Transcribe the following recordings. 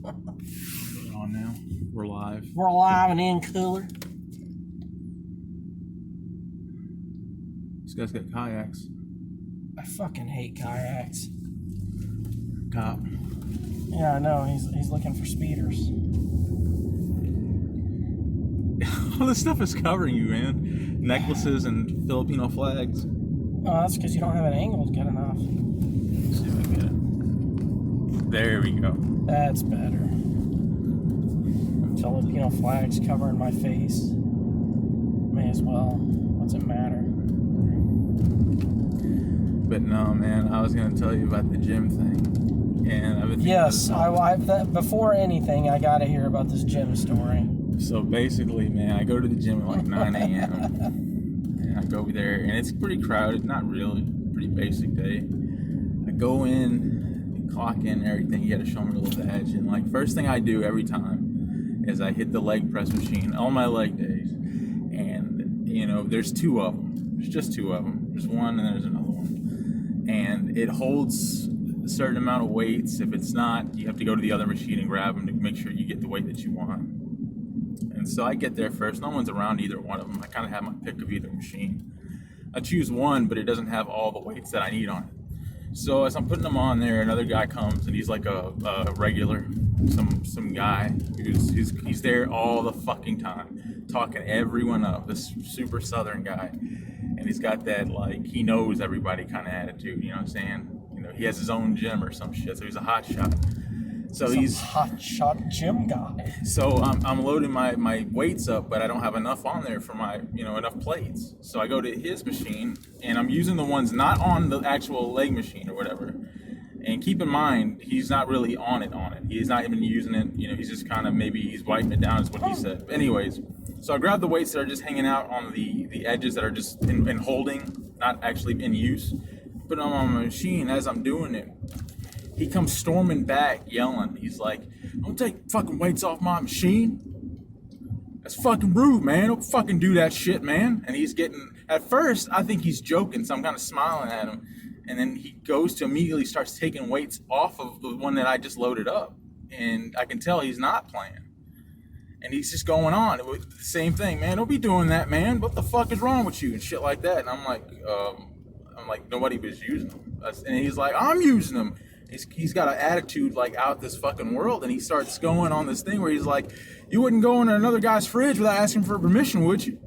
We're on now. We're live. We're live and in cooler. This guy's got kayaks. I fucking hate kayaks. Cop. Yeah, I know. He's looking for speeders. All this stuff is covering you, man. Necklaces and Filipino flags. Oh, that's because you don't have it angled good enough. Let's see if we get it. There we go. That's better. Filipino flags covering my face. May as well. What's it matter? But no, man, I was gonna tell you about the gym thing, and I've been thinking Yes, before anything, I gotta hear about this gym story. So basically, man, I go to the gym at like 9 a.m. and I go there, and it's pretty crowded. Not really, pretty basic day. I go in, clock in, and everything. You got to show me a little badge, and like first thing I do every time is I hit the leg press machine on my leg days, and you know there's two of them. There's just two of them. There's one and there's another one, and it holds a certain amount of weights. If it's not, you have to go to the other machine and grab them to make sure you get the weight that you want. And so I get there first. No one's around either one of them. I kind of have my pick of either machine. I choose one, but it doesn't have all the weights that I need on it. So as I'm putting them on there, another guy comes, and he's like a regular, some guy he's there all the fucking time, talking everyone up. This super southern guy, and he's got that like he knows everybody kind of attitude. You know what I'm saying? You know, he has his own gym or some shit, so he's a hot shot. So he's hot shot gym guy. So I'm loading my weights up, but I don't have enough on there for my enough plates. So I go to his machine, and I'm using the ones not on the actual leg machine or whatever. And keep in mind, he's not really on it. He's not even using it. You know, he's just kind of maybe he's wiping it down is what he said. But anyways, so I grab the weights that are just hanging out on the edges that are just in holding, not actually in use. Put them on my machine as I'm doing it. He comes storming back, yelling. He's like, "Don't take fucking weights off my machine. That's fucking rude, man. Don't fucking do that shit, man." And he's getting, at first, I think he's joking, so I'm kind of smiling at him. And then he goes to immediately starts taking weights off of the one that I just loaded up. And I can tell he's not playing. And he's just going on. It was the same thing, man. Don't be doing that, man. What the fuck is wrong with you? And shit like that. And I'm like, nobody was using them. And he's like, "I'm using them." He's got an attitude like out this fucking world, and he starts going on this thing where he's like, "You wouldn't go in another guy's fridge without asking for permission, would you?"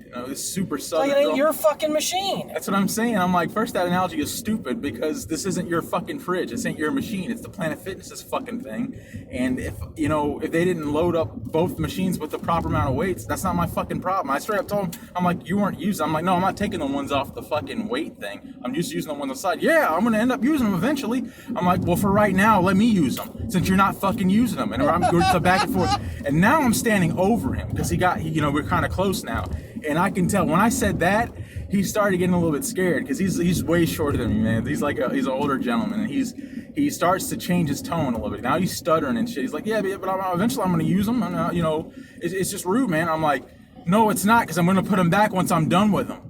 You know, this super southern. Like it ain't your fucking machine. That's what I'm saying. I'm like, first, that analogy is stupid because this isn't your fucking fridge. This ain't your machine. It's the Planet Fitness's fucking if they didn't load up both machines with the proper amount of weights, that's not my fucking problem. I straight up told him, I'm like, "You weren't using." I'm like, "No, I'm not taking the ones off the fucking weight thing. I'm just using the ones on the side." "Yeah, I'm gonna end up using them eventually." I'm like, "Well, for right now, let me use them since you're not fucking using them." And I'm going to back and forth. And now I'm standing over him because we're kind of close now. And I can tell when I said that, he started getting a little bit scared because he's way shorter than me, man. He's like he's an older gentleman, and he starts to change his tone a little bit. Now he's stuttering and shit. He's like, "Yeah, but eventually I'm going to use them." And it's just rude, man. I'm like, "No, it's not, because I'm going to put them back once I'm done with them."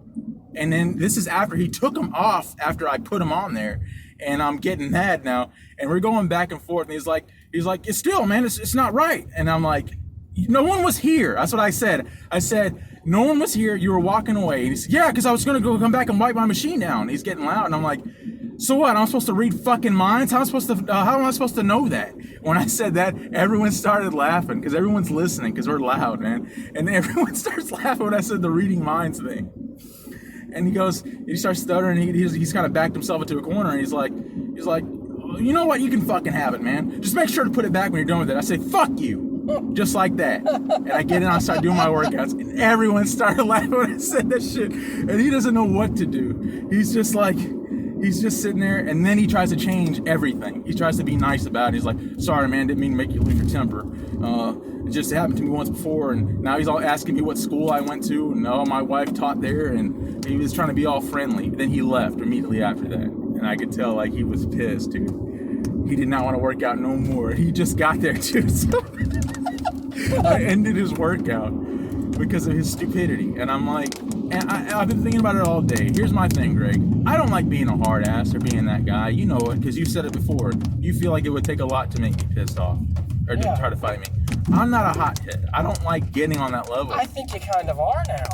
And then this is after he took them off after I put them on there, and I'm getting mad now. And we're going back and forth, and he's like, "It's still, man, it's not right." And I'm like, "No one was here." That's what I said. I said, "No one was here. You were walking away." And he said, "Yeah, because I was going to come back and wipe my machine down." And he's getting loud. And I'm like, "So what? I'm supposed to read fucking minds? How am I supposed to know that?" When I said that, everyone started laughing because everyone's listening because we're loud, man. And everyone starts laughing when I said the reading minds thing. And he starts stuttering. He's kind of backed himself into a corner. And he's like, "You know what? You can fucking have it, man. Just make sure to put it back when you're done with it." I say, "Fuck you." Just like that. And I get in, I start doing my workouts, and everyone started laughing when I said that shit. And he doesn't know what to do. He's just sitting there, and then he tries to change everything. He tries to be nice about it. He's like, "Sorry, man, didn't mean to make you lose your temper. It just happened to me once before." And now he's all asking me what school I went to. And my wife taught there, and he was trying to be all friendly. Then he left immediately after that. And I could tell like he was pissed, dude. He did not want to work out no more. He just got there too. So I ended his workout because of his stupidity. And I'm like, and I've been thinking about it all day. Here's my thing, Greg. I don't like being a hard ass or being that guy. You know it, because you said it before. You feel like it would take a lot to make me pissed off. or to try to fight me. I'm not a hothead. I don't like getting on that level. I think you kind of are now.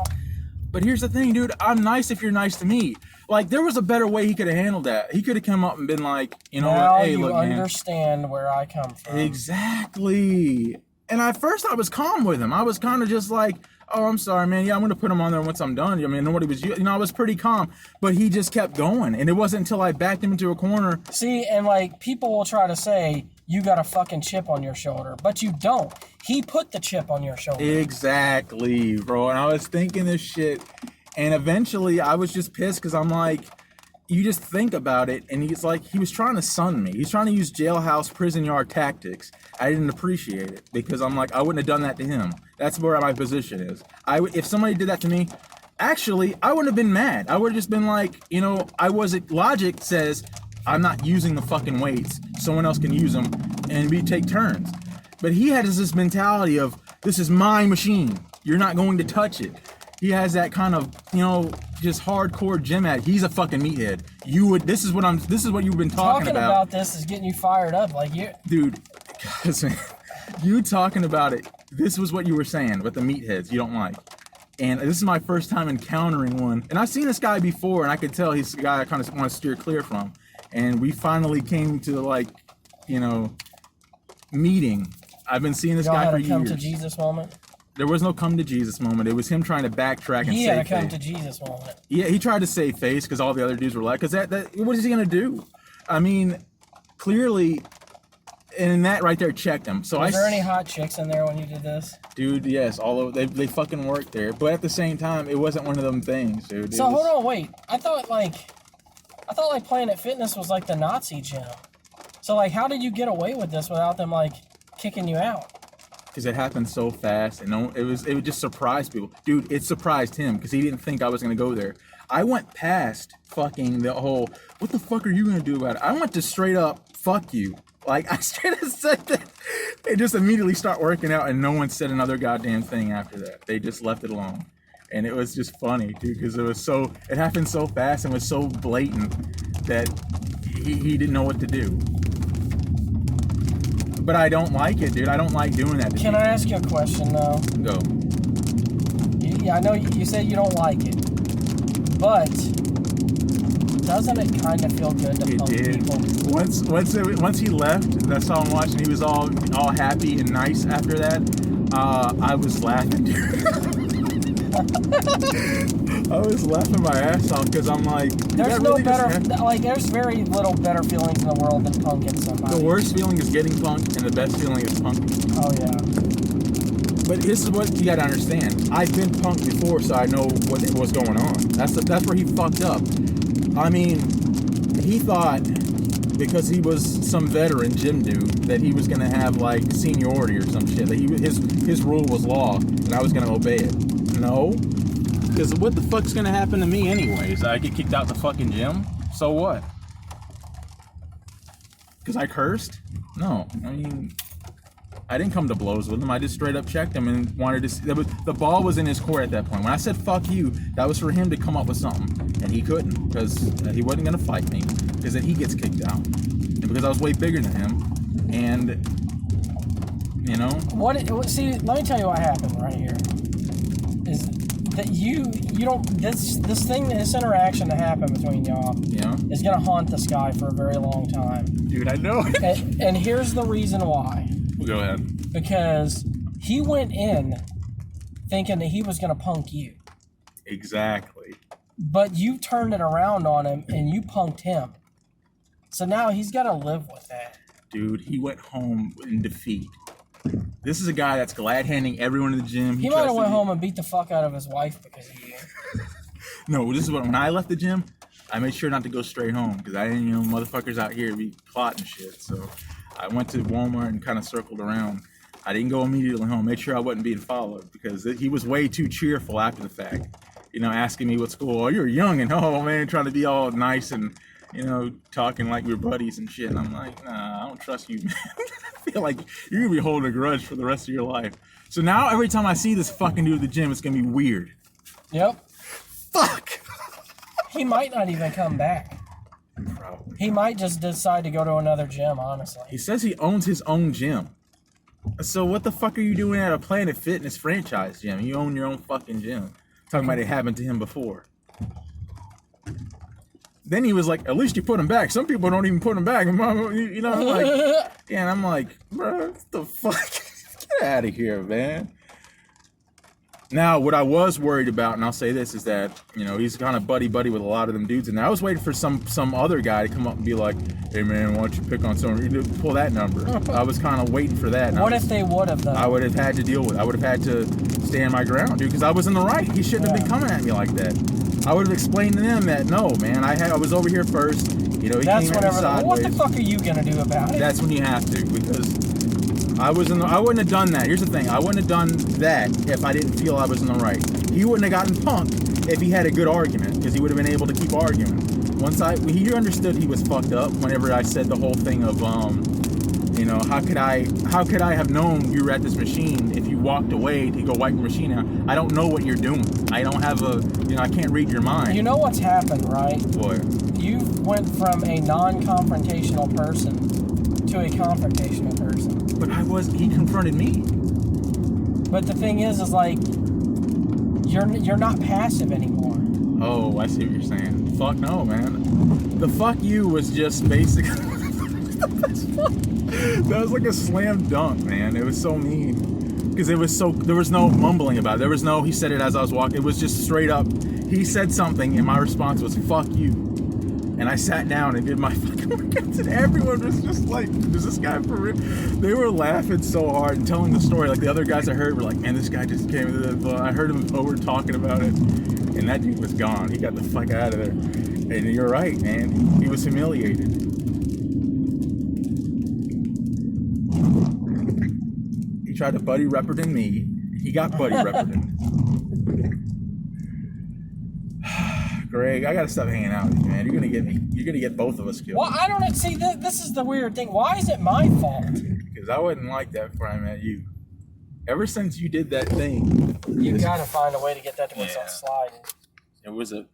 But here's the thing, dude. I'm nice if you're nice to me. Like, there was a better way he could have handled that. He could have come up and been like, you know now what? Hey, you look, man. understand where I come from. Exactly. And at first, I was calm with him. I was kind of just like, oh, I'm sorry, man. Yeah, I'm going to put him on there once I'm done. I mean, nobody was, you know, I was pretty calm. But he just kept going. And it wasn't until I backed him into a corner. See, and like, people will try to say, you got a fucking chip on your shoulder. But you don't. He put the chip on your shoulder. Exactly, bro. And I was thinking this shit. And eventually, I was just pissed because I'm like, you just think about it. And he's like, he was trying to sun me. He's trying to use jailhouse prison yard tactics. I didn't appreciate it because I'm like, I wouldn't have done that to him. That's where my position is. If somebody did that to me, actually, I wouldn't have been mad. I would have just been like, you know, logic says I'm not using the fucking weights. Someone else can use them and we take turns. But he has this mentality of, this is my machine. You're not going to touch it. He has that kind of, you know, just hardcore gym at. He's a fucking meathead. This is what you've been talking about. This is getting you fired up, like you. Dude, listen, you talking about it. This was what you were saying with the meatheads you don't like. And this is my first time encountering one. And I've seen this guy before, and I could tell he's the guy I kind of want to steer clear from. And we finally came to, like, you know, meeting. I've been seeing this guy for years. Y'all had a come to Jesus moment? There was no come to Jesus moment. It was him trying to backtrack and save face. He had a come to Jesus moment. Yeah, he tried to save face because all the other dudes were like, because what is he going to do? I mean, clearly, and that right there checked him. So was there any hot chicks in there when you did this? Dude, yes. Although they fucking worked there. But at the same time, it wasn't one of them things, dude. So hold on, wait. I thought Planet Fitness was like the Nazi gym. So like, how did you get away with this without them like kicking you out? Because it happened so fast, and it would just surprise people. Dude, it surprised him because he didn't think I was gonna go there. I went past fucking the whole, what the fuck are you gonna do about it? I went to straight up, fuck you. Like, I straight up said that. They just immediately start working out, and no one said another goddamn thing after that. They just left it alone. And it was just funny, dude, because it happened so fast and was so blatant that he didn't know what to do. But I don't like it, dude. I don't like doing that to Can I ask you a question, though? Go. I know you said you don't like it, but doesn't it kind of feel good to punk people? Once he left, that's all I'm watching. He was all happy and nice after that. I was laughing, dude. I was laughing my ass off because I'm like, there's there's very little better feelings in the world than punking somebody. The worst feeling is getting punked, and the best feeling is punking. Oh yeah. But this is what you gotta understand. I've been punked before, so I know what was going on. That's where he fucked up. I mean, he thought because he was some veteran gym dude that he was gonna have like seniority or some shit. That his rule was law, and I was gonna obey it. No, because what the fuck's gonna happen to me anyways? I get kicked out the fucking gym. So what? Because I cursed? No, I mean, I didn't come to blows with him. I just straight up checked him and wanted to see. The ball was in his court at that point. When I said fuck you, that was for him to come up with something, and he couldn't because he wasn't gonna fight me because then he gets kicked out, and because I was way bigger than him, and you know. See, let me tell you what happened right here. Is that you don't this interaction that happened between y'all is gonna haunt this guy for a very long time. Dude, I know it. And here's the reason why. Go ahead. Because he went in thinking that he was gonna punk you. Exactly. But you turned it around on him and you punked him. So now he's gotta live with that. Dude, he went home in defeat. This is a guy that's glad-handing everyone in the gym. He might have went home and beat the fuck out of his wife because of you. No, this is when I left the gym, I made sure not to go straight home because I didn't, motherfuckers out here be plotting shit. So I went to Walmart and kind of circled around. I didn't go immediately home. Made sure I wasn't being followed because he was way too cheerful after the fact. Asking me what school. Oh, you're young and man, trying to be all nice and talking like we're buddies and shit. And I'm like, nah, I don't trust you, man. I feel like you're going to be holding a grudge for the rest of your life. So now every time I see this fucking dude at the gym, it's going to be weird. Yep. Fuck. He might not even come back. Probably. He might just decide to go to another gym, honestly. He says he owns his own gym. So what the fuck are you doing at a Planet Fitness franchise gym? You own your own fucking gym. Talking about it happened to him before. Then he was like, at least you put him back. Some people don't even put him back. You know, I'm like, yeah, and I'm like, bro, what the fuck? Get out of here, man. Now, what I was worried about, and I'll say this, is that, you know, he's kind of buddy-buddy with a lot of them dudes, and I was waiting for some other guy to come up and be like, hey, man, why don't you pick on someone? You pull that number. I was kind of waiting for that. What if they would have, though? I would have had to deal with it. I would have had to stand my ground, dude, because I was in the right. He shouldn't have been coming at me like that. I would have explained to them that, no, man, I was over here first. You know, he came at me sideways. What the fuck are you going to do about it? That's when you have to, because I wouldn't have done that. Here's the thing. I wouldn't have done that if I didn't feel I was in the right. He wouldn't have gotten punked if he had a good argument, because he would have been able to keep arguing. He understood he was fucked up whenever I said the whole thing of, you know, how could I have known you were at this machine if you walked away to go wipe your machine out? I don't know what you're doing. I don't have I can't read your mind. You know what's happened, right? What? You went from a non-confrontational person to a confrontational person. But he confronted me. But the thing is like, you're not passive anymore. Oh, I see what you're saying. Fuck no, man. The fuck you was just basically... That was like a slam dunk, man. It was so mean. Because there was no mumbling about it. There was no, he said it as I was walking. It was just straight up, he said something, and my response was, fuck you. And I sat down and did my fucking workouts, and everyone was just like, is this guy for real? They were laughing so hard and telling the story. Like, the other guys I heard were like, man, this guy just came to the... I heard him over talking about it, and that dude was gone. He got the fuck out of there. And you're right, man. He was humiliated. He tried to buddy Repperton me. He got buddy Repperton. Greg, I gotta stop hanging out with you, man. You're gonna get both of us killed. Well, I don't see. This is the weird thing. Why is it my fault? Because I wasn't like that before I met you. Ever since you did that thing, you gotta find a way to get that to stop sliding. It was a.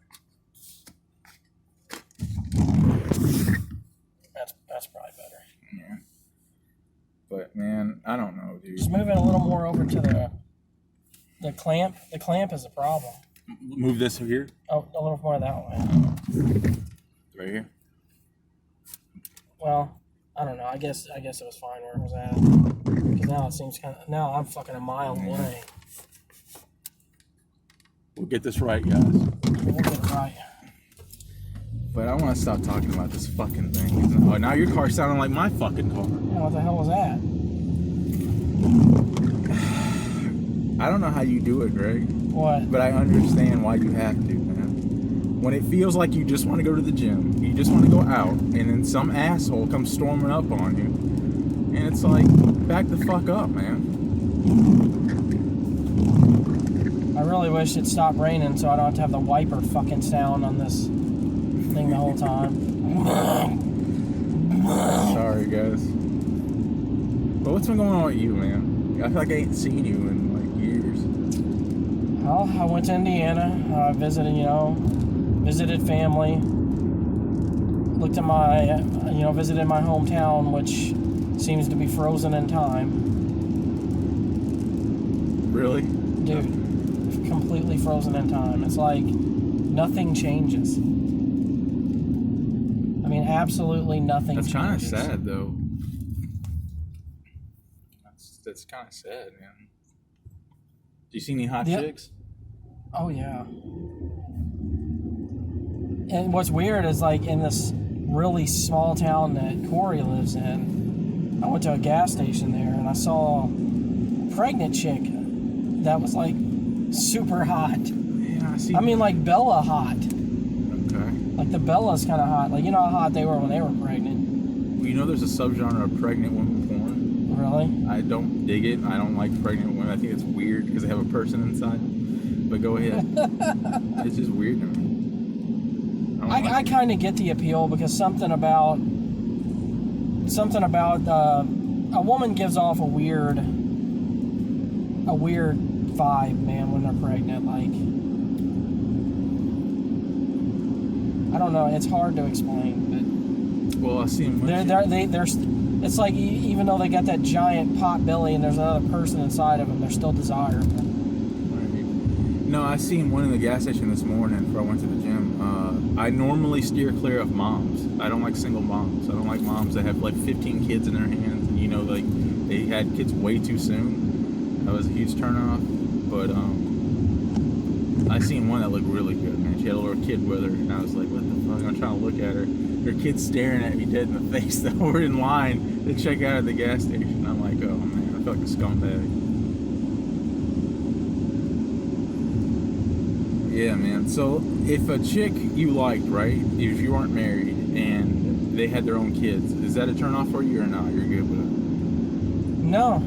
That's probably better. Yeah. But man, I don't know, dude. Just moving a little more over to the clamp. The clamp is a problem. Move this here. Oh, a little more that way. Right here. Well, I don't know. I guess it was fine where it was at. Because now it seems now I'm fucking a mile away. We'll get this right, guys. We'll get it right. But I want to stop talking about this fucking thing. Oh, now your car's sounding like my fucking car. Yeah, what the hell was that? I don't know how you do it, Greg. What? But I understand why you have to, man. When it feels like you just want to go to the gym, you just want to go out, and then some asshole comes storming up on you, and it's like, back the fuck up, man. I really wish it stopped raining so I don't have to have the wiper fucking sound on this thing the whole time. Sorry, guys. But what's been going on with you, man? I feel like I ain't seen you in like years. Well, I went to Indiana, visited family, looked at my, visited my hometown, which seems to be frozen in time. Really? Dude, completely frozen in time. It's like nothing changes. I mean, absolutely nothing changes. That's kind of sad, though. That's kind of sad, man. Do you see any hot chicks? Oh, yeah. And what's weird is, like, in this really small town that Corey lives in, I went to a gas station there, and I saw a pregnant chick that was, like, super hot. Yeah, I see. I mean, like, Bella hot. Okay. Like, the Bella's kind of hot. Like, you know how hot they were when they were pregnant. Well, you know there's a subgenre of pregnant women porn? Really? I don't dig it. I don't like pregnant women. I think it's weird because they have a person inside. But go ahead. It's just weird to me. I kind of get the appeal because something about a woman gives off a weird vibe, man, when they're pregnant. Like, I don't know. It's hard to explain, but well, I see them. It's like even though they got that giant pot belly and there's another person inside of them, they're still desirable. No, I seen one in the gas station this morning before I went to the gym. I normally steer clear of moms. I don't like single moms. I don't like moms that have like 15 kids in their hands and like they had kids way too soon. That was a huge turnoff. But I seen one that looked really good, man. She had a little kid with her, and I was like, what the fuck? I'm trying to look at her. Her kid's staring at me dead in the face. That we're in line to check out at the gas station. I'm like, oh man, I feel like a scumbag. Yeah, man. So if a chick you liked, right? If you weren't married and they had their own kids, is that a turn off for you or not? You're good with it? No.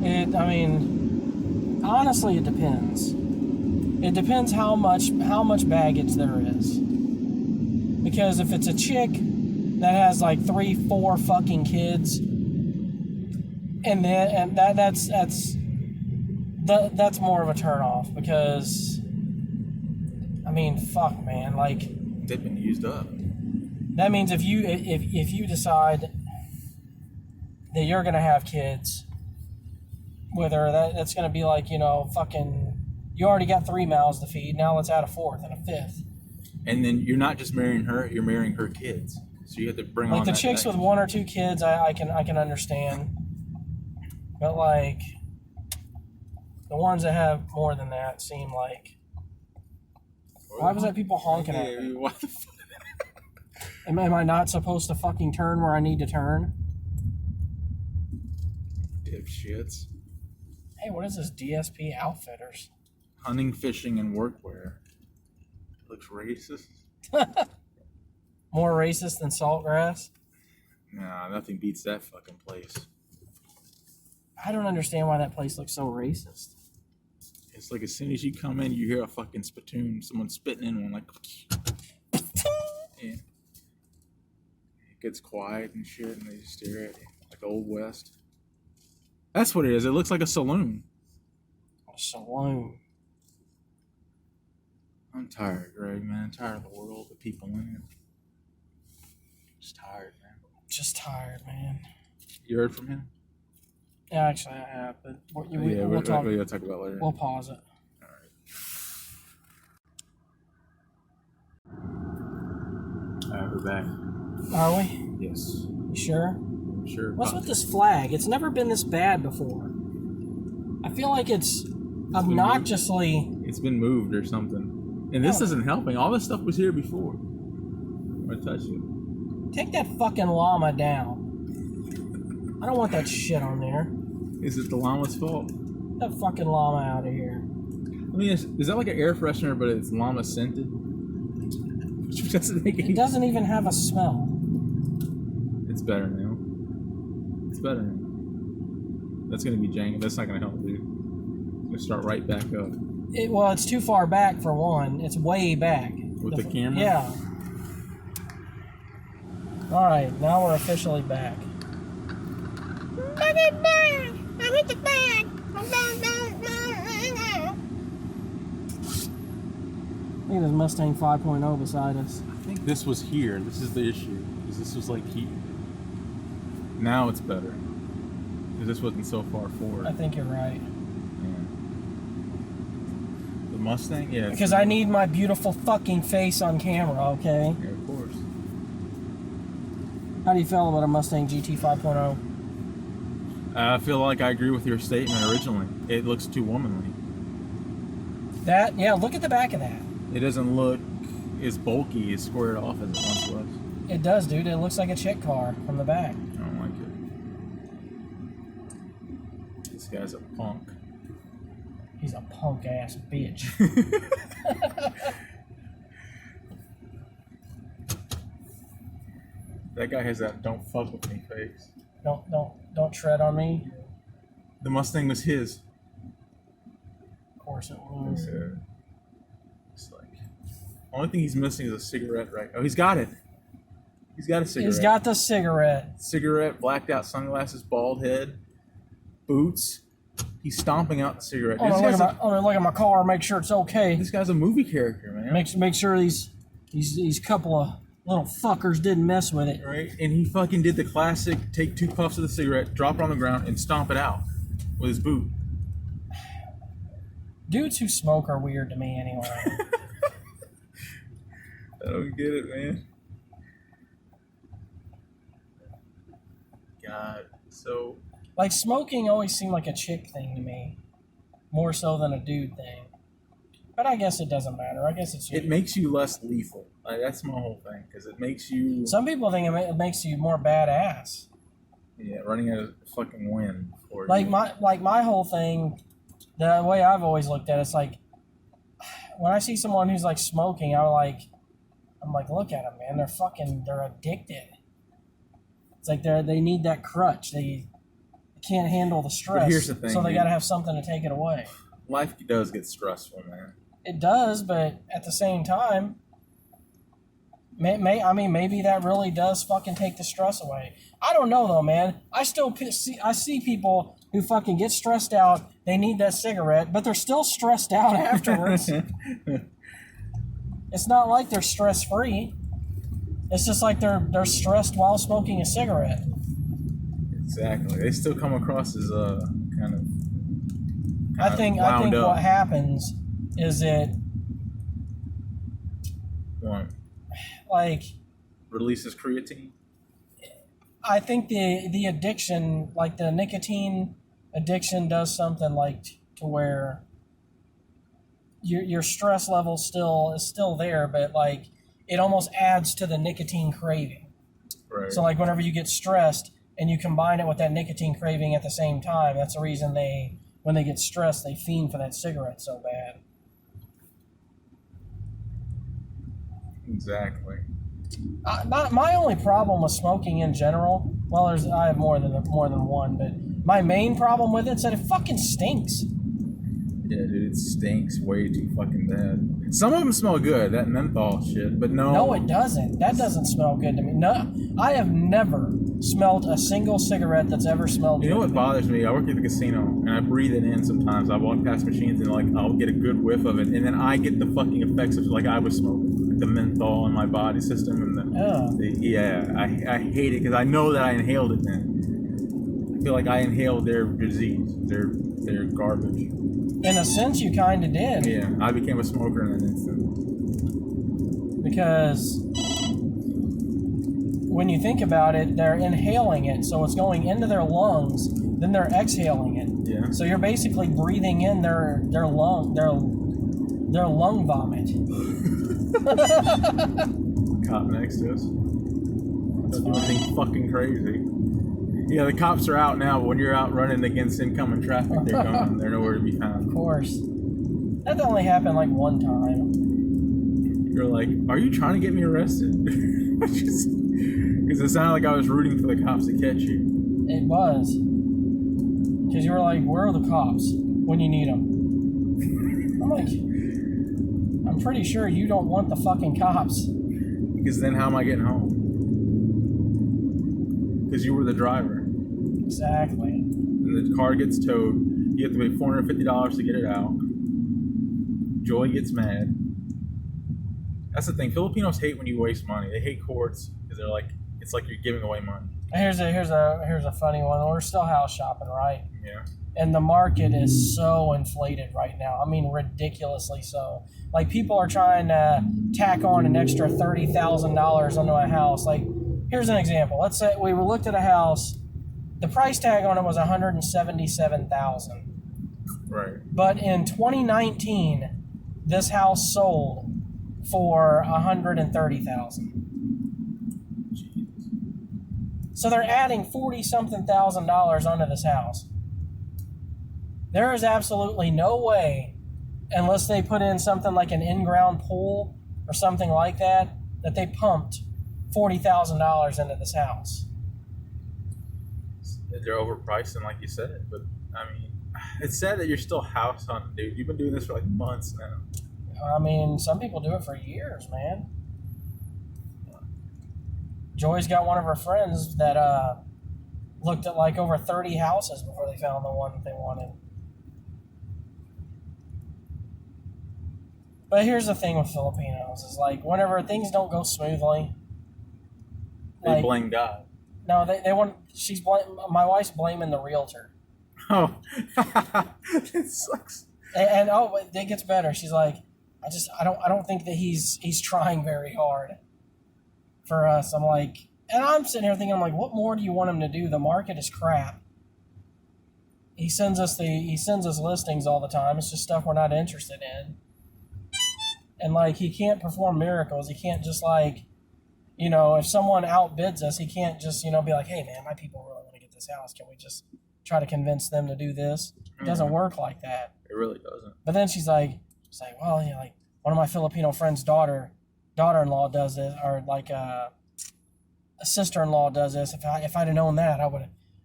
I mean, honestly, it depends. It depends how much baggage there is. Because if it's a chick that has like 3-4 fucking kids, and that's more of a turn off because. I mean, fuck, man. Like, they've been used up. That means if you decide that you're gonna have kids with her, that's gonna be like, fucking. You already got 3 mouths to feed. Now let's add a 4th and a 5th. And then you're not just marrying her; you're marrying her kids. So you have to bring on like the chicks with 1 or 2 kids. I can understand, but like the ones that have more than that seem like. Why was that people honking at me? What the fuck? Am I not supposed to fucking turn where I need to turn? Dipshits. Hey, what is this DSP Outfitters? Hunting, fishing, and workwear. Looks racist. More racist than Saltgrass? Nah, nothing beats that fucking place. I don't understand why that place looks so racist. It's like as soon as you come in, you hear a fucking spittoon, someone spitting in one, like, yeah. It gets quiet and shit, and they just stare at you, like Old West. That's what it is. It looks like a saloon. A saloon. I'm tired, Greg, man. I'm tired of the world, the people in it. Just tired, man. Just tired, man. You heard from him? Yeah, actually, I have, but we'll talk about it later. We'll pause it. All right. We're back. Are we? Yes. You sure? I'm sure. What's with this flag? It's never been this bad before. I feel like it's obnoxiously... It's been moved or something. And this isn't helping. All this stuff was here before. I'm going to touch it. Take that fucking llama down. I don't want that shit on there. Is it the llama's fault? Get that fucking llama out of here. I mean, is that like an air freshener, but it's llama scented? Which doesn't make any... It doesn't even have a smell. It's better now. It's better now. That's going to be janky. That's not going to help, dude. It's going to start right back up. Well, it's too far back for one. It's way back. With the camera? Yeah. Alright, now we're officially back. Look at this Mustang 5.0 beside us. I think this was here. This is the issue. Because this was like here. Now it's better. Because this wasn't so far forward. I think you're right. Yeah. The Mustang? Yeah. Because I need my beautiful fucking face on camera, okay? Yeah, of course. How do you feel about a Mustang GT 5.0? I feel like I agree with your statement originally. It looks too womanly. Yeah, look at the back of that. It doesn't look as bulky, as squared off as it once was. It does, dude. It looks like a chick car from the back. I don't like it. This guy's a punk. He's a punk ass bitch. That guy has that "don't fuck with me" face. Don't tread on me. The Mustang was his. Of course it was. It's like, only thing he's missing is a cigarette, right? Oh, he's got it. He's got a cigarette. He's got the cigarette. Cigarette, blacked out sunglasses, bald head, boots. He's stomping out the cigarette. I'm gonna look at my car, make sure it's okay. This guy's a movie character, man. Make sure these couple of Little fuckers didn't mess with it. Right? And he fucking did the classic: take 2 puffs of the cigarette, drop it on the ground, and stomp it out with his boot. Dudes who smoke are weird to me anyway. I don't get it, man. God, so Like, smoking always seemed like a chick thing to me, more so than a dude thing. But I guess it doesn't matter. I guess it's... it makes you less lethal. Like, that's my whole thing, because it makes you... Some people think it makes you more badass. Yeah, running out of fucking wind. Like my whole thing, the way I've always looked at it, it's like, when I see someone who's like smoking, I'm like, look at them, man. They're addicted. It's like they need that crutch. They can't handle the stress. But here's the thing, so they dude. got to have something to take it away. Life does get stressful, man. It does, but at the same time, maybe that really does fucking take the stress away. I don't know though, man. I see people who fucking get stressed out. They need that cigarette, but they're still stressed out afterwards. It's not like they're stress free. It's just like they're stressed while smoking a cigarette. Exactly. They still come across as I think what happens is like releases creatine. I think the addiction, like the nicotine addiction, does something like to where your stress level is still there, but like it almost adds to the nicotine craving. Right. So like whenever you get stressed and you combine it with that nicotine craving at the same time, that's the reason when they get stressed, they fiend for that cigarette so bad. Exactly. My only problem with smoking in general, well, I have more than one, but my main problem with it is that it fucking stinks. Yeah, dude, it stinks way too fucking bad. Some of them smell good, that menthol shit, but no. No, it doesn't. That doesn't smell good to me. No, I have never smelled a single cigarette that's ever smelled good. You know what bothers me? I work at the casino, and I breathe it in sometimes. I walk past machines, and like I'll get a good whiff of it, and then I get the fucking effects of like I was smoking, like the menthol in my body system, and I hate it because I know that I inhaled it. Then I feel like I inhaled their disease, their garbage. In a sense, you kind of did. Yeah, I became a smoker in an instant. Because when you think about it, they're inhaling it, so it's going into their lungs, then they're exhaling it. Yeah. So you're basically breathing in their lung vomit. Cop next to us. Doesn't do anything fucking crazy. Yeah, the cops are out now, but when you're out running against incoming traffic, they're gone. They're nowhere to be found. Of course. That only happened like one time. You're like, are you trying to get me arrested? Because it sounded like I was rooting for the cops to catch you. It was. Because you were like, where are the cops when you need them? I'm like, I'm pretty sure you don't want the fucking cops. Because then how am I getting home? Because you were the driver. Exactly. And the car gets towed. You have to pay $450 to get it out. Joy gets mad. That's the thing. Filipinos hate when you waste money. They hate courts because they're like, it's like you're giving away money. Here's a funny one. We're still house shopping, right? Yeah. And the market is so inflated right now. I mean, ridiculously so. Like, people are trying to tack on an extra $30,000 onto a house. Like, here's an example. Let's say we looked at a house. The price tag on it was $177,000. Right. But in 2019, this house sold for $130,000. So they're adding $40-something thousand onto this house. There is absolutely no way, unless they put in something like an in-ground pool or something like that, that they pumped $40,000 into this house. They're overpriced, and like you said, but I mean, it's sad that you're still house hunting, dude. You've been doing this for like months now. I mean, some people do it for years, man. Joy's got one of her friends that looked at like over 30 houses before they found the one that they wanted. But here's the thing with Filipinos is like whenever things don't go smoothly, They blame God. No, they want. My wife's blaming the realtor. Oh, it sucks. And it gets better. She's like, I don't think that he's trying very hard for us. I'm like, and I'm sitting here thinking, I'm like, what more do you want him to do? The market is crap. He sends us listings all the time. It's just stuff we're not interested in. And like, he can't perform miracles. He can't just like, if someone outbids us, he can't just, be like, hey man, my people really want to get this house. Can we just try to convince them to do this? It doesn't work like that. It really doesn't. But then she's like, well, like one of my Filipino friends' daughter-in-law does this, or like a sister-in-law does this. If I'd have known that,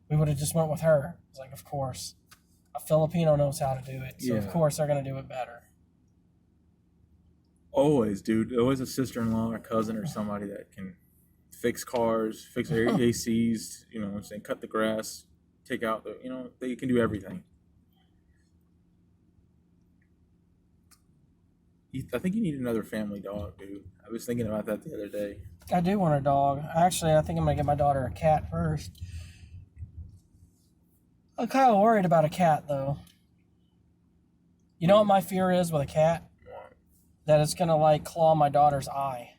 we would have just went with her. It's like, of course, a Filipino knows how to do it, so of course they're gonna do it better. Always, dude. Always a sister-in-law or cousin or somebody that can fix cars, fix ACs. You know what I'm saying? Cut the grass, take out the. They can do everything. I think you need another family dog, dude. I was thinking about that the other day. I do want a dog. Actually, I think I'm going to get my daughter a cat first. I'm kind of worried about a cat, though. You know what my fear is with a cat? What? That it's going to, like, claw my daughter's eye.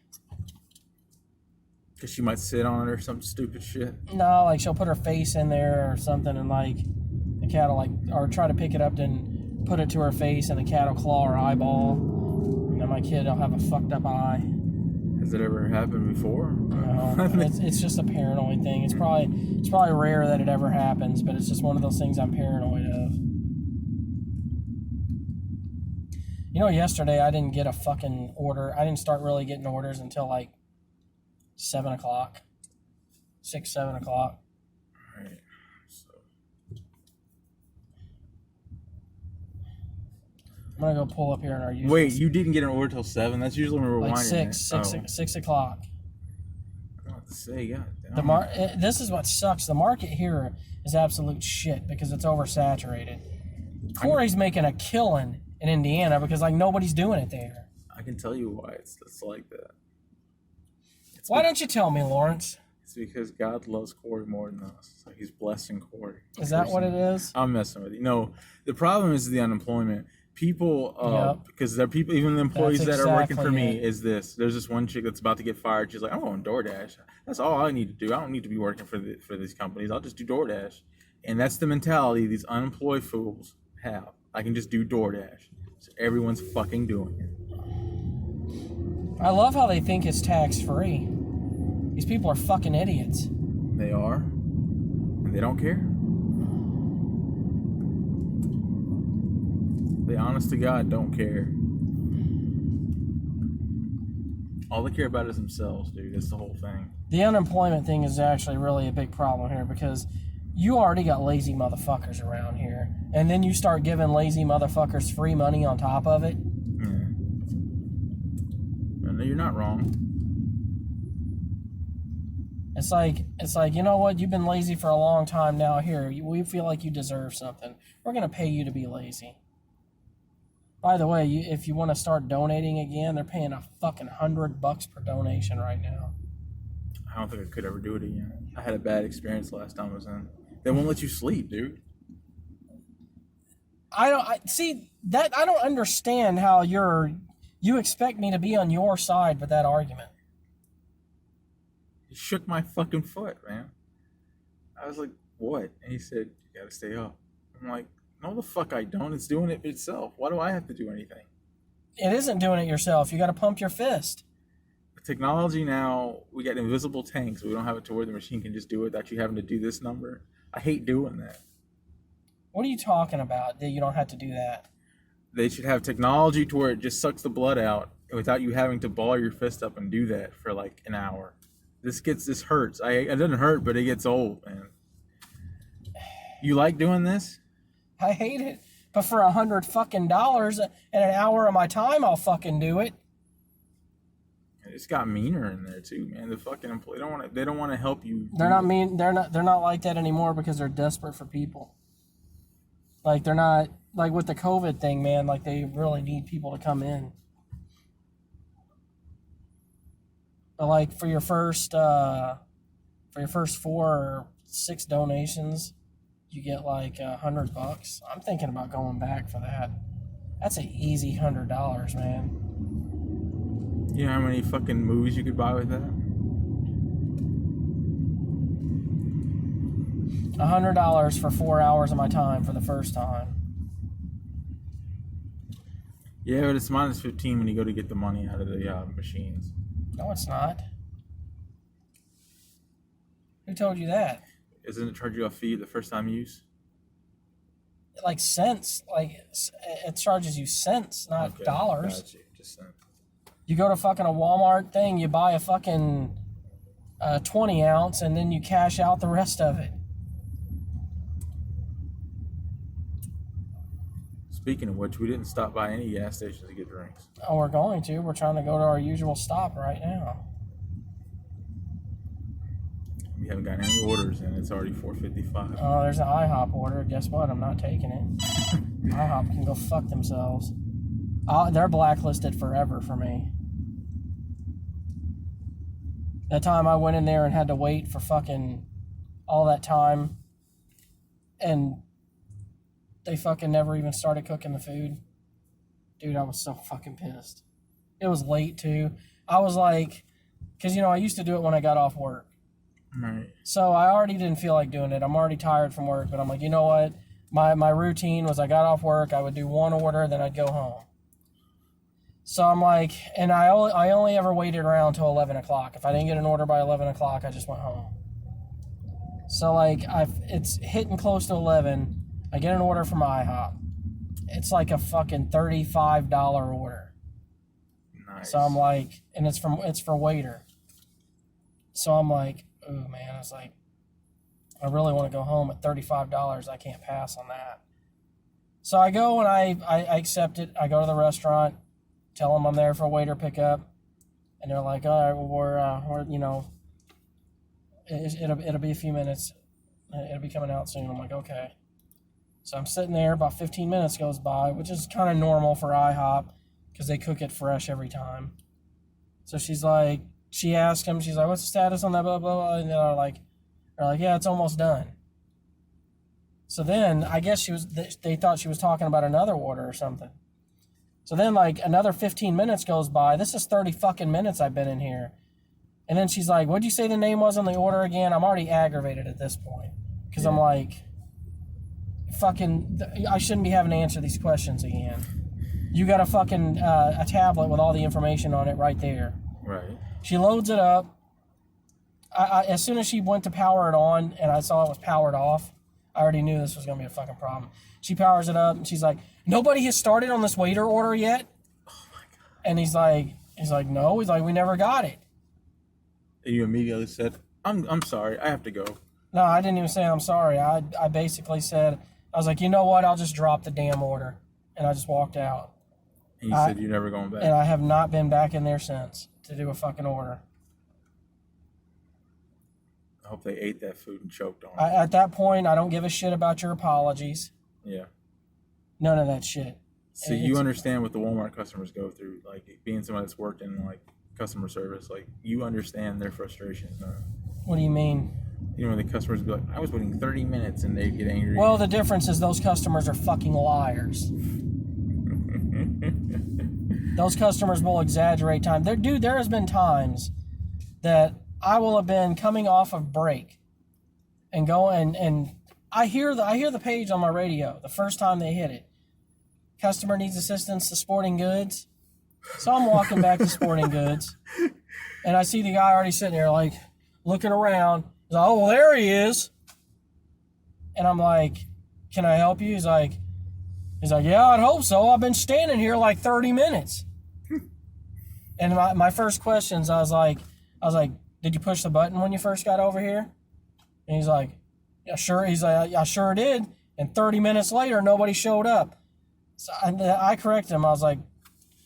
Because she might sit on it or some stupid shit. No, like, she'll put her face in there or something, and, like, the cat will, like, or try to pick it up and put it to her face, and the cat will claw her eyeball. And my kid will have a fucked up eye. Has it ever happened before? No, it's just a paranoid thing. It's probably rare that it ever happens, but it's just one of those things I'm paranoid of. Yesterday I didn't get a fucking order. I didn't start really getting orders until like 7 o'clock. 7 o'clock. Alright. I'm gonna go pull up here in our usual. Wait, you didn't get an order till 7? That's usually when we're like winding 6 o'clock. I don't have to say, God. This is what sucks. The market here is absolute shit because it's oversaturated. Corey's making a killing in Indiana because like nobody's doing it there. I can tell you why it's like that. Why don't you tell me, Lawrence? It's because God loves Corey more than us. So he's blessing Corey. Is that what it is? I'm messing with you. No, the problem is the unemployment. People, because there are people, even the employees that are working for me, is this. There's this one chick that's about to get fired. She's like, I'm on DoorDash. That's all I need to do. I don't need to be working for these companies. I'll just do DoorDash. And that's the mentality these unemployed fools have. I can just do DoorDash. So everyone's fucking doing it. I love how they think it's tax-free. These people are fucking idiots. They are. And they don't care. They honest to God don't care. All they care about is themselves, dude. That's the whole thing. The unemployment thing is actually really a big problem here because you already got lazy motherfuckers around here. And then you start giving lazy motherfuckers free money on top of it. Yeah. No, you're not wrong. It's like, you know what? You've been lazy for a long time now. Here, we feel like you deserve something. We're going to pay you to be lazy. By the way, if you want to start donating again, they're paying a fucking $100 per donation right now. I don't think I could ever do it again. I had a bad experience last time I was in. They won't let you sleep, dude. I don't understand how you expect me to be on your side with that argument. He shook my fucking foot, man. I was like, what? And he said, you gotta stay up. I'm like, no, the fuck I don't. It's doing it itself. Why do I have to do anything? It isn't doing it yourself. You got to pump your fist. The technology now, we got invisible tanks. We don't have it to where the machine can just do it without you having to do this number. I hate doing that. What are you talking about? That you don't have to do that? They should have technology to where it just sucks the blood out without you having to ball your fist up and do that for like an hour. This hurts. It doesn't hurt, but it gets old, man. You like doing this? I hate it, but for $100 fucking and an hour of my time, I'll fucking do it. It's got meaner in there too, man. The fucking employee they don't want to help you. They're not mean. They're not like that anymore because they're desperate for people. Like they're not like with the COVID thing, man. Like they really need people to come in. But like for your first For your first 4 or 6 donations, you get like $100. I'm thinking about going back for that. That's an easy $100, man. You know how many fucking movies you could buy with that? $100 for 4 hours of my time for the first time. Yeah, but it's minus 15 when you go to get the money out of the machines. No, it's not. Who told you that? Isn't it charge you a fee the first time use? Like cents. Like, it charges you cents, not dollars. Gotcha. Just saying. You go to fucking a Walmart thing, you buy a fucking 20 ounce, and then you cash out the rest of it. Speaking of which, we didn't stop by any gas stations to get drinks. Oh, we're going to. We're trying to go to our usual stop right now. We haven't gotten any orders, and it's already 4:55. Oh, there's an IHOP order. Guess what? I'm not taking it. IHOP can go fuck themselves. They're blacklisted forever for me. That time I went in there and had to wait for fucking all that time, and they fucking never even started cooking the food. Dude, I was so fucking pissed. It was late, too. I was like, because, I used to do it when I got off work. Right. So I already didn't feel like doing it. I'm already tired from work, but I'm like, you know what? My routine was I got off work, I would do one order, then I'd go home. So I'm like, and I only ever waited around till 11 o'clock. If I didn't get an order by 11 o'clock, I just went home. So like, it's hitting close to 11. I get an order from IHOP. It's like a fucking $35 order. Nice. So I'm like, and it's for waiter. So I'm like, oh man, I was like, I really want to go home at $35. I can't pass on that. So I go and I accept it. I go to the restaurant, tell them I'm there for a waiter pickup, and they're like, all right, well we're it'll be a few minutes. It'll be coming out soon. I'm like, okay. So I'm sitting there, about 15 minutes goes by, which is kind of normal for IHOP because they cook it fresh every time. So she asked him, she's like, what's the status on that, blah, blah, blah, and they're like, yeah, it's almost done. So then, I guess they thought she was talking about another order or something. So then, like, another 15 minutes goes by. This is 30 fucking minutes I've been in here. And then she's like, what'd you say the name was on the order again? I'm already aggravated at this point. Because I'm like, I shouldn't be having to answer these questions again. You got a fucking a tablet with all the information on it right there. Right. She loads it up. As soon as she went to power it on and I saw it was powered off, I already knew this was going to be a fucking problem. She powers it up and she's like, nobody has started on this waiter order yet? Oh my God. And he's like, no. He's like, we never got it. And you immediately said, I'm sorry, I have to go. No, I didn't even say I'm sorry. I basically said, I was like, you know what? I'll just drop the damn order. And I just walked out. And you said you're never going back. And I have not been back in there since to do a fucking order. I hope they ate that food and choked on it. At that point, I don't give a shit about your apologies. Yeah. None of that shit. So you understand what the Walmart customers go through, like being someone that's worked in like customer service, like you understand their frustrations. Huh? What do you mean? You know, when the customers be like, I was waiting 30 minutes and they'd get angry. Well, the difference is those customers are fucking liars. Those customers will exaggerate time. There has been times that I will have been coming off of break and go and I hear the page on my radio the first time they hit it. Customer needs assistance to Sporting Goods. So I'm walking back to Sporting Goods and I see the guy already sitting there like looking around. He's like, oh, well, there he is. And I'm like, can I help you? He's like, yeah, I'd hope so. I've been standing here like 30 minutes. And my first questions, I was like, did you push the button when you first got over here? And he's like, yeah, sure. He's like, I sure did. And 30 minutes later, nobody showed up. So I corrected him. I was like,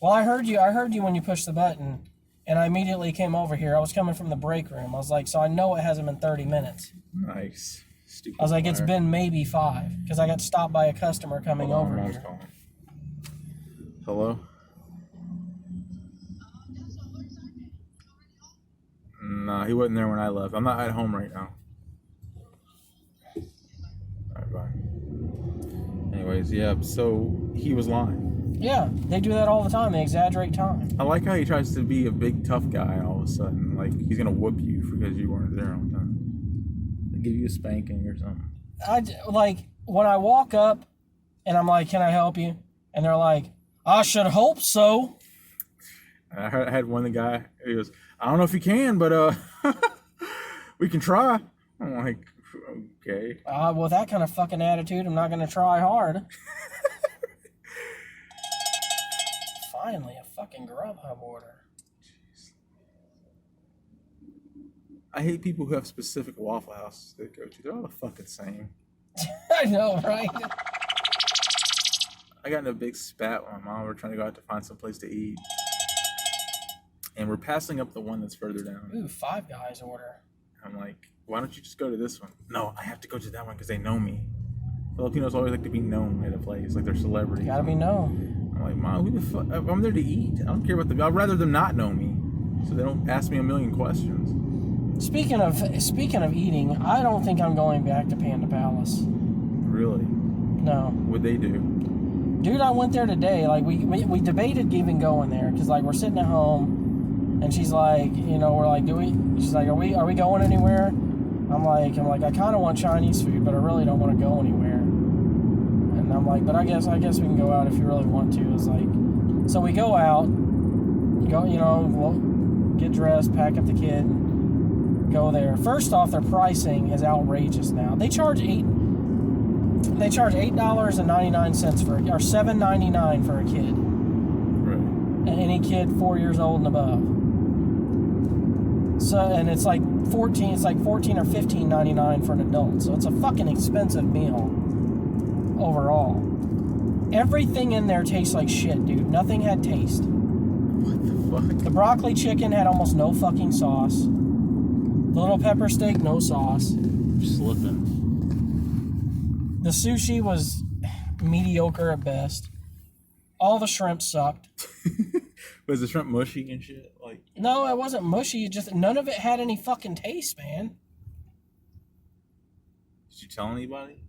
well, I heard you when you pushed the button. And I immediately came over here. I was coming from the break room. I was like, so I know it hasn't been 30 minutes. Nice. Stupid. I was like, fire. it's been maybe 5 because I got stopped by a customer coming over here. Calling. Hello? Nah, he wasn't there when I left. I'm not at home right now. Alright, bye. Anyways, yeah, so he was lying. Yeah, they do that all the time. They exaggerate time. I like how he tries to be a big tough guy and all of a sudden. Like, he's gonna whoop you because you weren't there on time. They give you a spanking or something. Like, when I walk up and I'm like, can I help you? And they're like, I should hope so. I had one guy, he goes, I don't know if you can, but we can try. I'm like, okay. With that kind of fucking attitude, I'm not going to try hard. Finally, a fucking Grubhub order. Jeez. I hate people who have specific Waffle Houses they go to. They're all the fucking same. I know, right? I got in a big spat with my mom. We're trying to go out to find some place to eat. And we're passing up the one that's further down. Ooh, Five Guys order. I'm like, why don't you just go to this one? No, I have to go to that one because they know me. Filipinos always like to be known at a place, like they're celebrities. Gotta be known. I'm like, Mom, who the fuck? I'm there to eat. I don't care about I'd rather them not know me, so they don't ask me a million questions. Speaking of eating, I don't think I'm going back to Panda Palace. Really? No. What'd they do? Dude, I went there today. Like, we debated even going there because, like, we're sitting at home, and she's like, you know, we're like, she's like, are we going anywhere? I'm like, I kind of want Chinese food, but I really don't want to go anywhere. And I'm like, but I guess we can go out if you really want to. It's like, so we go out, we'll get dressed, pack up the kid, go there. First off, their pricing is outrageous now. They charge $8.99 or $7.99 for a kid. Right. And any kid 4 years old and above. So, and it's like $14 or $15.99 for an adult. So it's a fucking expensive meal overall. Everything in there tastes like shit, dude. Nothing had taste. What the fuck? The broccoli chicken had almost no fucking sauce. The little pepper steak, no sauce. You're slipping. The sushi was mediocre at best. All the shrimp sucked. Was the shrimp mushy and shit? Like, No, it wasn't mushy. Just none of it had any fucking taste, man. did you tell anybody?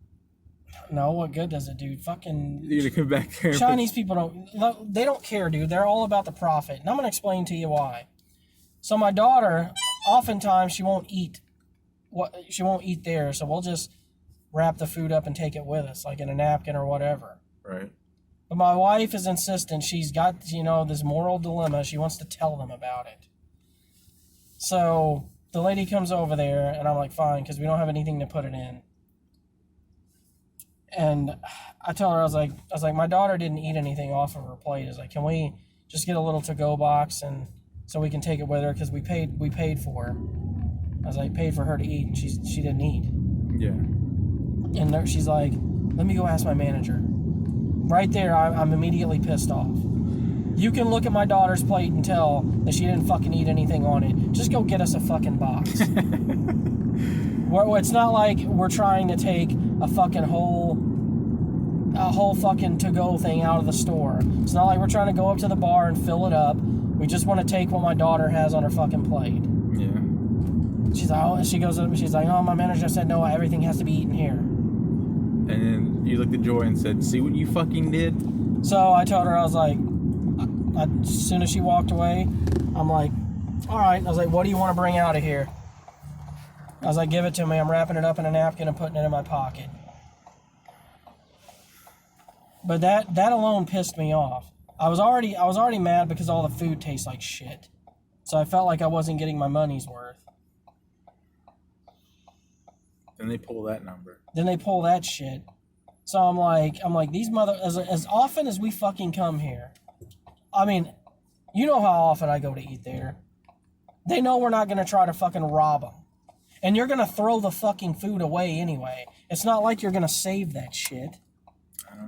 No, what good does it do? Fucking You're gonna come back there. Chinese people they don't care, dude. They're all about the profit. And I'm gonna explain to you why. So my daughter, oftentimes she won't eat there, so we'll just wrap the food up and take it with us, like in a napkin or whatever. Right. But my wife is insistent. She's got, this moral dilemma. She wants to tell them about it. So the lady comes over there, and I'm like, fine, because we don't have anything to put it in. And I tell her, I was like, my daughter didn't eat anything off of her plate. I was like, can we just get a little to-go box and so we can take it with her, because we paid for her. I was like, paid for her to eat, and she didn't eat. Yeah. And she's like, let me go ask my manager. Right there, I'm immediately pissed off. You can look at my daughter's plate and tell that she didn't fucking eat anything on it. Just go get us a fucking box. It's not like we're trying to take a whole fucking to-go thing out of the store. It's not like we're trying to go up to the bar and fill it up. We just want to take what my daughter has on her fucking plate. Yeah. She's like, oh, my manager said no, everything has to be eaten here. And then you looked at Joy and said, see what you fucking did? So I told her, I was like, as soon as she walked away, I'm like, all right. I was like, what do you want to bring out of here? I was like, give it to me. I'm wrapping it up in a napkin and putting it in my pocket. But that alone pissed me off. I was already mad because all the food tastes like shit. So I felt like I wasn't getting my money's worth. Then they pull that number. Then they pull that shit. So I'm like, these as often as we fucking come here, I mean, you know how often I go to eat there. They know we're not going to try to fucking rob them. And you're going to throw the fucking food away anyway. It's not like you're going to save that shit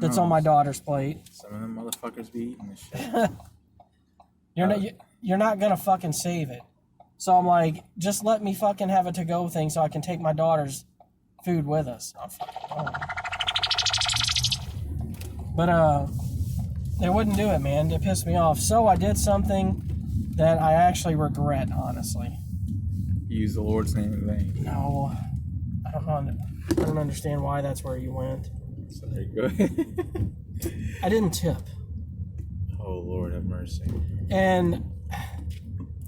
that's on my daughter's plate. Some of them motherfuckers be eating this shit. You're not going to fucking save it. So I'm like, just let me fucking have a to-go thing so I can take my daughter's food with us. I'm fucking going. But they wouldn't do it, man. It pissed me off. So I did something that I actually regret, honestly. use the Lord's name in vain. No, I don't know. I don't understand why that's where you went. So there you go. I didn't tip. Oh, Lord have mercy. And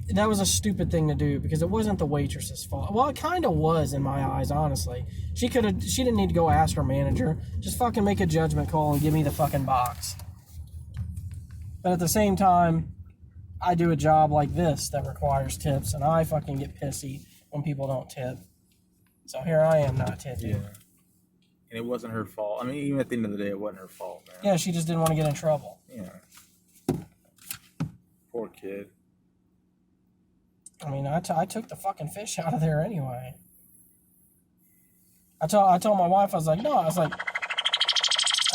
that was a stupid thing to do because it wasn't the waitress's fault. Well, it kind of was in my eyes, honestly. She didn't need to go ask her manager. Just fucking make a judgment call and give me the fucking box. But at the same time, I do a job like this that requires tips, and I fucking get pissy when people don't tip. So here I am not tipping. Yeah. And it wasn't her fault. I mean, even at the end of the day, it wasn't her fault, man. Yeah, she just didn't want to get in trouble. Yeah. Poor kid. I mean, I took the fucking fish out of there anyway. I told my wife, I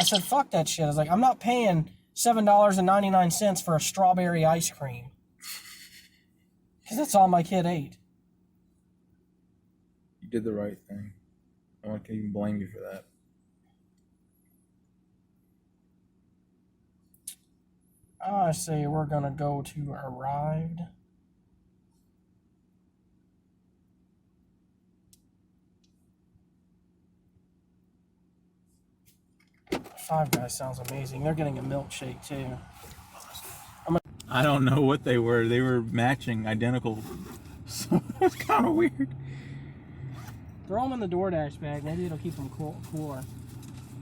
said, fuck that shit. I was like, I'm not paying $7.99 for a strawberry ice cream. Because that's all my kid ate. You did the right thing. No one can even blame you for that. I say we're going to go to Arrived. Five Guys sounds amazing. They're getting a milkshake too. I don't know what they were. They were matching, identical. So it's kind of weird. Throw them in the DoorDash bag. Maybe it'll keep them cooler.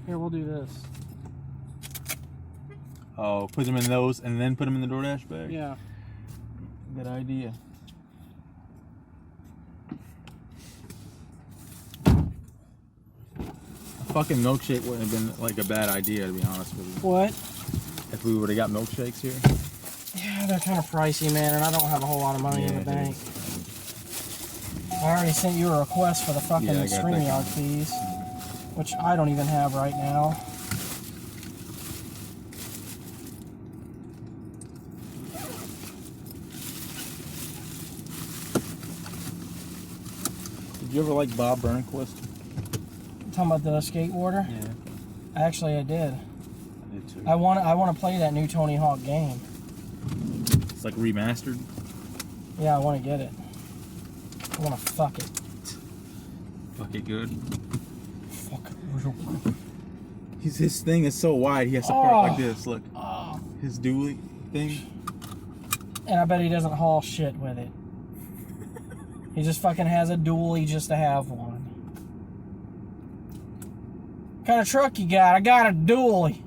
Here, we'll do this. Oh, put them in those and then put them in the DoorDash bag? Yeah. Good idea. A fucking milkshake wouldn't have been like a bad idea, to be honest with you. What? If we would have got milkshakes here. Yeah, they're kind of pricey, man, and I don't have a whole lot of money in the bank. I already sent you a request for the fucking StreamYard fees, which I don't even have right now. Did you ever like Bob Burnquist? Talking about the skateboarder? Yeah. Actually, I did. I did too. I want to play that new Tony Hawk game. It's like remastered. Yeah, I want to get it. I want to fuck it. Fuck it good. Fuck it real good. His thing is so wide, he has to park like this. Look. His dually thing. And I bet he doesn't haul shit with it. He just fucking has a dually just to have one. What kind of truck you got? I got a dually.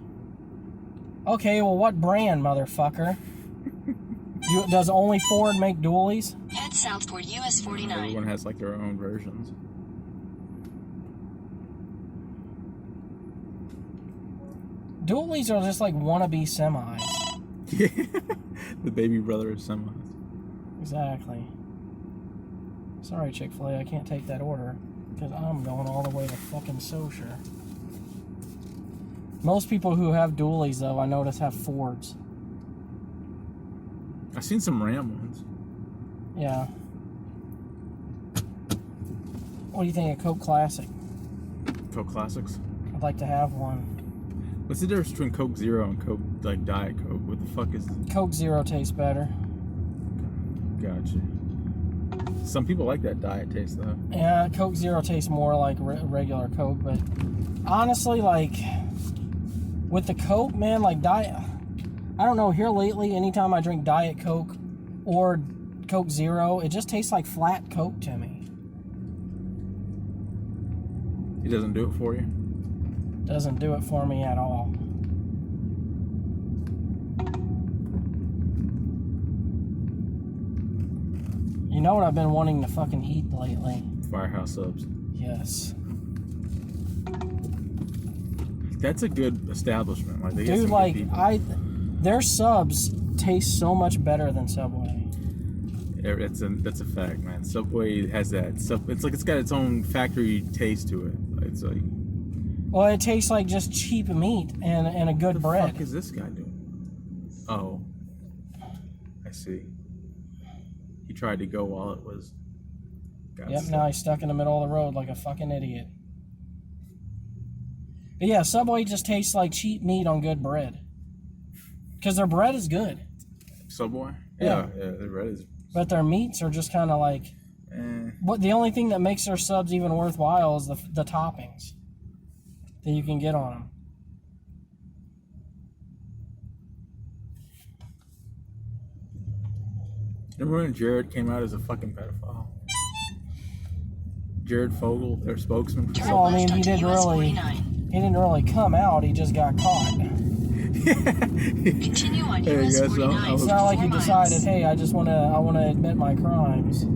Okay, well, what brand, motherfucker? Does only Ford make dualies? Head south toward US 49. Everyone has like their own versions. Dualies are just like wannabe semis. Yeah. The baby brother of semis. Exactly. Sorry, Chick-fil-A, I can't take that order because I'm going all the way to fucking Socher. Most people who have dualies, though, I notice have Fords. I've seen some Ram ones. Yeah. What do you think of Coke Classic? Coke Classics. I'd like to have one. What's the difference between Coke Zero and Coke, like Diet Coke? What the fuck is... Coke Zero tastes better. Gotcha. Some people like that diet taste, though. Yeah, Coke Zero tastes more like regular Coke, but honestly, like, with the Coke, man, like, Diet... I don't know, here lately, anytime I drink Diet Coke or Coke Zero, it just tastes like flat Coke to me. It doesn't do it for you? Doesn't do it for me at all. You know what I've been wanting to fucking eat lately? Firehouse subs. Yes. That's a good establishment. Like, they get Dude, some like, good people. their subs taste so much better than Subway. That's a fact, man. Subway has that. It's like it's got its own factory taste to it. It's like... Well, it tastes like just cheap meat and a good bread. What the fuck is this guy doing? Oh. I see. He tried to go while it was... Yep, now he's stuck in the middle of the road like a fucking idiot. But yeah, Subway just tastes like cheap meat on good bread. Because their bread is good. Subway? Yeah. Yeah, the bread is... But their meats are just kind of like... But the only thing that makes their subs even worthwhile is the toppings that you can get on them. Remember when Jared came out as a fucking pedophile? Jared Fogle, their spokesman. Turn Well, I mean, left he onto didn't US really 49. come out. He just got caught. Continue on Hey, US guys, 49. It's was- not like he 4 decided, miles. hey, I want to admit my crimes.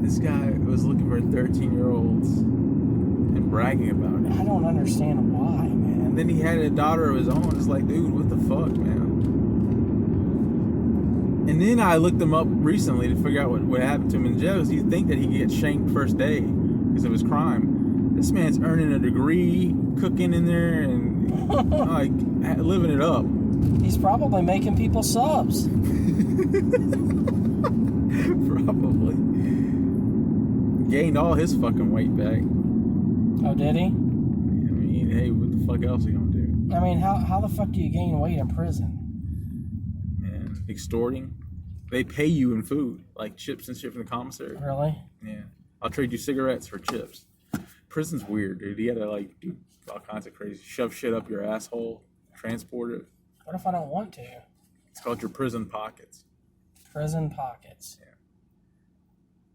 This guy was looking for 13-year-olds and bragging about it. I don't understand why, man. And then he had a daughter of his own. It's like, dude, what the fuck, man? And then I looked him up recently to figure out what happened to him in jail. You'd think that he could get shanked first day because of his crime. This man's earning a degree, cooking in there, and like living it up. He's probably making people subs. Probably. Gained all his fucking weight back. Oh, did he? I mean, hey, what the fuck else are you gonna do? I mean, how the fuck do you gain weight in prison? Man, extorting. They pay you in food, like chips and shit from the commissary. Really? Yeah. I'll trade you cigarettes for chips. Prison's weird, dude. You gotta like do all kinds of crazy shove shit up your asshole, transport it. What if I don't want to? It's called your prison pockets. Prison pockets.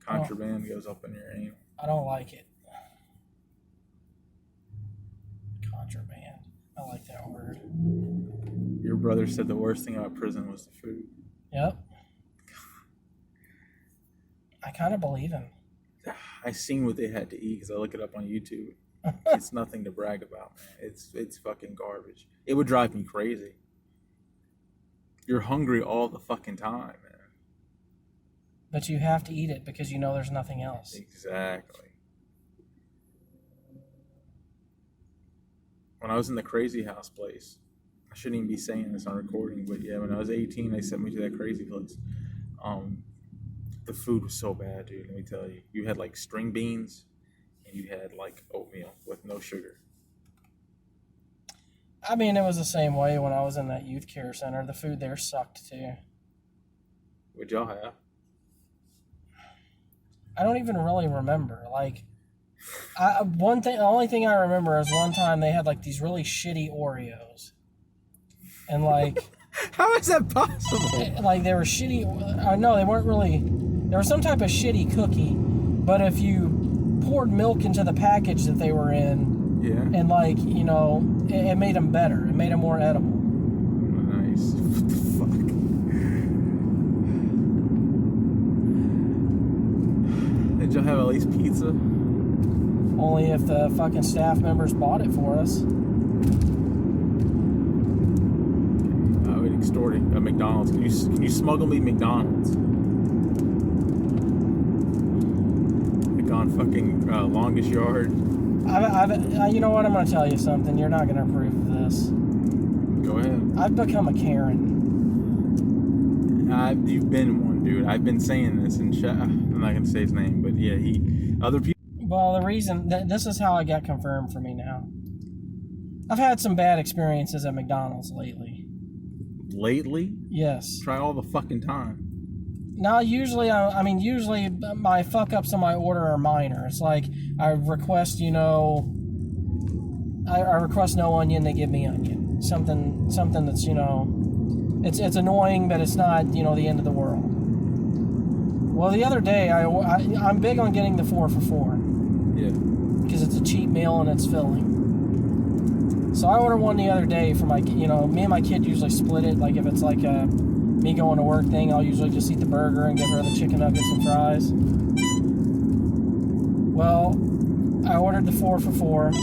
Contraband goes up in your anal. I don't like it. Contraband. I like that word. Your brother said the worst thing about prison was the food. Yep. I kind of believe him. I seen what they had to eat because I look it up on YouTube. It's nothing to brag about, man. It's fucking garbage. It would drive me crazy. You're hungry all the fucking time, man. But you have to eat it because you know there's nothing else. Exactly. When I was in the crazy house place, I shouldn't even be saying this on recording, but yeah, when I was 18, they sent me to that crazy place. The food was so bad, dude. Let me tell you. You had like string beans, and you had like oatmeal with no sugar. I mean, it was the same way when I was in that youth care center. The food there sucked too. What'd y'all have? I don't even really remember. Like, the only thing I remember is one time they had like these really shitty Oreos, and like, How is that possible? like they were shitty. I know they weren't really. There was some type of shitty cookie, but if you poured milk into the package that they were in, Yeah. and like it made them better. It made them more edible. Nice. What the fuck? Did y'all have at least pizza? Only if the fucking staff members bought it for us. I would extort it at McDonald's. Can you smuggle me McDonald's? Like on fucking longest yard. You know what? I'm gonna tell you something. You're not gonna approve of this. Go ahead. I've become a Karen. You've been one, dude. I've been saying this in chat. I'm not gonna say his name, but yeah, other people. Well, the reason this is how I got confirmed for me now. I've had some bad experiences at McDonald's lately. Lately, Yes. try all the fucking time. Now, usually my fuck ups on my order are minor. It's like I request, I request no onion, they give me onion. Something that's, it's annoying, but it's not, the end of the world. Well, the other day, I'm big on getting the 4 for $4 Yeah. because it's a cheap meal and it's filling. So I ordered one the other day for my, me and my kid usually split it. Like if it's like a me going to work thing, I'll usually just eat the burger and give her the chicken nuggets and fries. Well, I ordered the 4 for $4,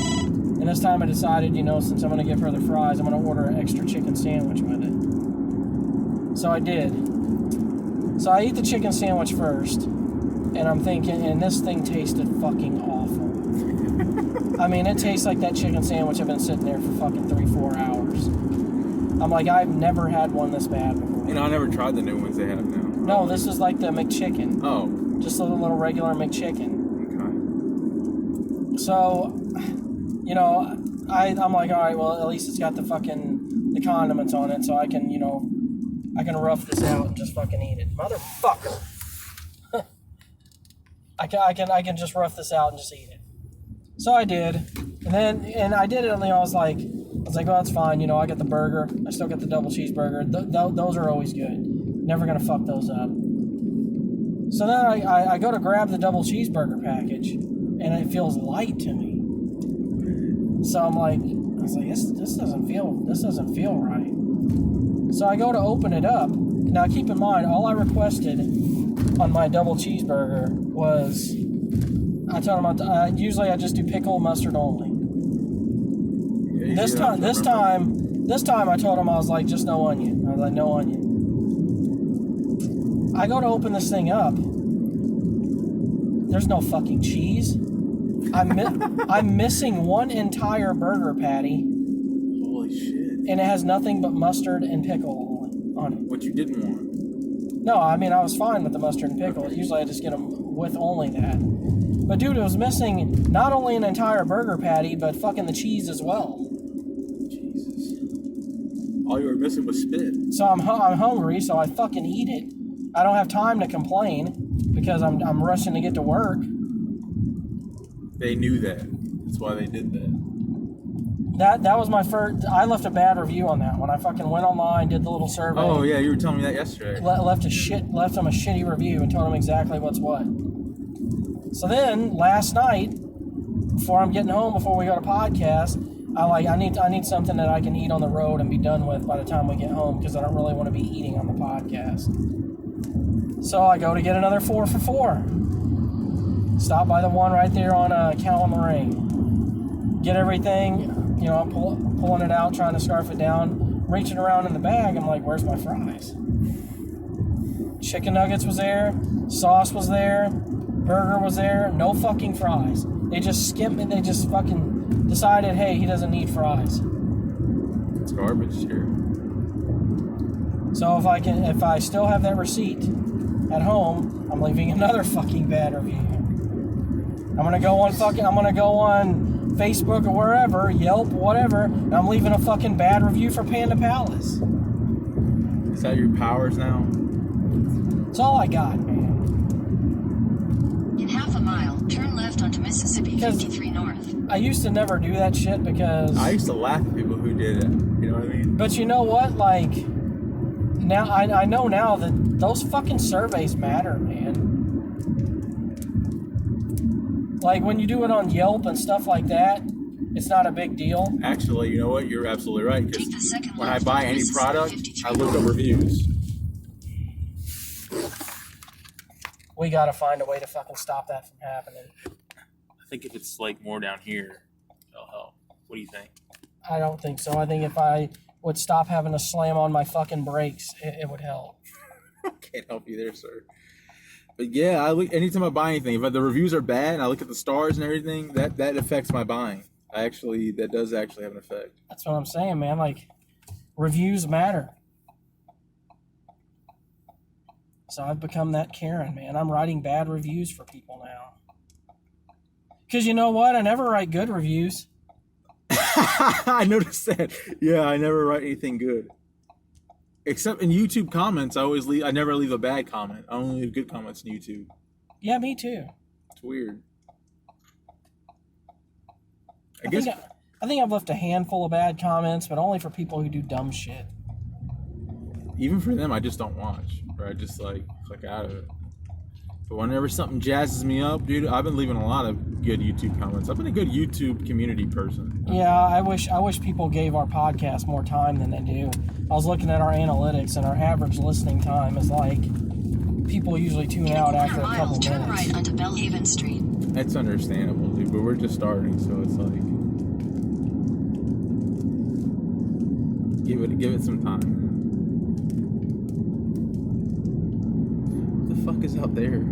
and this time I decided, since I'm going to give her the fries, I'm going to order an extra chicken sandwich with it. So I did. So I eat the chicken sandwich first, and I'm thinking, and this thing tasted fucking awful. I mean, it tastes like that chicken sandwich I've been sitting there for fucking 3-4 hours. I'm like, I've never had one this bad before. I never tried the new ones they have now. No, this is like the McChicken. Oh. Just a little regular McChicken. Okay. So, I'm like, all right, well, at least it's got the condiments on it, so I can, I can rough this out and just fucking eat it. Motherfucker. I can just rough this out and just eat it. So I did, and I did it, and I was like, well, that's fine. I got the burger. I still got the double cheeseburger. Those are always good. Never gonna fuck those up. So then I go to grab the double cheeseburger package, and it feels light to me. So I was like, this doesn't feel right. So I go to open it up. Now keep in mind, all I requested on my double cheeseburger was, I told him usually I just do pickle mustard only. Yeah, this time I told him, I was like, just no onion. I was like, no onion. I go to open this thing up. There's no fucking cheese. I'm missing one entire burger patty. Holy shit. And it has nothing but mustard and pickle on it. What you didn't want? No, I mean, I was fine with the mustard and pickle. Usually I just get them with only that. But dude, it was missing not only an entire burger patty, but fucking the cheese as well. Jesus. All you were missing was spit. So I'm hungry, so I fucking eat it. I don't have time to complain because I'm rushing to get to work. They knew that. That's why they did that. That was my first. I left a bad review on that when I fucking went online, did the little survey. Oh yeah, you were telling me that yesterday. Left them a shitty review and told them exactly what's what. So then last night, before I'm getting home, before we go to podcast, I need something that I can eat on the road and be done with by the time we get home because I don't really want to be eating on the podcast. So I go to get another 4 for $4. Stop by the one right there on Calamari. Get everything, I'm pulling it out, trying to scarf it down, reaching around in the bag. I'm like, where's my fries? Chicken nuggets was there, sauce was there, burger was there, no fucking fries. They just skipped it. They just fucking decided, hey, he doesn't need fries. It's garbage here. So if I still have that receipt at home, I'm leaving another fucking bad review. I'm gonna go on Facebook or wherever, Yelp, whatever, and I'm leaving a fucking bad review for Panda Palace. Is that your powers now? That's all I got, man. In half a mile, turn left onto Mississippi 53 North. I used to never do that shit because I used to laugh at people who did it. You know what I mean? But you know what? Like, now I know now that those fucking surveys matter, man. Like, when you do it on Yelp and stuff like that, it's not a big deal. Actually, you know what? You're absolutely right. Because when I buy any product, I look up reviews. We gotta find a way to fucking stop that from happening. I think if it's like more down here, it'll help. What do you think? I don't think so. I think if I would stop having to slam on my fucking brakes, it would help. Can't help you there, sir. But yeah, I look anytime I buy anything. If the reviews are bad and I look at the stars and everything, that affects my buying. That does actually have an effect. That's what I'm saying, man. Like, reviews matter. So I've become that Karen, man. I'm writing bad reviews for people now. Because you know what? I never write good reviews. I noticed that. Yeah, I never write anything good. Except in YouTube comments, I never leave a bad comment. I only leave good comments in YouTube. Yeah, me too. It's weird. I think I've left a handful of bad comments, but only for people who do dumb shit. Even for them, I just don't watch. Or I just click out of it. But whenever something jazzes me up, dude, I've been leaving a lot of good YouTube comments. I've been a good YouTube community person. Yeah, I wish people gave our podcast more time than they do. I was looking at our analytics, and our average listening time is like people usually tune out after a couple minutes. Turn right onto Belhaven Street. That's understandable, dude, but we're just starting, so it's like give it some time. What the fuck is out there?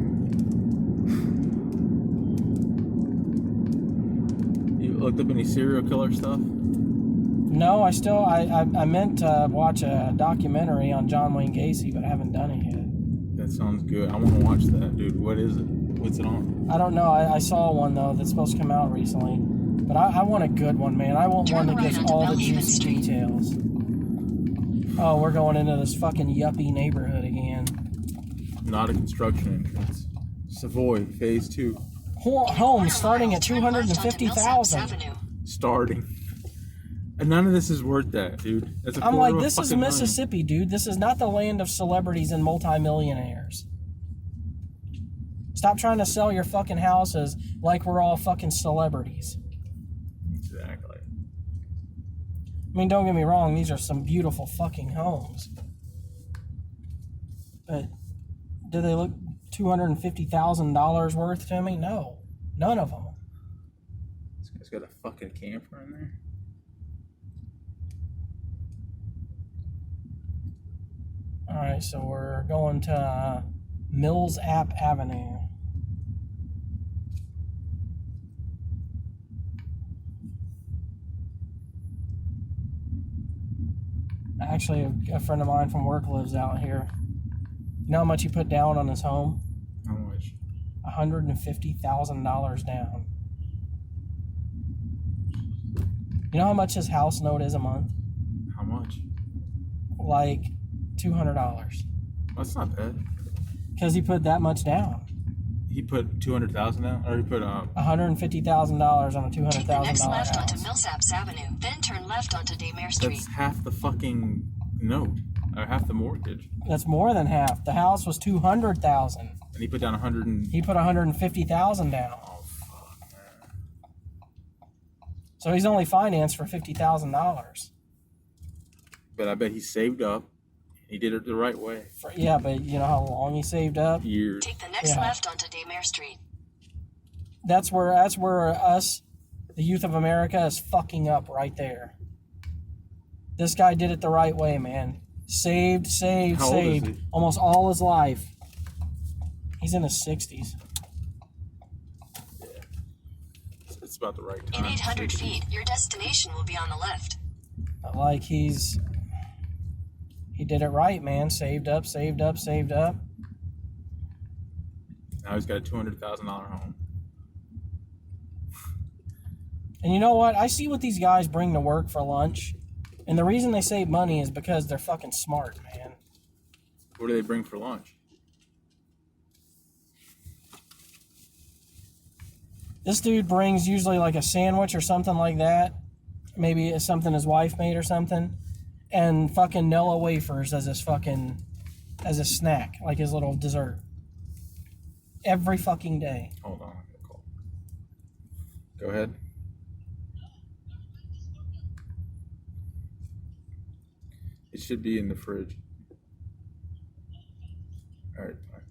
You looked up any serial killer stuff? No, I meant to watch a documentary on John Wayne Gacy, but I haven't done it yet. That sounds good. I want to watch that, dude. What is it? What's it on? I don't know. I saw one, though, that's supposed to come out recently. But I want a good one, man. I want one that gives all the juicy details. Oh, we're going into this fucking yuppie neighborhood again. Not a construction entrance. Savoy, phase 2. Homes starting at Turn left onto Millsaps 250,000. Avenue. Starting. And none of this is worth that, dude. That's a I'm quarter like, of a this is fucking million. Mississippi, dude. This is not the land of celebrities and multimillionaires. Stop trying to sell your fucking houses like we're all fucking celebrities. Exactly. I mean, don't get me wrong, these are some beautiful fucking homes. But do they look $250,000 worth to me? No. None of them. This guy's got a fucking camper in there. Alright, so we're going to Millsap Avenue. Actually, a friend of mine from work lives out here. You know how much he put down on his home? How much? $150,000 down. You know how much his house note is a month? How much? Like $200. That's not bad. Because he put that much down. He put 200,000 down, or he put $150,000 on a $200,000 Take the next left onto house. Millsaps Avenue, then turn left onto Daymare Street. That's half the fucking note, or half the mortgage. That's more than half. The house was $200,000. And he put down 100 and. He put $150,000 down. Oh fuck, man. So he's only financed for $50,000. But I bet he saved up. He did it the right way. Yeah, but you know how long he saved up? Years. Take the next Yeah. left onto Daymare Street. That's where us, the youth of America, is fucking up right there. This guy did it the right way, man. Saved, How old is he? almost all his life. He's in his 60s. It's about the right In time. 800 feet, your destination will be on the left. But like he did it right, man. Saved up. Now he's got a $200,000 home. And you know what? I see what these guys bring to work for lunch. And the reason they save money is because they're fucking smart, man. What do they bring for lunch? This dude brings usually like a sandwich or something like that. Maybe it's something his wife made or something. And fucking Nella wafers as a snack, like his little dessert. Every fucking day. Hold on, I'm gonna call. Go ahead. It should be in the fridge. Alright, fine.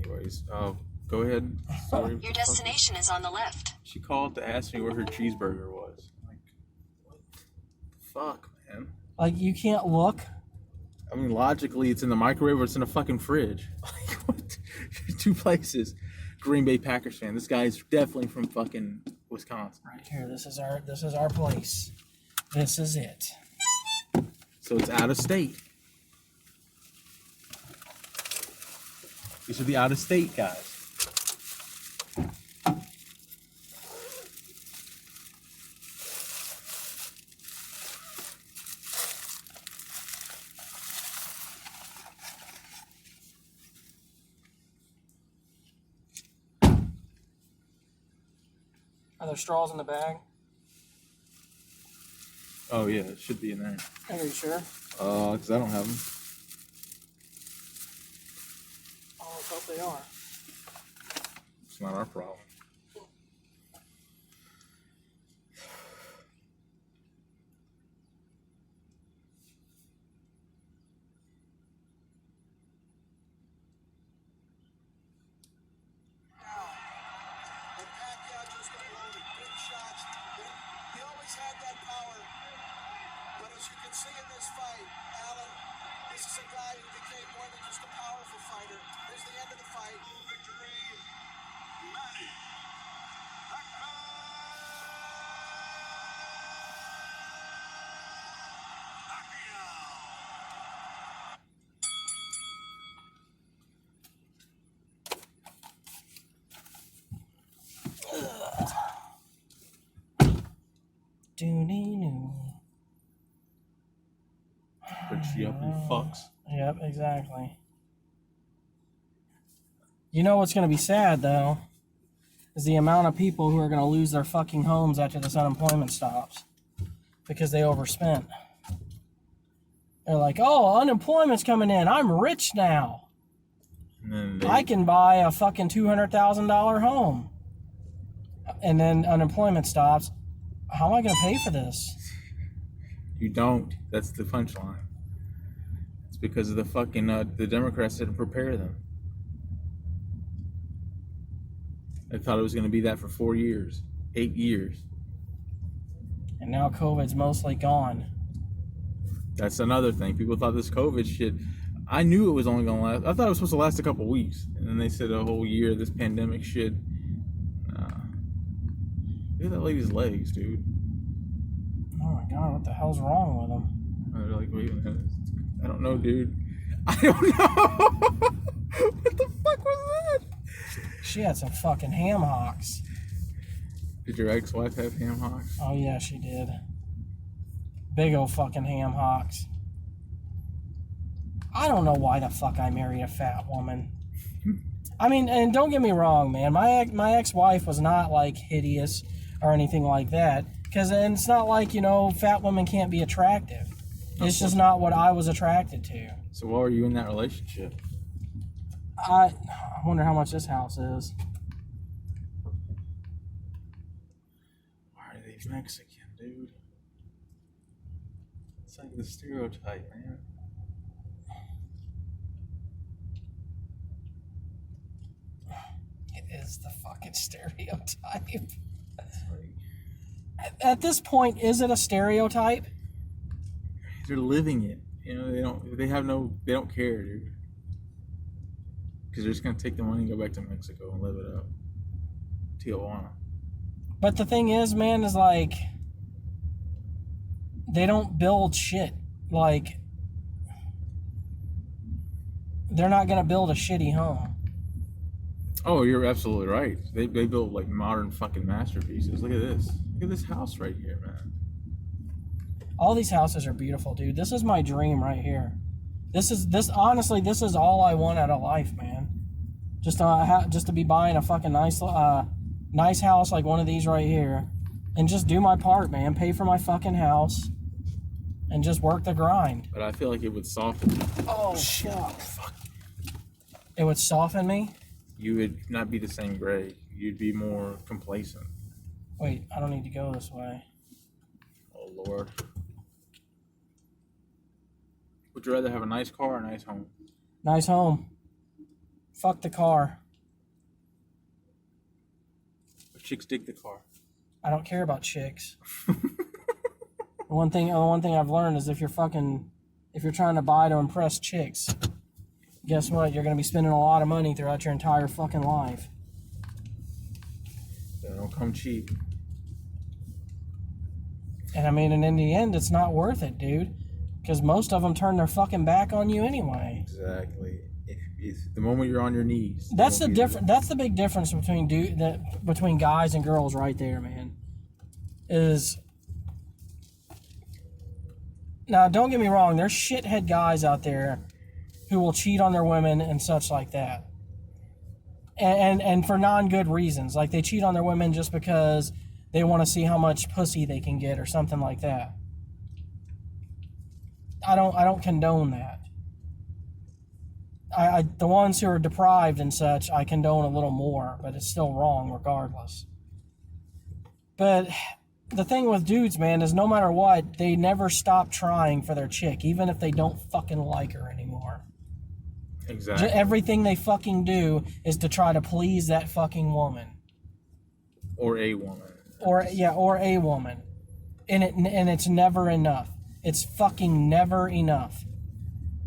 Anyways, go ahead. Sorry. Your destination is on the left. She called to ask me where her cheeseburger was. I'm like, what the fuck, man? Like, you can't look. I mean, logically, it's in the microwave or it's in a fucking fridge. Like, what? Two places. Green Bay Packers fan. This guy's definitely from fucking Wisconsin. Right here, this is our place. This is it. So it's out of state. These are the out of state guys. Are there straws in the bag? Oh yeah, it should be in there. Are you sure? Because I don't have them. Oh, let's hope they are. It's not our problem. He always had that power. But as you can see in this fight, Alan, this is a guy who became more than just a powerful fighter. Here's the end of the fight. Victory, Manny. Doo-dee-doo. But she up, you fucks. Yep, exactly. You know what's going to be sad, though, is the amount of people who are going to lose their fucking homes after this unemployment stops because they overspent. They're like, oh, unemployment's coming in. I'm rich now. And then I can buy a fucking $200,000 home. And then unemployment stops. How am I going to pay for this? You don't. That's the punchline. It's because of the fucking the Democrats didn't prepare them. They thought it was going to be that for 4 years, 8 years. And now COVID's mostly gone. That's another thing. People thought this COVID shit. I knew it was only going to last. I thought it was supposed to last a couple weeks, and then they said a whole year. This pandemic shit. Look at that lady's legs, dude. Oh my god, what the hell's wrong with them? They're like, wait a minute. I don't know, dude. I don't know. What the fuck was that? She had some fucking ham hocks. Did your ex-wife have ham hocks? Oh yeah, she did. Big old fucking ham hocks. I don't know why the fuck I married a fat woman. I mean, and don't get me wrong, man. My ex-wife was not like hideous or anything like that. And it's not like, you know, fat women can't be attractive. It's just not what I was attracted to. So why were you in that relationship? I wonder how much this house is. Why are they Mexican, dude? It's like the stereotype, man. It is the fucking stereotype. Like, At this point, is it a stereotype? they're living it. You know, they don't care, dude. Because they're just going to take the money and go back to Mexico and live it up. Tijuana. But the thing is, man, is like, they don't build shit. Like, they're not going to build a shitty home. Oh, you're absolutely right. They built like modern fucking masterpieces. Look at this. Look at this house right here, man. All these houses are beautiful, dude. This is my dream right here. Honestly, this is all I want out of life, man. Just to be buying a fucking nice house like one of these right here, and just do my part, man. Pay for my fucking house, and just work the grind. But I feel like it would soften you. Oh shit! Fuck. It would soften me. You would not be the same Greg. You'd be more complacent. Wait, I don't need to go this way. Oh Lord. Would you rather have a nice car or a nice home? Nice home. Fuck the car. But chicks dig the car. I don't care about chicks. The one thing I've learned is if you're trying to buy to impress chicks, guess what? You're gonna be spending a lot of money throughout your entire fucking life. They don't come cheap. And I mean, and in the end, it's not worth it, dude. Because most of them turn their fucking back on you anyway. Exactly. If the moment you're on your knees. That's the difference. That's the big difference between guys and girls, right there, man. Is now, don't get me wrong. There's shithead guys out there who will cheat on their women and such like that, and for non-good reasons. Like they cheat on their women just because they want to see how much pussy they can get or something like that. I don't condone that. The ones who are deprived and such, I condone a little more, but it's still wrong regardless. But the thing with dudes, man, is no matter what, they never stop trying for their chick, even if they don't fucking like her anymore. Exactly. Everything they fucking do is to try to please that fucking woman. Or a woman. Or a woman. And it's never enough. It's fucking never enough.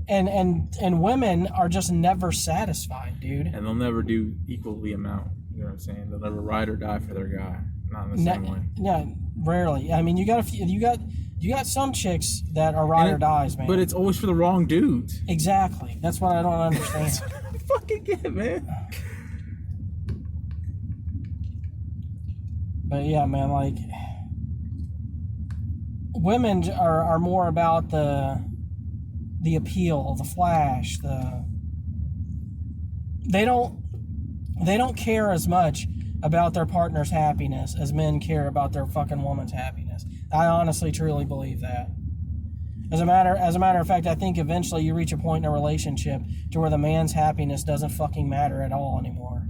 And women are just never satisfied, dude. And they'll never do equally amount. You know what I'm saying? They'll never ride or die for their guy. Not in the same way. Yeah, rarely. I mean, you got some chicks that are ride or dies, man. But it's always for the wrong dudes. Exactly. That's what I don't understand. That's what I fucking get, man. But yeah, man, like women are more about the appeal, the flash, they don't They don't care as much about their partner's happiness as men care about their fucking woman's happiness. I honestly, truly believe that. As a matter of fact, I think eventually you reach a point in a relationship to where the man's happiness doesn't fucking matter at all anymore.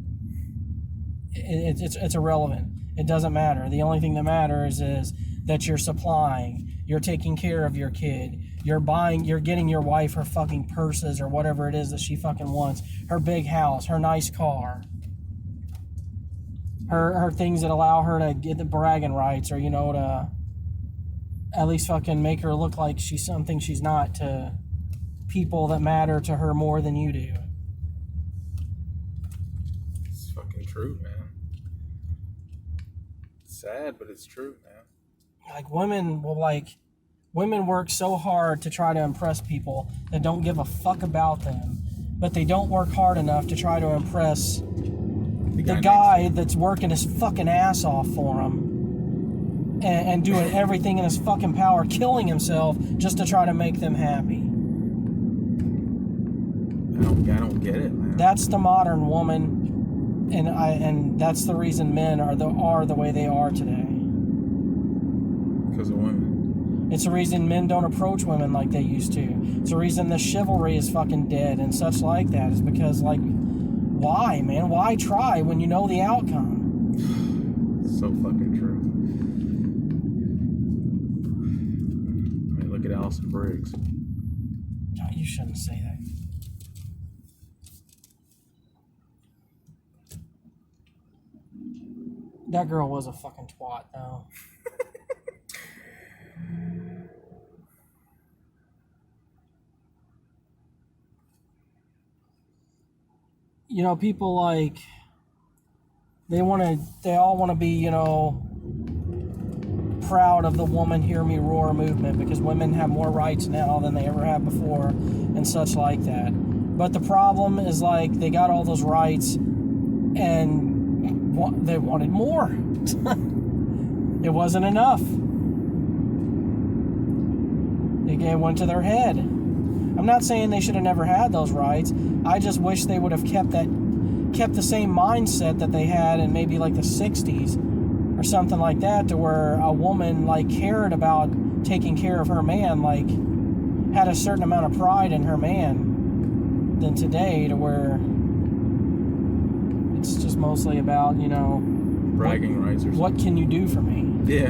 It's irrelevant. It doesn't matter. The only thing that matters is that you're supplying, you're taking care of your kid, you're getting your wife her fucking purses or whatever it is that she fucking wants, her big house, her nice car, her things that allow her to get the bragging rights, or, you know, to at least fucking make her look like she's something she's not to people that matter to her more than you do. It's fucking true, man. It's sad, but it's true, man. Like, women work so hard to try to impress people that don't give a fuck about them, but they don't work hard enough to try to impress the guy that's working his fucking ass off for them and doing everything in his fucking power, killing himself just to try to make them happy. I don't get it, man. That's the modern woman, and that's the reason men are the way they are today. Because of women. It's the reason men don't approach women like they used to. It's the reason the chivalry is fucking dead and such like that. Is because, like, why, man? Why try when you know the outcome? So fucking true. I mean, look at Allison Briggs. No, you shouldn't say that. That girl was a fucking twat, though. You know, people like, they all want to be, you know, proud of the woman hear me roar movement, because women have more rights now than they ever have before and such like that. But the problem is, like, they got all those rights and they wanted more. It wasn't enough. It went to their head. I'm not saying they should have never had those rights. I just wish they would have kept the same mindset that they had in maybe like the 60s or something like that, to where a woman, like, cared about taking care of her man, like, had a certain amount of pride in her man, than today, to where it's just mostly about, you know, Bragging rights or something. What can you do for me? Yeah.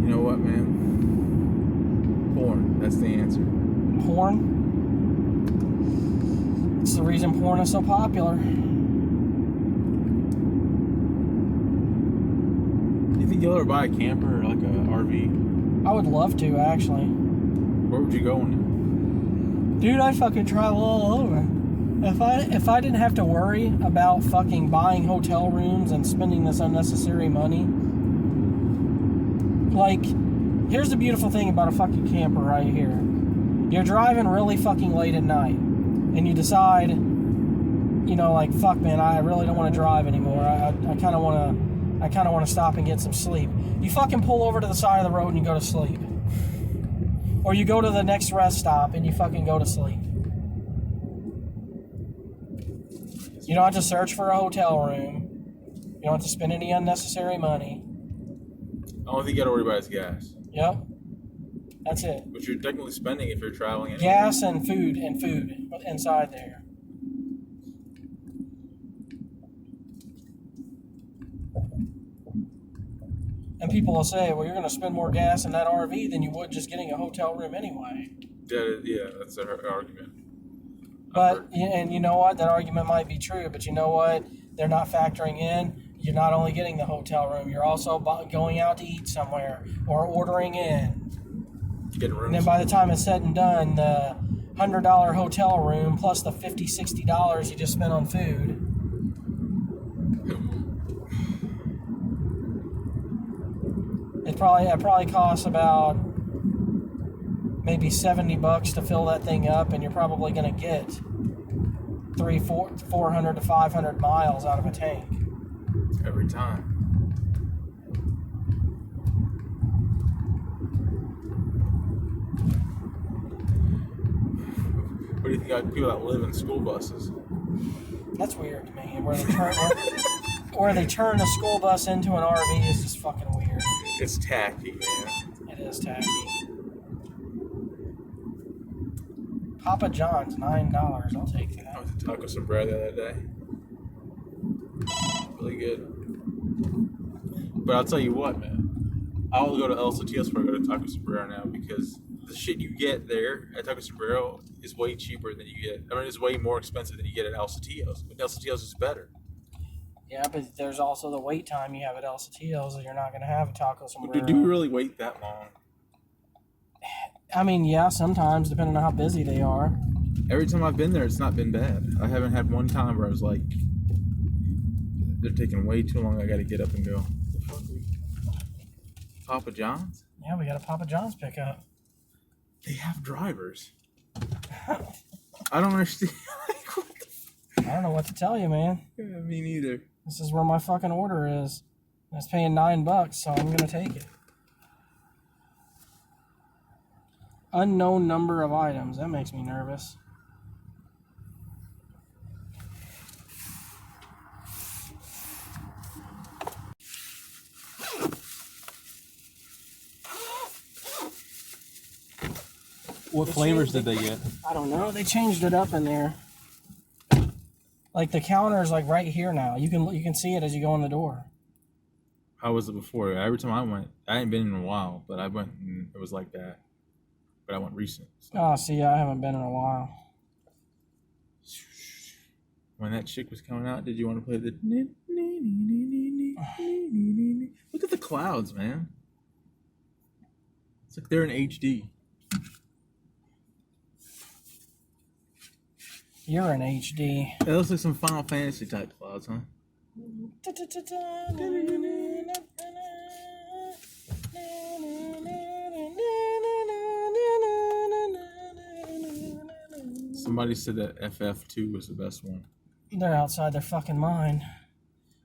You know what, man? Porn. That's the answer. Porn? It's the reason porn is so popular. You think you'll ever buy a camper or like a RV? I would love to, actually. Where would you go in Dude, I'd fucking travel all over. If I didn't have to worry about fucking buying hotel rooms and spending this unnecessary money, like, here's the beautiful thing about a fucking camper right here. You're driving really fucking late at night, and you decide, you know, like, fuck, man, I really don't want to drive anymore. I kind of want to stop and get some sleep. You fucking pull over to the side of the road and you go to sleep. Or you go to the next rest stop and you fucking go to sleep. You don't have to search for a hotel room. You don't have to spend any unnecessary money. The only thing you gotta worry about is gas. Yep. That's it. Which you're technically spending if you're traveling anyway. Gas and food inside there. And people will say, well, you're going to spend more gas in that RV than you would just getting a hotel room anyway. Yeah, that's their argument. But, and you know what? That argument might be true, but you know what? They're not factoring in. You're not only getting the hotel room, you're also going out to eat somewhere or ordering in. Getting rooms. And then by the time it's said and done, the $100 hotel room plus the $50, $60 you just spent on food. It probably costs about maybe $70 to fill that thing up, and you're probably going to get 400 to 500 miles out of a tank. Every time. What do you think got people that live in school buses. That's weird to me. Where they turn a school bus into an RV is just fucking weird. It's tacky, man. It is tacky. Papa John's, $9. I'll take I that. went to Taco Sombrero the other day. Really good. But I'll tell you what, man. I'll go to El Sotillos before I go to Taco Sombrero now because the shit you get there at Taco Sombrero is way cheaper than you get. I mean, it's way more expensive than you get at El Sotillos. But El Sotillos is better. Yeah, but there's also the wait time you have at El Sotillos that you're not going to have at Taco Sombrero. Do you really wait that long? I mean, yeah, sometimes, depending on how busy they are. Every time I've been there, it's not been bad. I haven't had one time where I was like, they're taking way too long. I got to get up and go. Papa John's? Yeah, we got a Papa John's pickup. They have drivers. I don't understand. I don't know what to tell you, man. Yeah, me neither. This is where my fucking order is. It's paying $9, so I'm gonna take it. Unknown number of items. That makes me nervous. What flavors did they get? I don't know. They changed it up in there. Like the counter is like right here now. You can see it as you go in the door. How was it before? Every time I went, I ain't been in a while, but I went and it was like that. But I went recent. So. Oh, see, I haven't been in a while. When that chick was coming out, did you want to play the... Look at the clouds, man. It's like they're in HD. You're in HD. That looks like some Final Fantasy type clouds, huh? Somebody said that FF2 was the best one. They're outside their fucking mind.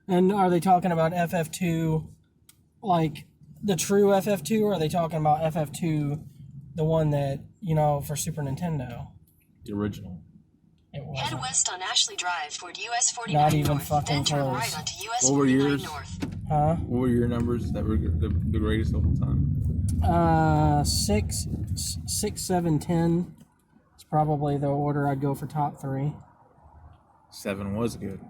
And are they talking about FF2 like the true FF2, or are they talking about FF2 the one that, you know, for Super Nintendo? The original. It Head wasn't. west on Ashley Drive toward US 49 Not even North, fucking then turn close. right onto US What were 49 yours? North. Huh? What were your numbers that were the greatest of all time? 6, 7, 10. It's probably the order I'd go for top 3. 7 was good.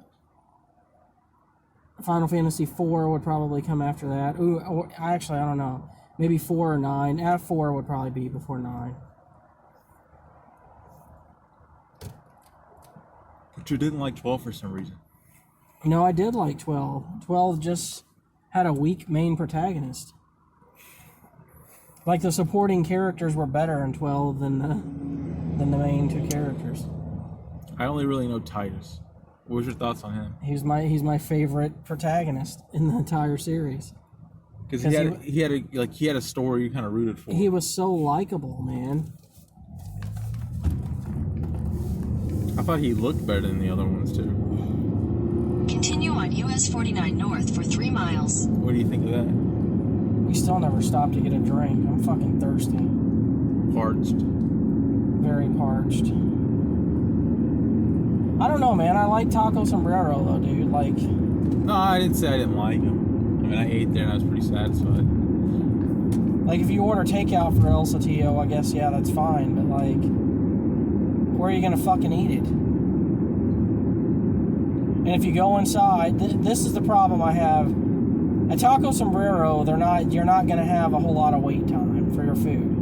Final Fantasy 4 would probably come after that. Ooh, or, actually, I don't know. Maybe 4 or 9. 4 would probably be before 9. But you didn't like 12 for some reason. No, I did like 12. 12 just had a weak main protagonist. Like the supporting characters were better in 12 than the main 2 characters. I only really know Titus. What was your thoughts on him? He's my favorite protagonist in the entire series. Because he had a story you kind of rooted for. He was so likable, man. I thought he looked better than the other ones too. Continue on US 49 North for 3 miles. What do you think of that? We still never stopped to get a drink. I'm fucking thirsty. Parched. Very parched. I don't know, man. I like Taco Sombrero, though, dude. Like... No, I didn't say I didn't like him. I mean, I ate there and I was pretty satisfied. Like, if you order takeout for El Sotillo, I guess, yeah, that's fine. But, like, where are you going to fucking eat it? And if you go inside, this is the problem I have. At Taco Sombrero, you're not going to have a whole lot of wait time for your food.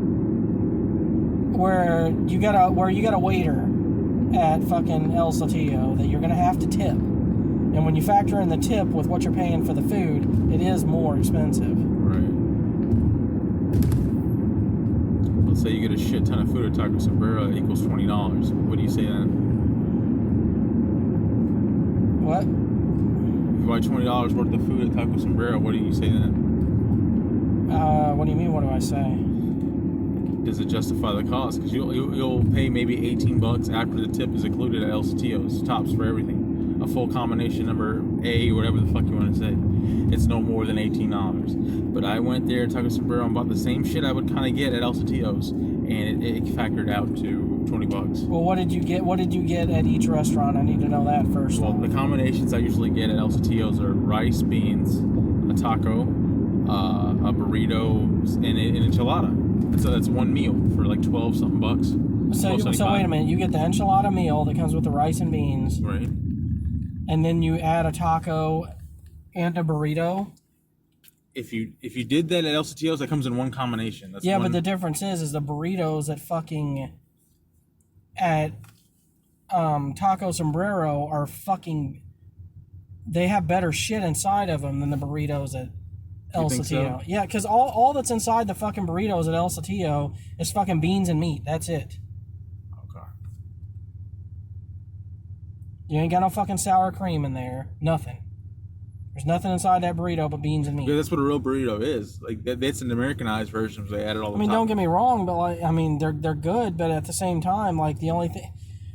Where you got a waiter at fucking El Sotillo that you're going to have to tip. And when you factor in the tip with what you're paying for the food, it is more expensive. Right. Let's say you get a shit ton of food at Taco Sombrero that equals $20. What do you say then? What? If you buy $20 worth of food at Taco Sombrero, what do you say then? What do you mean? What do I say? Does it justify the cost? Because you'll pay maybe $18 after the tip is included at El Sotillo's. Tops for everything. A full combination number A, whatever the fuck you want to say. It's no more than $18. But I went there at Taco Sombrero and bought the same shit I would kind of get at El Sotillo's, and it factored out to $20. Well, what did you get? What did you get at each restaurant? I need to know that first. Well, the combinations I usually get at El Sotillo's are rice, beans, a taco, a burrito, and an enchilada. So that's one meal for like 12 something bucks. So wait a minute. You get the enchilada meal that comes with the rice and beans, Right. and then you add a taco and a burrito. If you did that at El Sotillo's, that comes in one combination. That's Yeah, one... but the difference is the burritos at Taco Sombrero are fucking. They have better shit inside of them than the burritos at El think Sotillo. so? Yeah, because all that's inside the fucking burritos at El Sotillo is fucking beans and meat. That's it. Okay. You ain't got no fucking sour cream in there. Nothing. There's nothing inside that burrito but beans and meat. Yeah, that's what a real burrito is. Like that's an Americanized version, so they added all the. I mean, don't get me wrong, but like, I mean, they're good, but at the same time, like the only thing,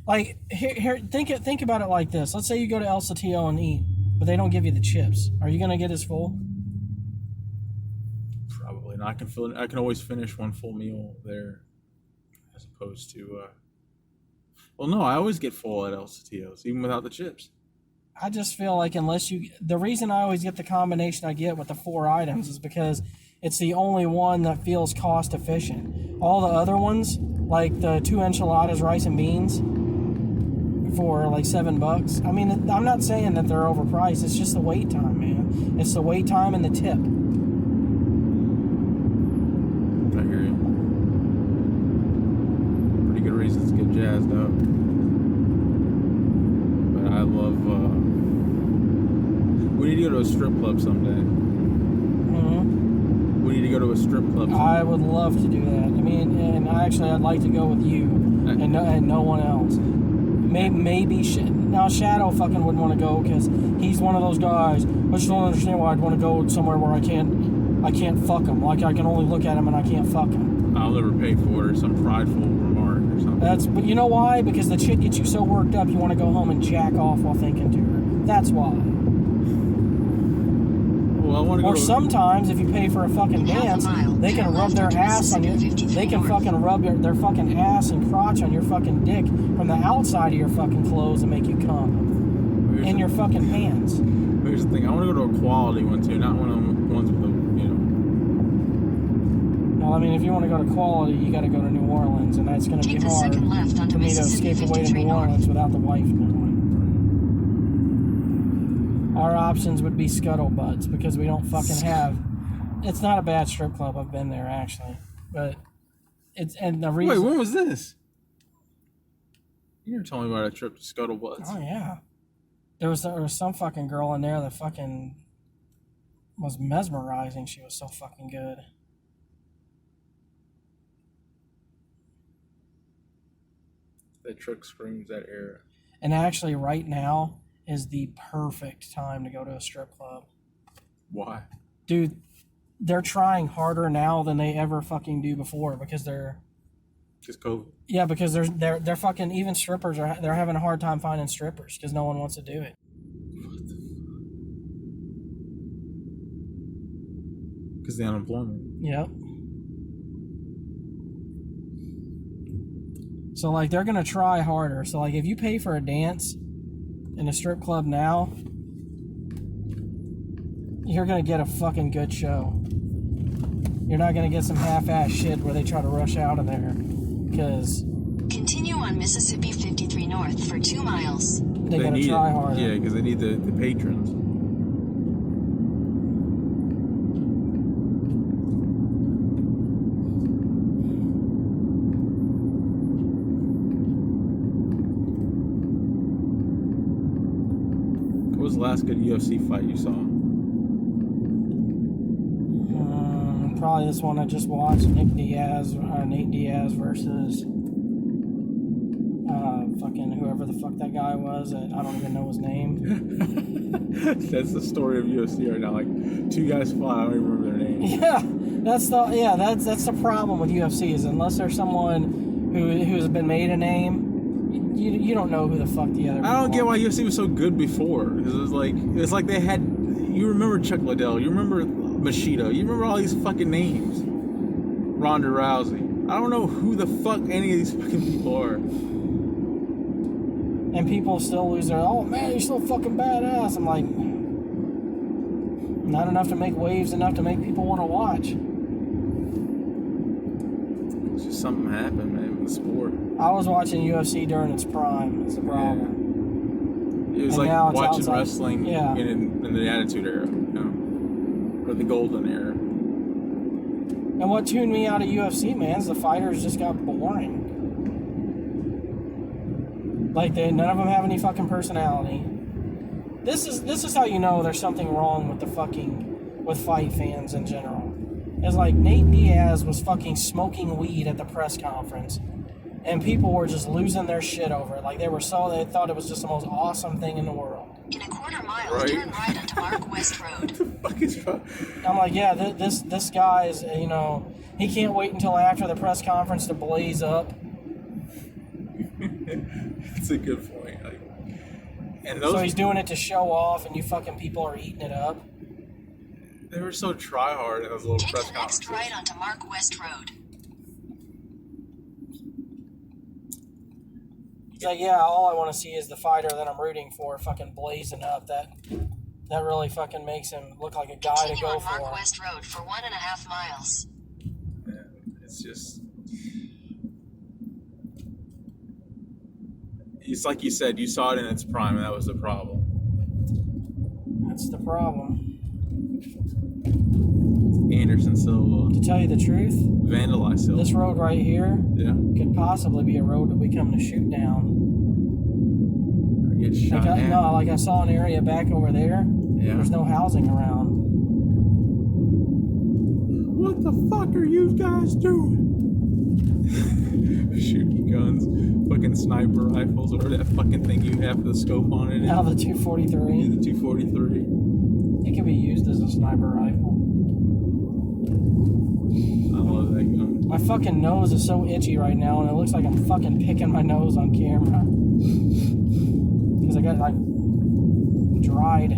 like here, think about it like this. Let's say you go to El Sotillo and eat, but they don't give you the chips. Are you gonna get as full? Probably not. I can always finish one full meal there, as opposed to. Well, no, I always get full at El Sotillo's, even without the chips. I just feel like the reason I always get the combination I get with the 4 items is because it's the only one that feels cost efficient. All the other ones, like the 2 enchiladas, rice and beans, for like $7. I mean, I'm not saying that they're overpriced. It's just the wait time, man. It's the wait time and the tip. I hear you. Pretty good reasons to get jazzed up. But I love. We need to go to a strip club someday. Mm-hmm. We need to go to a strip club someday. I would love to do that. I mean, and I'd like to go with you and no one else. Maybe now Shadow fucking wouldn't want to go because he's one of those guys. I just don't understand why I'd want to go somewhere where I can't fuck him. Like I can only look at him and I can't fuck him. I'll never pay for it, or some prideful remark or something. But you know why? Because the chick gets you so worked up you want to go home and jack off while thinking to her. That's why. Well, I want to go. Or sometimes, if you pay for a fucking dance, they can rub their ass on you. They can fucking rub their fucking ass and crotch on your fucking dick from the outside of your fucking clothes and make you come in your fucking pants. Here's the thing: I want to go to a quality one too, not one of the ones with the, Well, I mean, if you want to go to quality, you got to go to New Orleans, and that's going to be hard for me to escape away to New Orleans without the wife knowing. Our options would be scuttlebutts because we don't fucking have. It's not a bad strip club. I've been there actually, but the reason. Wait, when was this? You never told me about a trip to Scuttlebutts. Oh yeah, there was some fucking girl in there that fucking was mesmerizing. She was so fucking good. That trick screams that era. And actually, right now is the perfect time to go to a strip club. Why? Dude, they're trying harder now than they ever fucking do before because they're. Just COVID. Yeah, because they're fucking, even strippers they're having a hard time finding strippers because no one wants to do it. Because the unemployment. Yep. So like they're gonna try harder. So like if you pay for a dance in a strip club now, you're gonna get a fucking good show. You're not gonna get some half-ass shit where they try to rush out of there, because Continue on Mississippi 53 North for 2 miles. they gotta try harder. Yeah, because they need the patrons. What was the last good UFC fight you saw? Probably this one I just watched, Nate Diaz versus fucking whoever the fuck that guy was. I don't even know his name. That's the story of UFC right now. Like 2 guys fought, I don't even remember their names. Yeah, that's the problem with UFC is unless there's someone who's been made a name, you don't know who the fuck the other. I don't get why UFC was so good before. Because it's like they had. You remember Chuck Liddell? You remember Machida? You remember all these fucking names? Ronda Rousey. I don't know who the fuck any of these fucking people are. And people still lose their, oh man, you're so fucking badass. I'm like, not enough to make waves, enough to make people want to watch. It's just something happened, man, with the sport. I was watching UFC during its prime. It's the problem. It was And like now it's watching outside. wrestling Yeah. in the Attitude Era, you know? Or the Golden Era. And what tuned me out of UFC, man, is the fighters just got boring. Like, none of them have any fucking personality. This is how you know there's something wrong with with fight fans in general. It's like Nate Diaz was fucking smoking weed at the press conference, and people were just losing their shit over it. Like, they thought it was just the most awesome thing in the world. In a quarter mile, Right. turn right onto Mark West Road. Fuck is wrong? I'm like, yeah, this guy is, he can't wait until after the press conference to blaze up. That's a good point. Like, and So those he's doing it to show off, and you fucking people are eating it up. they were so try hard in those little Take press the next conferences. right onto Mark West Road. He's like, yeah, all I want to see is the fighter that I'm rooting for fucking blazing up. That really fucking makes him look like a guy to Continue go on Mark for. West Road for 1.5 miles. Yeah, it's just. It's like you said, you saw it in its prime, and that was the problem. That's the problem. Anderson Silva To tell you the truth, vandalized Silva. this road right here Yeah, could possibly be a road that we come to shoot down. or get shot at. I saw an area back over there. Yeah. There's no housing around. What the fuck are you guys doing? Shooting guns, fucking sniper rifles, or that fucking thing you have the scope on it. Now the Yeah, 243, the 243. it can be used as a sniper rifle. I love that gun. My fucking nose is so itchy right now, and it looks like I'm fucking picking my nose on camera. Because I got, like, dried.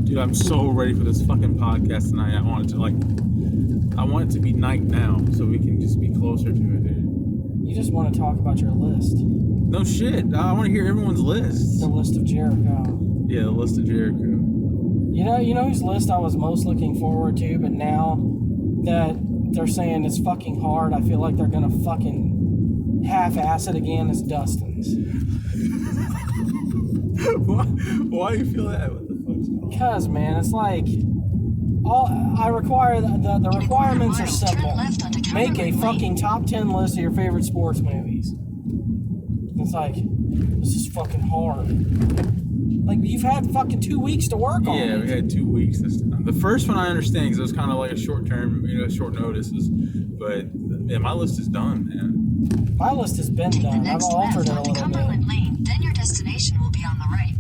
Dude, I'm so ready for this fucking podcast tonight. I want it to be night now, so we can just be closer to it, dude. You just want to talk about your list. No shit. I want to hear everyone's lists. The list of Jericho. Yeah, the list of Jericho. You know whose list I was most looking forward to, but now that they're saying it's fucking hard, I feel like they're gonna fucking half-ass it again. Is Dustin's. Why do you feel that? What the fuck's going on? Because, man, it's like I require the requirements are simple. Make a fucking top 10 list of your favorite sports movies. It's like, this is fucking hard. Like, you've had fucking 2 weeks to work on Yeah, it. we had 2 weeks this time. The first one I understand because it was kind of like a short term, short notices. But yeah, my list is done, man. My list has been Take the done. I've next altered left it a onto little bit. Cumberland Lane, then your destination will be on the right.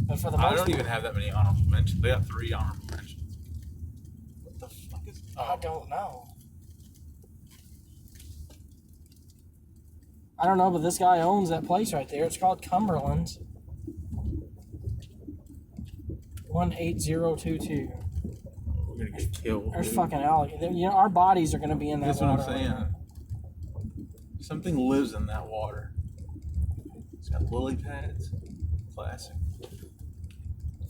But for the I most don't even have that many honorable mentions. They got 3 honorable mentions. What the fuck is? I don't know. I don't know, but this guy owns that place right there. It's called Cumberland's. 18022. We're gonna get killed. There's dude. fucking alligators. Our bodies are gonna be in that That's what I'm water. saying. Something lives in that water. It's got lily pads. Classic.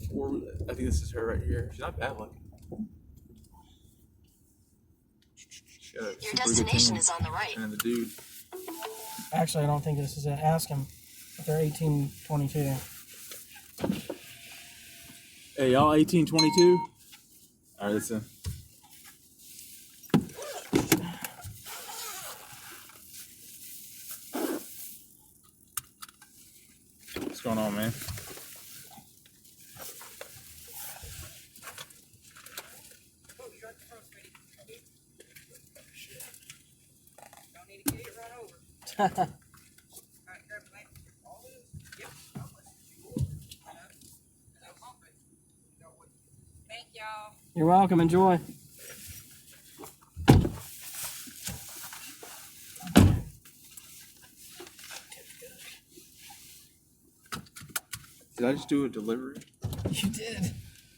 I think this is her right here. She's not bad looking. She got a Your super good destination tan. is on the right. And the dude. Actually, I don't think this is it. Ask them if they're 1822. Hey, y'all 1822? Alright, that's it. What's going on, man? You're welcome. Enjoy. Did I just do a delivery? You did.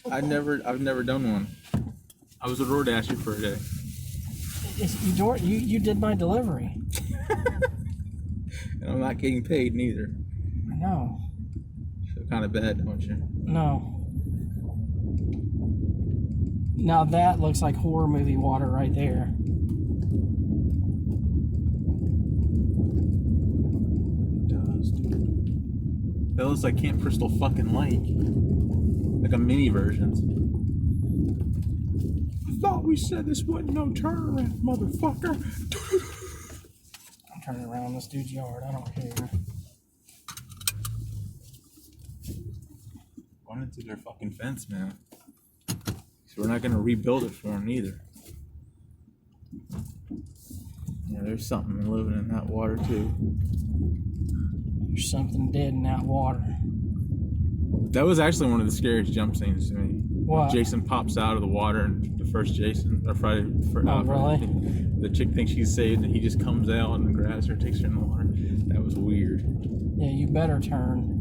I've never done one. I was a DoorDasher for a day. You did my delivery. And I'm not getting paid neither. I know. Feel kind of bad, don't you? No. Now that looks like horror movie water right there. It does, dude. That looks like Camp Crystal fucking Lake. Like a mini version. I thought we said this wasn't no turnaround, motherfucker. I'm turning around this dude's yard. I don't care. Run into their fucking fence, man. So we're not gonna rebuild it for them either. Yeah, there's something living in that water too. There's something dead in that water. That was actually one of the scariest jump scenes to me. What? Jason pops out of the water, and the first Jason, or Friday, really? The chick thinks she's saved, and he just comes out and grabs her, takes her in the water. That was weird. Yeah, you better turn.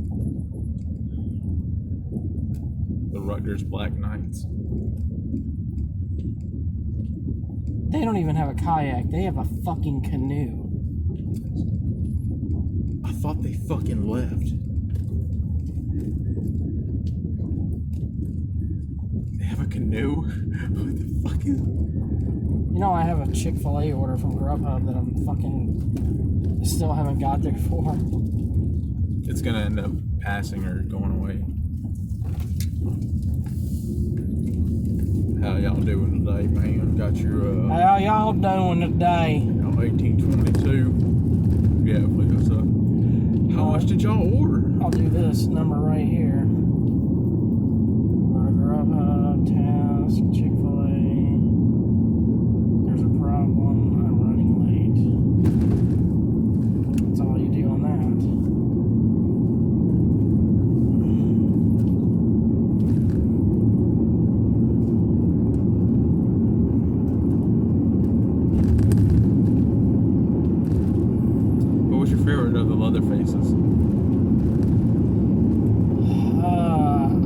The Rutgers Black Knights. They don't even have a kayak. They have a fucking canoe. I thought they fucking left. They have a canoe? What the fuck is... You know, I have a Chick-fil-A order from Grubhub that I'm fucking still haven't got there for. It's gonna end up passing or going away. How y'all doing today, man? Got your How y'all doing today? 1822. Yeah, please us up. How much did y'all order? I'll do this number right here. Grubhub, task, Chick-fil-A. There's a problem. I'm running late. That's all you do on that. What was your favorite of the Leatherfaces?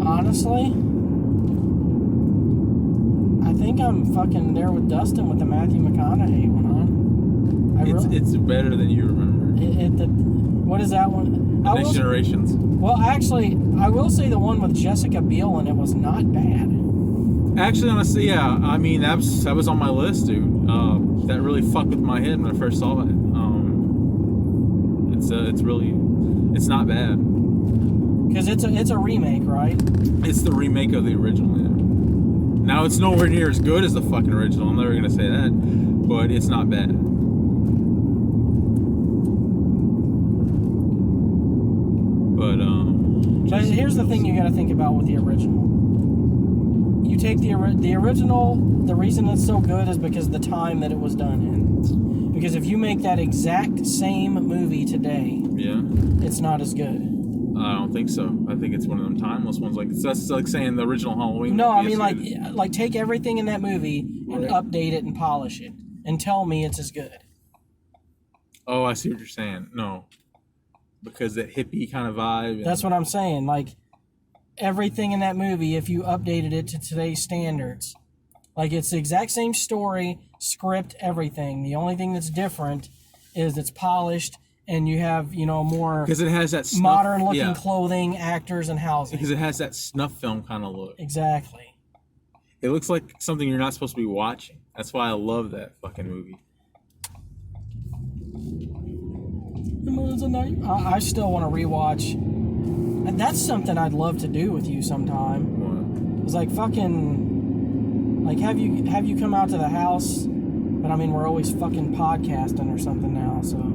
Honestly, I think I'm fucking there with Dustin with the Matthew McConaughey one on. It's better than you remember. What is that one? Next Generations. Well, actually, I will say the one with Jessica Biel and it was not bad. Actually, honestly, yeah. I mean, that was on my list, dude. That really fucked with my head when I first saw it. It's not bad. Because it's a remake, right? It's the remake of the original, yeah. Now, it's nowhere near as good as the fucking original. I'm never going to say that. But it's not bad. But here's the thing you got to think about with the original. You take the original, the reason it's so good is because of the time that it was done in. Because if you make that exact same movie today, yeah, it's not as good. I don't think so. I think it's one of them timeless ones. That's like saying the original Halloween. No, I mean like take everything in that movie and update it and polish it, and tell me it's as good. Oh, I see what you're saying. No, because that hippie kind of vibe. That's what I'm saying. Like everything in that movie, if you updated it to today's standards, like it's the exact same story, script, everything. The only thing that's different is it's polished. And you have, more because it has that modern-looking clothing, actors, and housing. Because it has that snuff film kind of look. Exactly. It looks like something you're not supposed to be watching. That's why I love that fucking movie. I still want to rewatch. And that's something I'd love to do with you sometime. What? It's like fucking, like have you come out to the house? But I mean, we're always fucking podcasting or something now, so.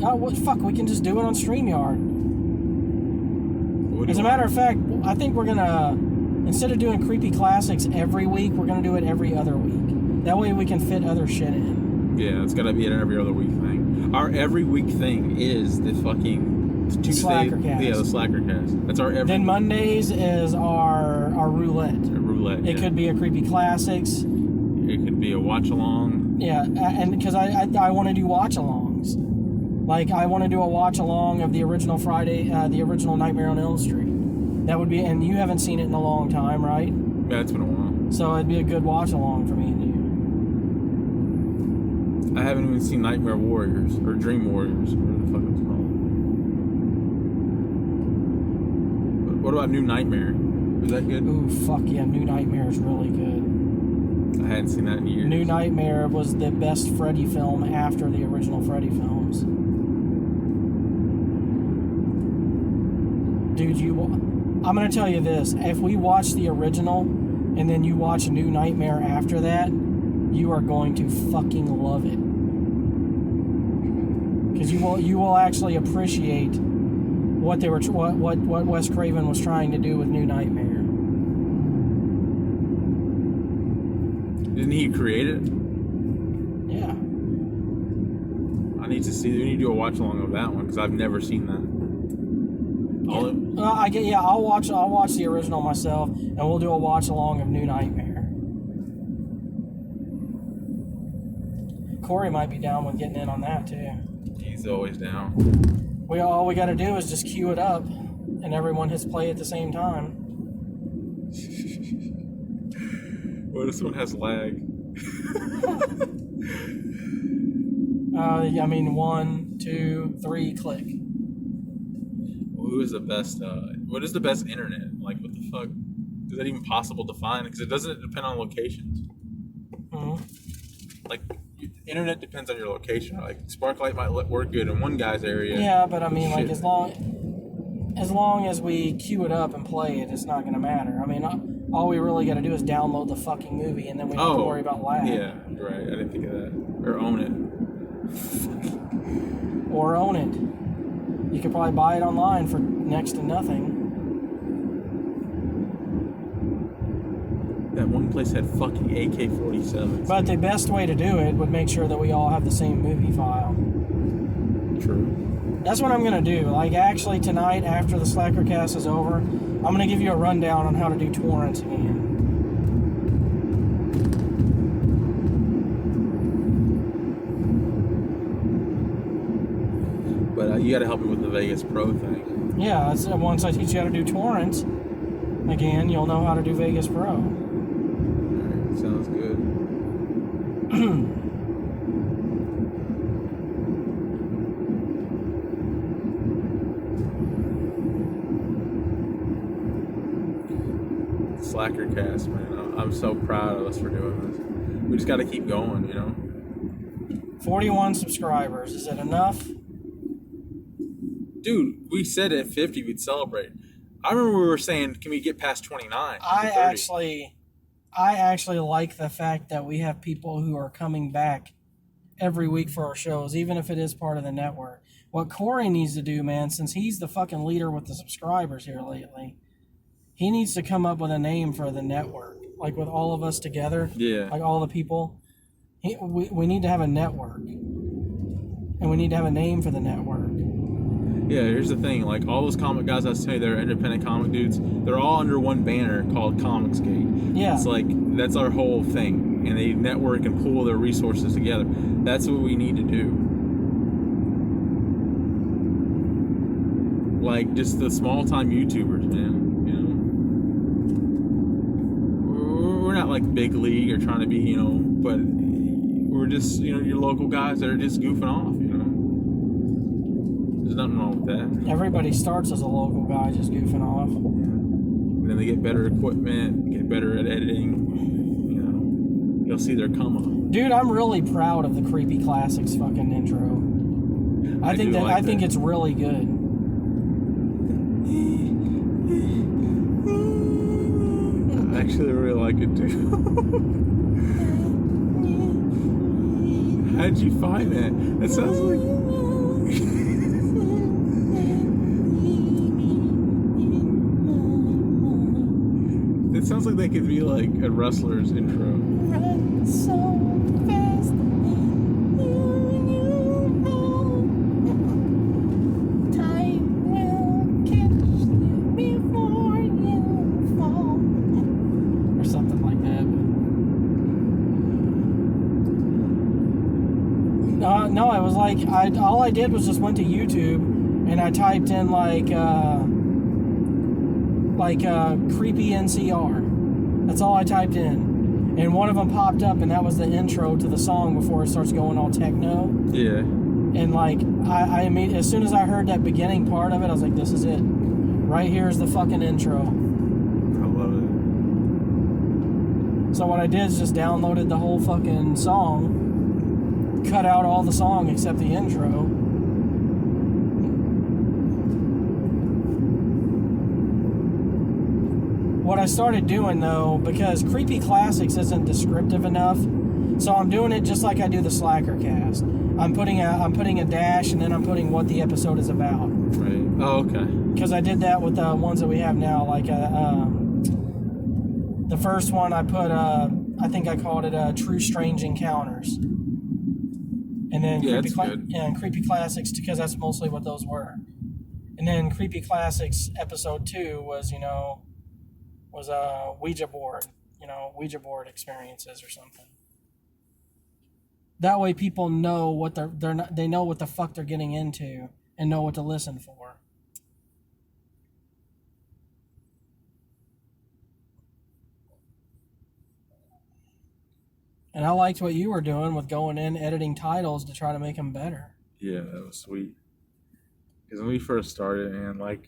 Oh, fuck, we can just do it on StreamYard. As a matter of fact, I think we're going to, instead of doing Creepy Classics every week, we're going to do it every other week. That way we can fit other shit in. Yeah, it's got to be an every other week thing. Our every week thing is the fucking Tuesday. Slackercast. Yeah, the Slackercast. That's our every Then Mondays is our roulette. Roulette. It could be a Creepy Classics. It could be a watch-along. Yeah, and because I want to do watch-alongs. Like, I want to do a watch-along of the original the original Nightmare on Elm Street. That would be, and you haven't seen it in a long time, right? Yeah, it's been a while. So it'd be a good watch-along for me and you. I haven't even seen Nightmare Warriors or Dream Warriors, whatever the fuck it's called. What about New Nightmare? Was that good? Ooh, fuck yeah, New Nightmare is really good. I hadn't seen that in years. New Nightmare was the best Freddy film after the original Freddy films. Dude, I'm gonna tell you this: if we watch the original and then you watch New Nightmare after that, you are going to fucking love it. Because you will actually appreciate what Wes Craven was trying to do with New Nightmare. Didn't he create it? Yeah. We need to do a watch along of that one because I've never seen that. I'll watch the original myself, and we'll do a watch along of New Nightmare. Corey might be down with getting in on that too. He's always down. All we got to do is just queue it up, and everyone hits play at the same time. What if someone has lag? I mean, 1, 2, 3, click. Who is the best? What is the best internet? Like, what the fuck? Is that even possible to find? Because it doesn't depend on locations. Mm-hmm. Like, internet depends on your location. Like, Sparklight might work good in one guy's area. Yeah, but I mean, like, as long as we queue it up and play it, it's not going to matter. I mean, all we really got to do is download the fucking movie, and then we don't have to worry about lag. Yeah, right. I didn't think of that. Or own it. Or own it. You could probably buy it online for next to nothing. That one place had fucking AK-47s. But the best way to do it would make sure that we all have the same movie file. True. That's what I'm going to do. Like, actually, tonight, after the SlackerCast is over, I'm going to give you a rundown on how to do torrents again. But you got to help me with the Vegas Pro thing. Yeah, once I teach you how to do torrents, again, you'll know how to do Vegas Pro. All right, sounds good. SlackerCast, man. I'm so proud of us for doing this. We just got to keep going, 41 subscribers. Is it enough? Dude, we said at 50 we'd celebrate. I remember we were saying, can we get past 29? I actually like the fact that we have people who are coming back every week for our shows, even if it is part of the network. What Corey needs to do, man, since he's the fucking leader with the subscribers here lately, he needs to come up with a name for the network, like with all of us together. Yeah. Like all the people. We need to have a network, and we need to have a name for the network. Yeah, here's the thing. Like, all those comic guys I was telling you, they're independent comic dudes, they're all under one banner called Comicsgate. Yeah. It's like, that's our whole thing. And they network and pool their resources together. That's what we need to do. Like, just the small-time YouTubers, man. We're not like big league or trying to be, but we're just, your local guys that are just goofing off, There's nothing wrong with that. Everybody starts as a local guy just goofing off. And then they get better equipment, get better at editing. You'll see their come up. Dude, I'm really proud of the Creepy Classics fucking intro. I think it's really good. I actually really like it too. How'd you find that? That sounds like... It sounds like that could be like a wrestler's intro. Run so fast, time will catch you before you fall, or something like that. No, it was like all I did was just went to YouTube and I typed in like creepy NCR. That's all I typed in. And one of them popped up, and that was the intro to the song before it starts going all techno. Yeah. And like, I mean, as soon as I heard that beginning part of it, I was like, this is it. Right here is the fucking intro. I love it. So what I did is just downloaded the whole fucking song, cut out all the song except the intro. What I started doing though, because Creepy Classics isn't descriptive enough, so I'm doing it just like I do the SlackerCast. I'm putting a dash, and then I'm putting what the episode is about. Right. Oh, okay. Because I did that with the ones that we have now. Like the first one I put, I think I called it True Strange Encounters. And then Yeah, that's good. And Creepy Classics, because that's mostly what those were. And then Creepy Classics episode 2 was, was a Ouija board, Ouija board experiences or something. That way people know what they know what the fuck they're getting into and know what to listen for. And I liked what you were doing with going in, editing titles to try to make them better. Yeah, that was sweet. Because when we first started, and like,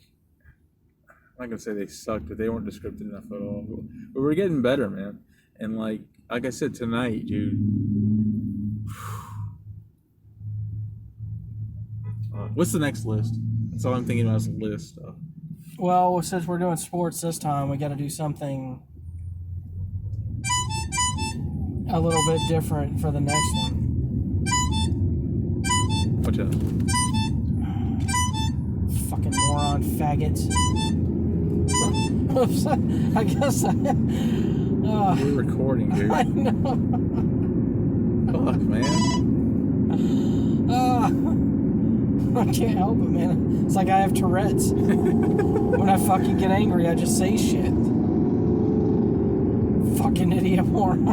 I'm not gonna say they sucked, but they weren't descriptive enough at all. But we're getting better, man. And like I said tonight, dude. What's the next list? That's all I'm thinking about is a list. Well, since we're doing sports this time, we got to do something a little bit different for the next one. Watch out. Fucking moron faggots. Oops, I guess We're recording, dude. I know. Fuck, man. I can't help it, man. It's like I have Tourette's. When I fucking get angry, I just say shit. Fucking idiot moron.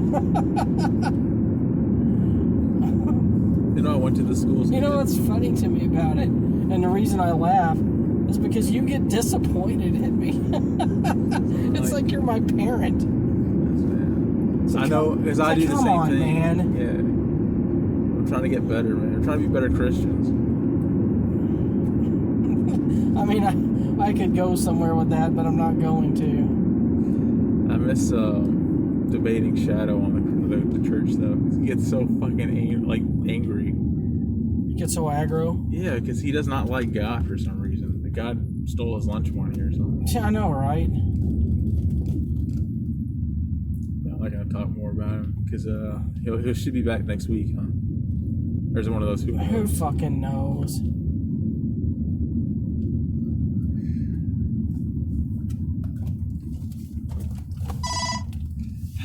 I went to the schools. You know what's funny to me about it? And the reason I laugh is because you get disappointed in me. It's like you're my parent. So I know, because I do the same on, thing. Man. Yeah. I'm trying to get better, man. I'm trying to be better Christians. I mean, I could go somewhere with that, but I'm not going to. I miss debating Shadow on the church, though. He gets so fucking angry. You get so aggro? Yeah, because he does not like God for some reason. Like God stole his lunch money or something. Yeah, I know, right? I'm not going to talk more about him, because he should be back next week, huh? Or is it one of those Who fucking knows?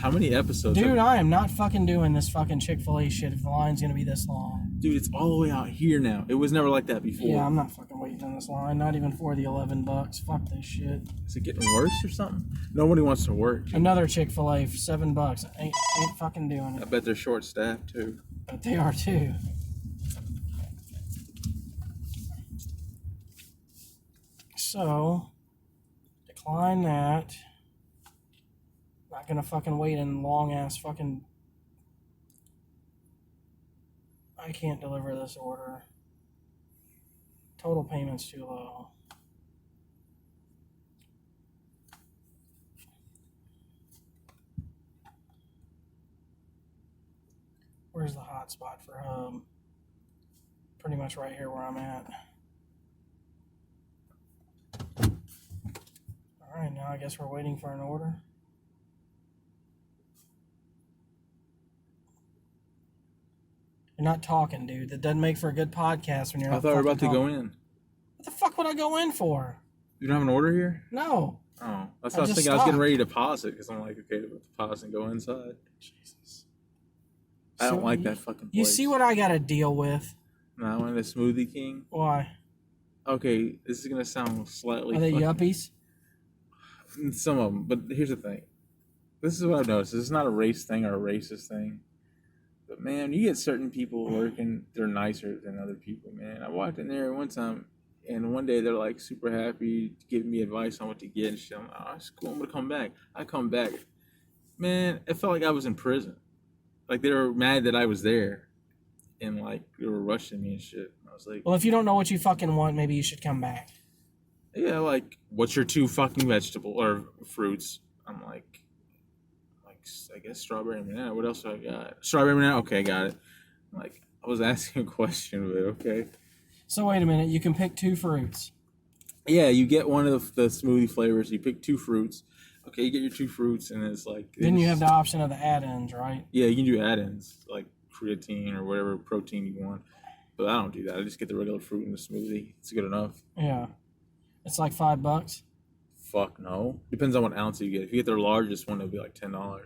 How many episodes? Dude, I am not fucking doing this fucking Chick-fil-A shit if the line's gonna be this long. Dude, it's all the way out here now. It was never like that before. Yeah, I'm not fucking waiting on this line. Not even for the $11. Fuck this shit. Is it getting worse or something? Nobody wants to work. Another Chick-fil-A for $7. Ain't fucking doing I it. bet they're short-staffed, too. But they are too. So, decline that. Not gonna fucking wait in long ass fucking. I can't deliver this order. Total payment's too low. Where's the hotspot for hub? Pretty much right here where I'm at. Alright, now I guess we're waiting for an order. You're not talking, dude. That doesn't make for a good podcast when you're not I thought we were about to talking. go in. What the fuck would I go in for? You don't have an order here? No. Oh, that's I what I was just thinking. I was getting stopped. ready to pause it, because I'm like, okay, we'll pause and go inside. Jesus. I don't So like that fucking place. You see what I gotta deal with? No, I wanted a Smoothie King. Why? Okay, this is going to sound slightly Are they fucking- yuppies? Some of them, but here's the thing. This is what I've noticed. This is not a race thing or a racist thing. But, man, you get certain people working, they're nicer than other people, man. I walked in there one time, and one day they're, like, super happy, giving me advice on what to get and shit. I'm like, oh, it's cool. I'm going to come back. I come back. Man, it felt like I was in prison. Like they were mad that I was there, and like they were rushing me and shit. I was like, Well, if you don't know what you fucking want, maybe you should come back. yeah, like, what's your 2 fucking vegetable or fruits? I'm like, I guess strawberry and banana. What else do I got? Strawberry and banana. Okay, got it. Like, I was asking a question, but okay. So wait a minute, you can pick 2 fruits. Yeah, you get one of the smoothie flavors. You pick 2 fruits. Okay, you get your 2 fruits, and it's like. Then you have the option of the add-ins, right? Yeah, you can do add-ins like creatine or whatever protein you want. But I don't do that. I just get the regular fruit in the smoothie. It's good enough. Yeah. It's like $5. Fuck no. Depends on what ounce you get. If you get their largest one, it'll be like $10.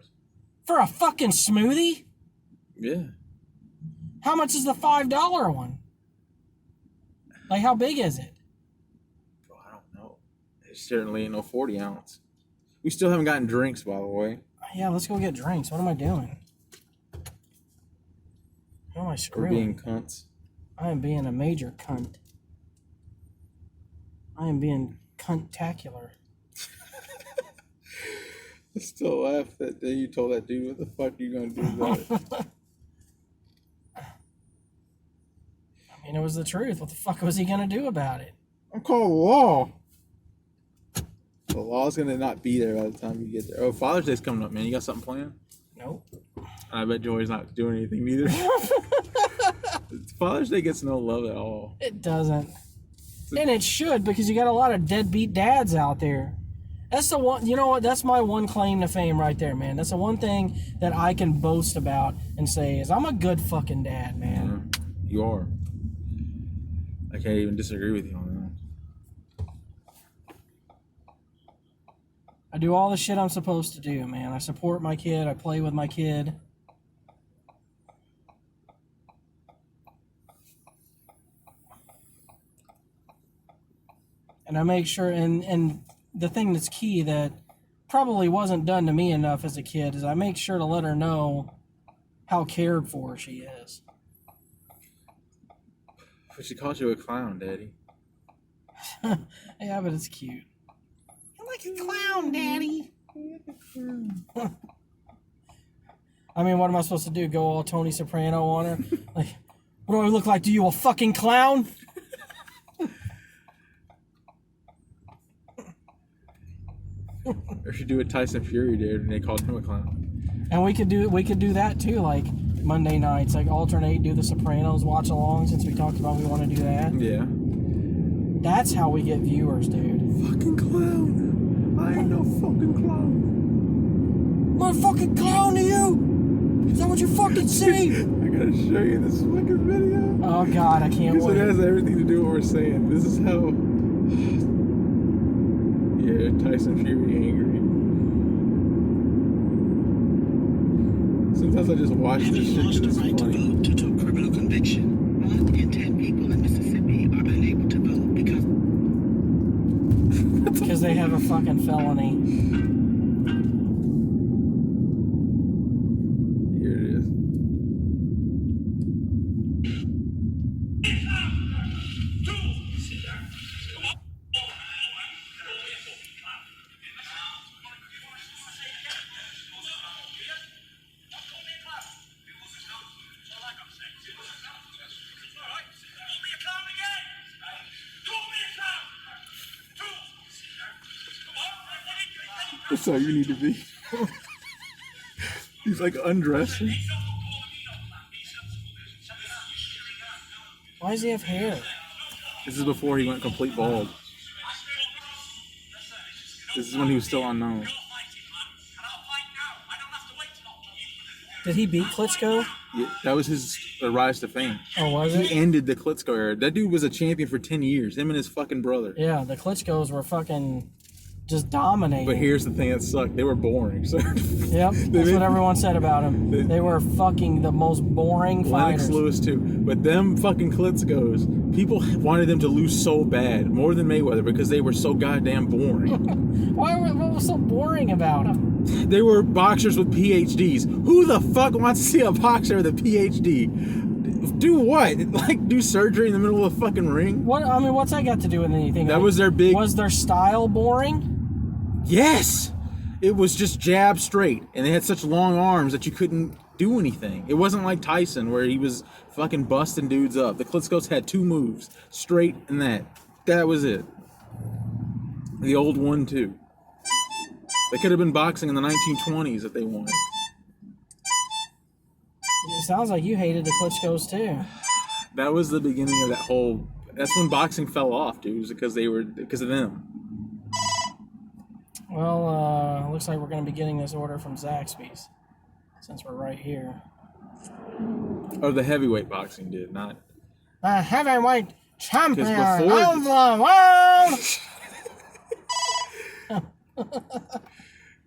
For a fucking smoothie? Yeah. How much is the $5 one? Like, how big is it? Bro, I don't know. It certainly ain't no 40 ounce. We still haven't gotten drinks, by the way. Yeah, let's go get drinks. What am I doing? How am I We're screwing? being cunts. I am being a major cunt. I am being cuntacular. I still laugh that day you told that dude, what the fuck are you going to do about it? I mean, it was the truth. What the fuck was he gonna do about it? I'm calling law. The law's going to not be there by the time you get there. Oh, Father's Day's coming up, man. You got something planned? Nope. I bet Joey's not doing anything neither. Father's Day gets no love at all. It doesn't. And it should, because you got a lot of deadbeat dads out there. That's the one, you know what, that's my one claim to fame right there, man. That's the one thing that I can boast about and say is I'm a good fucking dad, man. Yeah, you are. I can't even disagree with you on that. I do all the shit I'm supposed to do, man. I support my kid. I play with my kid. And I make sure, and the thing that's key that probably wasn't done to me enough as a kid is I make sure to let her know how cared for she is. But she calls you a clown, Daddy. Yeah, but it's cute. You're like a clown, Daddy. I mean, what am I supposed to do? Go all Tony Soprano on her? Like, what do I look like to you, a fucking clown? Or she do what Tyson Fury did and they called him a clown. And we could do that too, like Monday nights, like alternate, do the Sopranos, watch along, since we talked about we want to do that. Yeah. That's how we get viewers, dude. Fucking clown. I ain't no fucking clown. I'm a fucking clown to you! Is that what you fucking say? I gotta show you this fucking video. Oh god, I can't Because it has wait. everything to do with what we're saying. This is how... Yeah, Tyson Fury angry. Sometimes I just watch this shit lost the because right it's to funny. vote due to a criminal conviction. 1 in 10 people in Mississippi are unable to vote Because they have a fucking felony. Here it is. That's how you need to be. He's like undressing. Why does he have hair? This is before he went complete bald. This is when he was still unknown. Did he beat Klitschko? Yeah, that was his rise to fame. Or was He it? ended the Klitschko era. That dude was a champion for 10 years. Him and his fucking brother. Yeah, the Klitschkos were fucking just dominating. But here's the thing that sucked. They were boring. So Yep, that's what everyone said about him. They were fucking the most boring Lennox fighters. Lewis too. But them fucking Klitschkos, people wanted them to lose so bad, more than Mayweather, because they were so goddamn boring. What was so boring about him? They were boxers with PhDs. Who the fuck wants to see a boxer with a PhD? Do what? Like do surgery in the middle of a fucking ring? What I mean, what's that got to do with anything? That was their big... Was their style boring? Yes! it was just jab straight, and they had such long arms that you couldn't do anything. It wasn't like Tyson where he was fucking busting dudes up. The Klitschko's had 2 moves, straight and that. That was it. The old 1-2. They could have been boxing in the 1920s if they wanted. It sounds like you hated the Klitschko's too. That was the beginning of that whole. That's when boxing fell off, dude. It was because of them. Well, looks like we're going to be getting this order from Zaxby's since we're right here. Oh, the heavyweight boxing did not. The heavyweight champion Because before- of the world.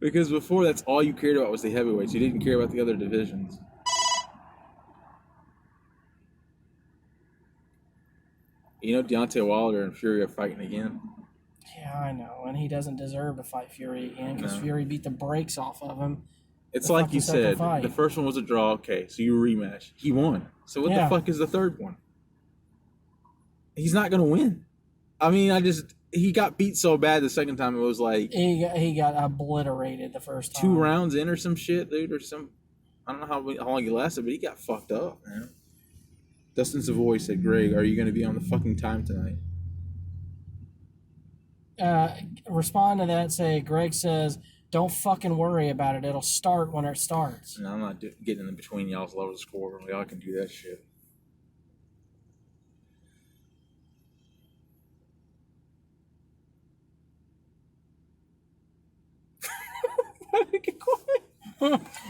Because before, that's all you cared about was the heavyweights. You didn't care about the other divisions. You know, Deontay Wilder and Fury are fighting again. Yeah, I know, and he doesn't deserve to fight Fury again because No. Fury beat the brakes off of him. It's The like fucking you second said, fight. the first one was a draw. Okay, so you rematch. He won. So what Yeah. the fuck is the third one? He's not gonna win. I mean, he got beat so bad the second time. It was like He got obliterated the first time. 2 rounds in or some shit, dude, or some. I don't know how long he lasted, but he got fucked up, man. Dustin Savoy said, "Greg, are you gonna be on the fucking time tonight?" Respond to that. Say Greg says, "Don't fucking worry about it. It'll start when it starts." No, I'm not getting in between y'all's lower score. Y'all can do that shit.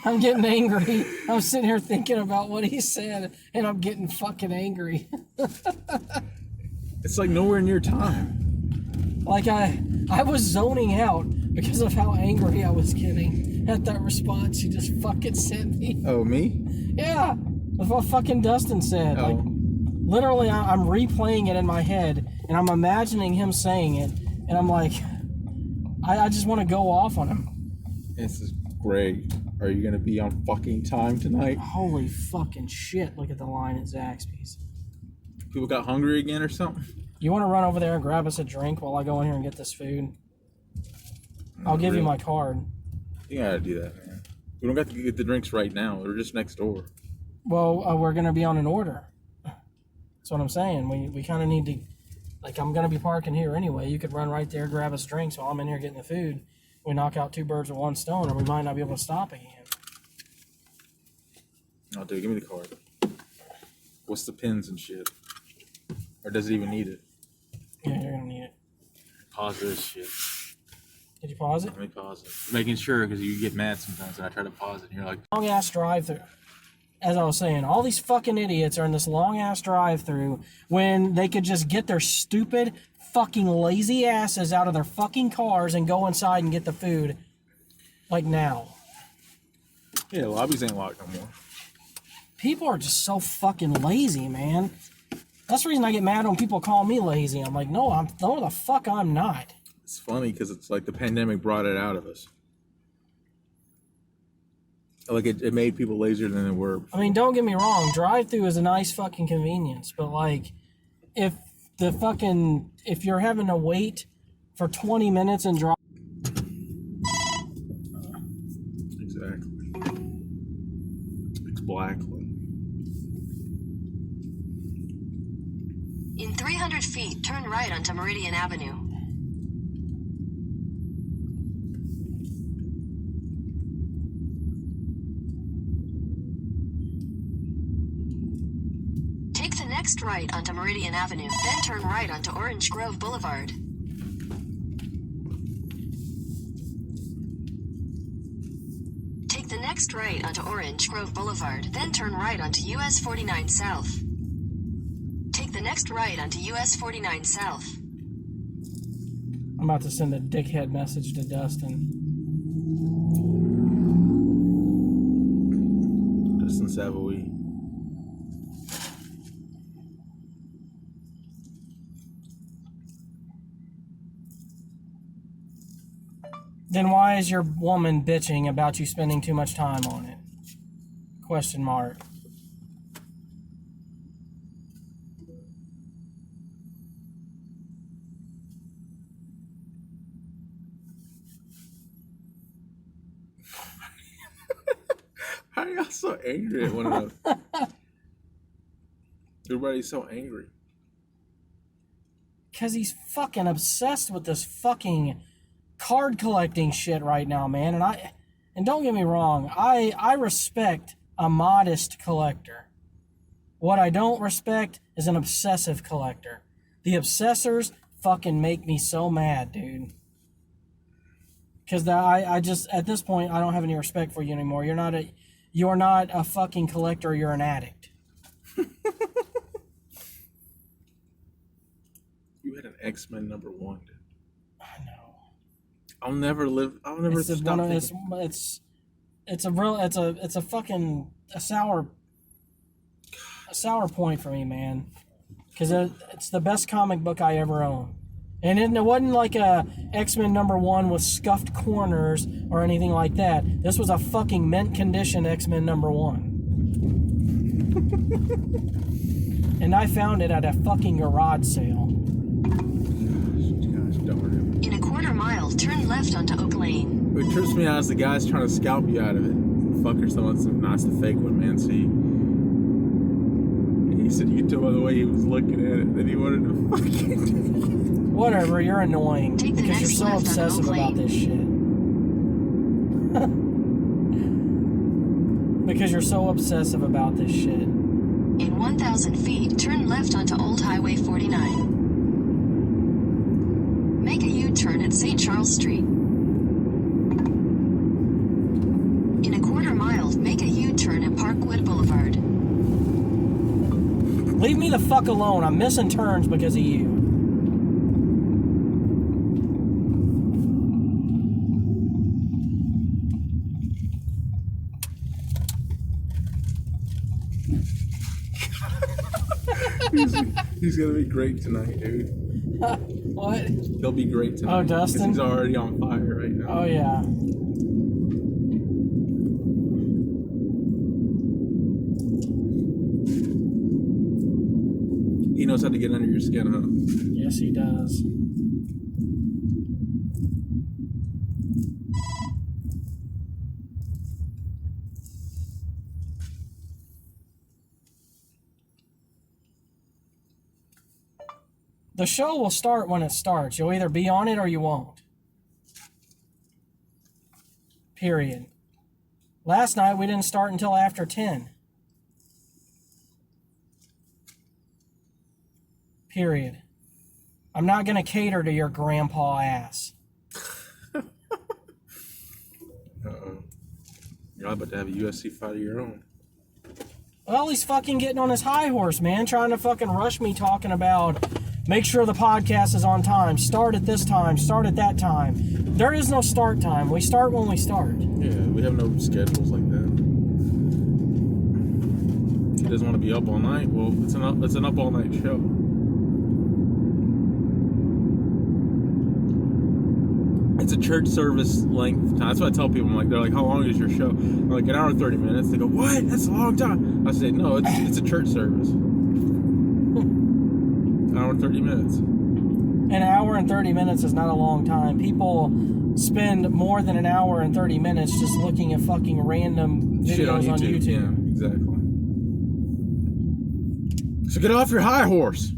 I'm getting angry. I'm sitting here thinking about what he said, and I'm getting fucking angry. It's like nowhere near time. Like I was zoning out because of how angry I was getting at that response you just fucking sent me. Oh, me? Yeah, that's what fucking Dustin said. Like, Oh, literally, I'm replaying it in my head, and I'm imagining him saying it, and I'm like, I just want to go off on him. this is Greg. Are you gonna be on fucking time tonight? Holy fucking shit! Look at the line at Zaxby's. People got hungry again or something? You want to run over there and grab us a drink while I go in here and get this food? I'll give you my card. You gotta do that, man. We don't got to get the drinks right now. They're just next door. Well, we're gonna be on an order. That's what I'm saying. We kind of need to, like, I'm gonna be parking here anyway. You could run right there, grab us drinks while I'm in here getting the food. We knock out 2 birds with 1 stone, or we might not be able to stop again. Oh, dude, give me the card. What's the pins and shit? Or does it even need it? Yeah, you're gonna need it. Pause this shit. Did you pause it? Let me pause it. Making sure, because you get mad sometimes, and I try to pause it, and you're like, Long ass drive through. As I was saying, all these fucking idiots are in this long ass drive through when they could just get their stupid fucking lazy asses out of their fucking cars and go inside and get the food. Like now. yeah, lobbies ain't locked no more. People are just so fucking lazy, man. That's the reason I get mad when people call me lazy. I'm like, no, the fuck I'm not. It's funny because it's like the pandemic brought it out of us. Like it made people lazier than they were. I mean, don't get me wrong, drive-through is a nice fucking convenience, but like, if you're having to wait for 20 minutes and drive. Exactly. Exactly. In 300 feet, turn right onto Meridian Avenue. Take the next right onto Meridian Avenue, then turn right onto Orange Grove Boulevard. Take the next right onto Orange Grove Boulevard, then turn right onto US 49 South. Take the next right onto US 49 South. I'm about to send a dickhead message to Dustin. Dustin Savoy. Then why is your woman bitching about you spending too much time on it? Question mark. are y'all so angry at one another? Everybody's so angry. Because he's fucking obsessed with this fucking card collecting shit right now, man. And don't get me wrong, I respect a modest collector. What I don't respect is an obsessive collector. The obsessors fucking make me so mad, dude. Because I just, at this point, I don't have any respect for you anymore. You're not a fucking collector, you're an addict. You had an X-Men #1, dude. I know. I'll never stop thinking. It's a fucking sour point for me, man. Because it's the best comic book I ever owned. And it wasn't like a X-Men #1 with scuffed corners or anything like that. This was a fucking mint condition X-Men #1. And I found it at a fucking garage sale. Gosh darn In a quarter mile, turn left onto Oak Lane. it. What trips me out is the guy's trying to scalp you out of it. Fucker, someone's nice the fake one, man. See, he said you could tell by the way he was looking at it that he wanted to fucking. Whatever, you're annoying. Take the Because you're next so left on obsessive Oak about Lane. this shit. Because you're so obsessive about this shit. In 1,000 feet, turn left onto Old Highway 49. Make a U-turn at St. Charles Street. In a quarter mile, make a U-turn at Parkwood Boulevard. Leave me the fuck alone. I'm missing turns because of you. He's gonna be great tonight, dude. What? He'll be great tonight. Oh, Dustin? 'Cause he's already on fire right now. Oh, yeah. He knows how to get under your skin, huh? Yes, he does. The show will start when it starts. You'll either be on it or you won't. Period. Last night we didn't start until after 10. Period. I'm not going to cater to your grandpa ass. Uh-oh. You're about to have a UFC fight of your own. Well, he's fucking getting on his high horse, man, trying to fucking rush me talking about make sure the podcast is on time, start at this time, start at that time. There is no start time. We start when we start. Yeah, we have no schedules like that. He doesn't want to be up all night. Well, it's an up all night show. It's a church service length time. That's what I tell people. I'm like, they're like, how long is your show? I'm like, an hour and 30 minutes. They go, what? That's a long time. I say, no, it's a church service. An hour and 30 minutes. An hour and 30 minutes is not a long time. People spend more than an hour and 30 minutes just looking at fucking random videos Shit on YouTube. Yeah, exactly. So get off your high horse.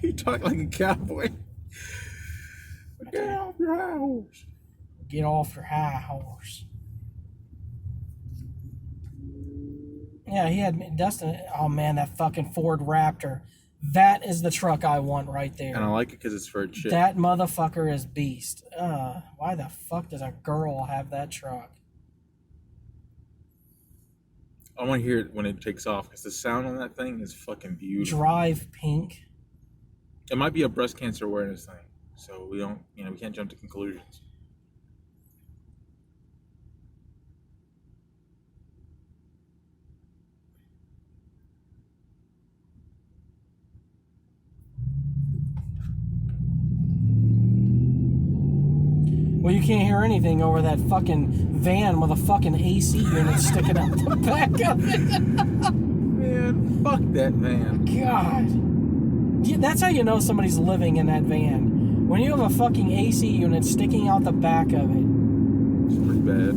You talk like a cowboy. Get off your high horse. Get off your high horse. Yeah, he had Dustin. Oh man, that fucking Ford Raptor. That is the truck I want right there. And I like it because it's for a chick. That motherfucker is beast. Why the fuck does a girl have that truck? I want to hear it when it takes off because the sound on that thing is fucking beautiful. Drive pink. It might be a breast cancer awareness thing, so we don't, we can't jump to conclusions. Well, you can't hear anything over that fucking van with a fucking AC unit sticking out the back of it. Man, fuck that van. God. Yeah, that's how you know somebody's living in that van. When you have a fucking AC unit sticking out the back of it. It's pretty bad.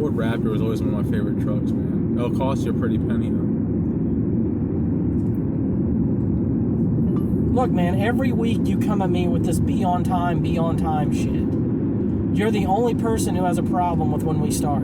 Ford Raptor was always one of my favorite trucks, man. It'll cost you a pretty penny, though. Look, man, every week you come at me with this be on time shit. You're the only person who has a problem with when we start.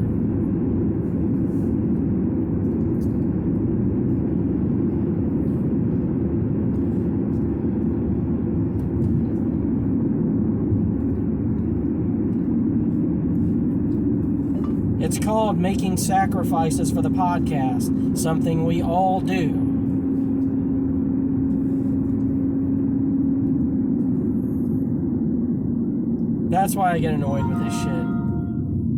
It's called making sacrifices for the podcast, something we all do. That's why I get annoyed with this shit.